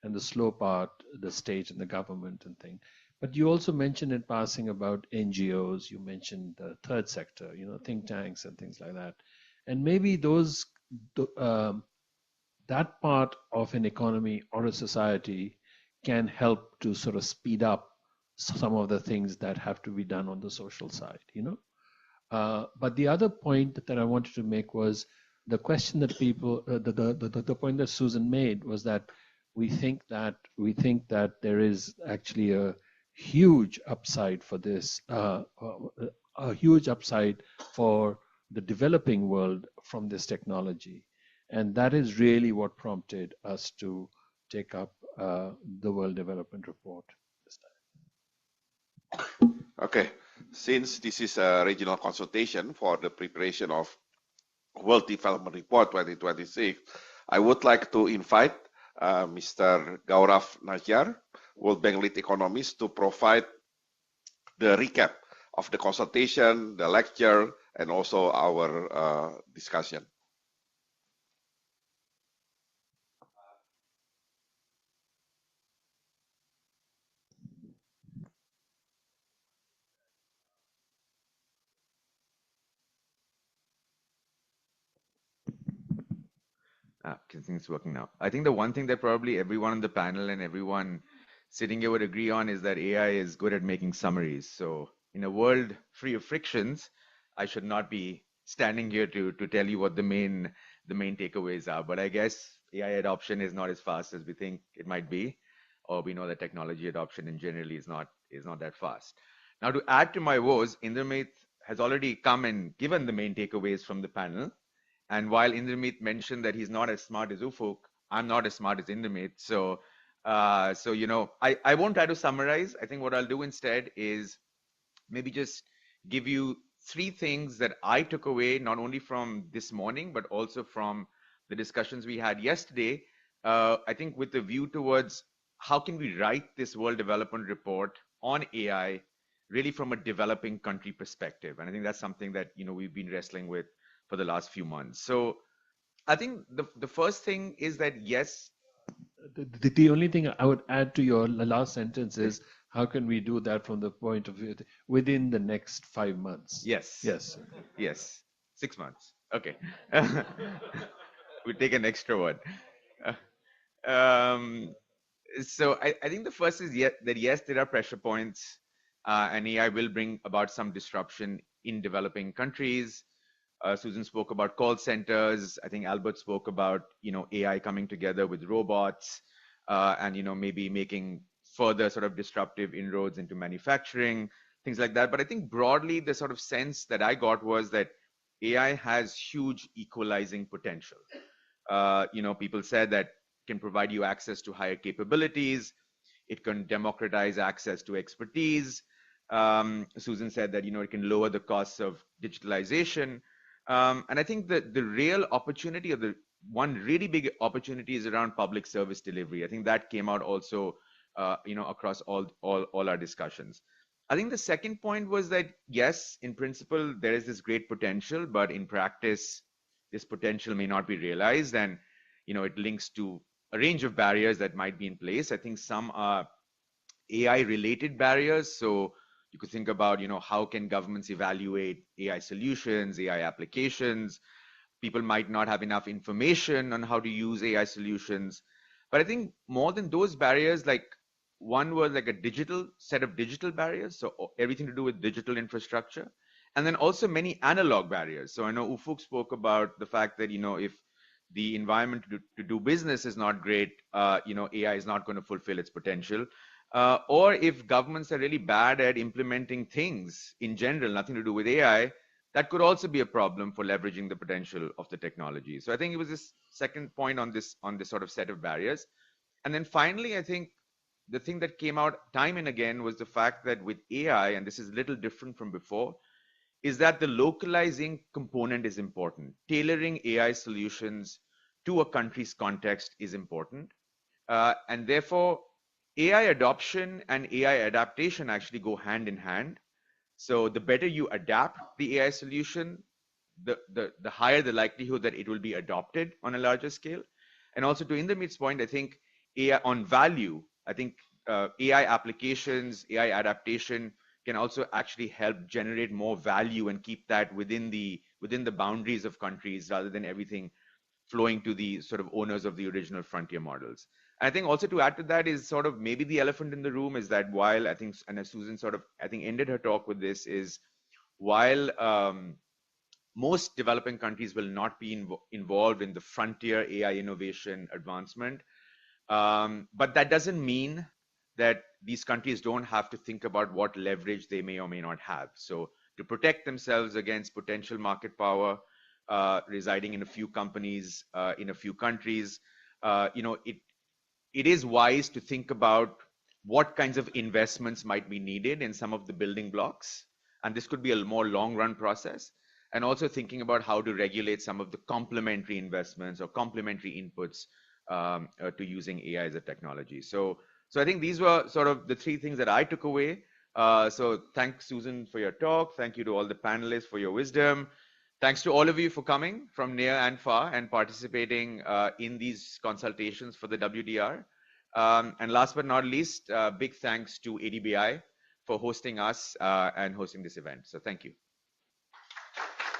and the slow part the state and the government and thing. But you also mentioned in passing about NGOs. You mentioned the third sector, think tanks and things like that. And maybe that part of an economy or a society can help to sort of speed up some of the things that have to be done on the social side, But the other point that I wanted to make was the question that people, the point that Susan made was that we think that there is actually a huge upside for this, a huge upside for the developing world from this technology. And that is really what prompted us to take up the World Development Report this time. Okay. Since this is a regional consultation for the preparation of World Development Report 2026, I would like to invite Mr. Gaurav Nayyar, World Bank lead economist, to provide the recap of the consultation, the lecture, and also our discussion. I think it's working now. I think the one thing that probably everyone on the panel and everyone sitting here would agree on is that AI is good at making summaries. So in a world free of frictions, I should not be standing here to tell you what the main takeaways are. But I guess AI adoption is not as fast as we think it might be, or we know that technology adoption in generally is not that fast. Now, to add to my woes, Indermit has already come and given the main takeaways from the panel. And while Indermit mentioned that he's not as smart as Ufuk, I'm not as smart as Indermit. So I won't try to summarize. I think what I'll do instead is maybe just give you 3 things that I took away, not only from this morning, but also from the discussions we had yesterday. I think with a view towards how can we write this World Development Report on AI really from a developing country perspective. And I think that's something that, we've been wrestling with for the last few months. So I think the first thing is that, yes. The only thing I would add to your last sentence is, how can we do that from the point of view within the next 5 months? Yes. Yes. Yes. 6 months. Okay. We'll take an extra one. So I think the first is that yes, there are pressure points, and AI will bring about some disruption in developing countries. Susan spoke about call centers. I think Albert spoke about, AI coming together with robots, and, maybe making further sort of disruptive inroads into manufacturing, things like that. But I think broadly, the sort of sense that I got was that AI has huge equalizing potential. People said that it can provide you access to higher capabilities. It can democratize access to expertise. Susan said that, it can lower the costs of digitalization. And I think that the real opportunity, or the one really big opportunity, is around public service delivery. I think that came out also, across all our discussions. I think the second point was that, yes, in principle, there is this great potential, but in practice, this potential may not be realized. And, it links to a range of barriers that might be in place. I think some are AI related barriers. So you could think about, how can governments evaluate AI solutions, AI applications? People might not have enough information on how to use AI solutions. But I think more than those barriers, like one was like a digital set of digital barriers. So everything to do with digital infrastructure. And then also many analog barriers. So I know Ufuk spoke about the fact that, if the environment to do business is not great, AI is not going to fulfill its potential. Or if governments are really bad at implementing things in general, nothing to do with AI, that could also be a problem for leveraging the potential of the technology. So I think it was this second point on this sort of set of barriers. And then finally, I think the thing that came out time and again was the fact that with AI, and this is a little different from before, is that the localizing component is important. Tailoring AI solutions to a country's context is important. And therefore, AI adoption and AI adaptation actually go hand in hand. So the better you adapt the AI solution, the higher the likelihood that it will be adopted on a larger scale. And also to Indermeet's point, I think AI on value, I think AI applications, AI adaptation can also actually help generate more value and keep that within the boundaries of countries rather than everything flowing to the sort of owners of the original frontier models. And I think also to add to that is sort of maybe the elephant in the room is that while I think, and as Susan sort of, I think ended her talk with this, is while most developing countries will not be involved in the frontier AI innovation advancement, but that doesn't mean that these countries don't have to think about what leverage they may or may not have. So to protect themselves against potential market power residing in a few companies, in a few countries, it is wise to think about what kinds of investments might be needed in some of the building blocks. And this could be a more long run process. And also thinking about how to regulate some of the complementary investments or complementary inputs to using AI as a technology. So I think these were sort of the three things that I took away. So thanks, Susan, for your talk. Thank you to all the panelists for your wisdom. Thanks to all of you for coming from near and far and participating in these consultations for the WDR. And last but not least, big thanks to ADBI for hosting us and hosting this event. So thank you.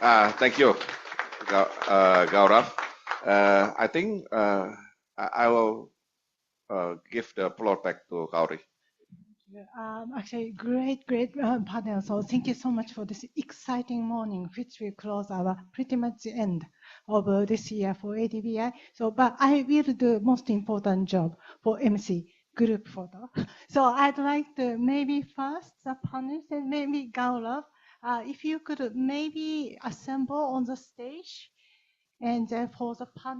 Thank you, Gaurav. I think I will give the floor back to Gauri. Actually, great panel. So thank you so much for this exciting morning, which will close our pretty much the end of this year for ADBI. So, but I will do most important job for MC group photo. So I'd like to maybe first the panelists and maybe Gaurav, if you could maybe assemble on the stage and for the panel.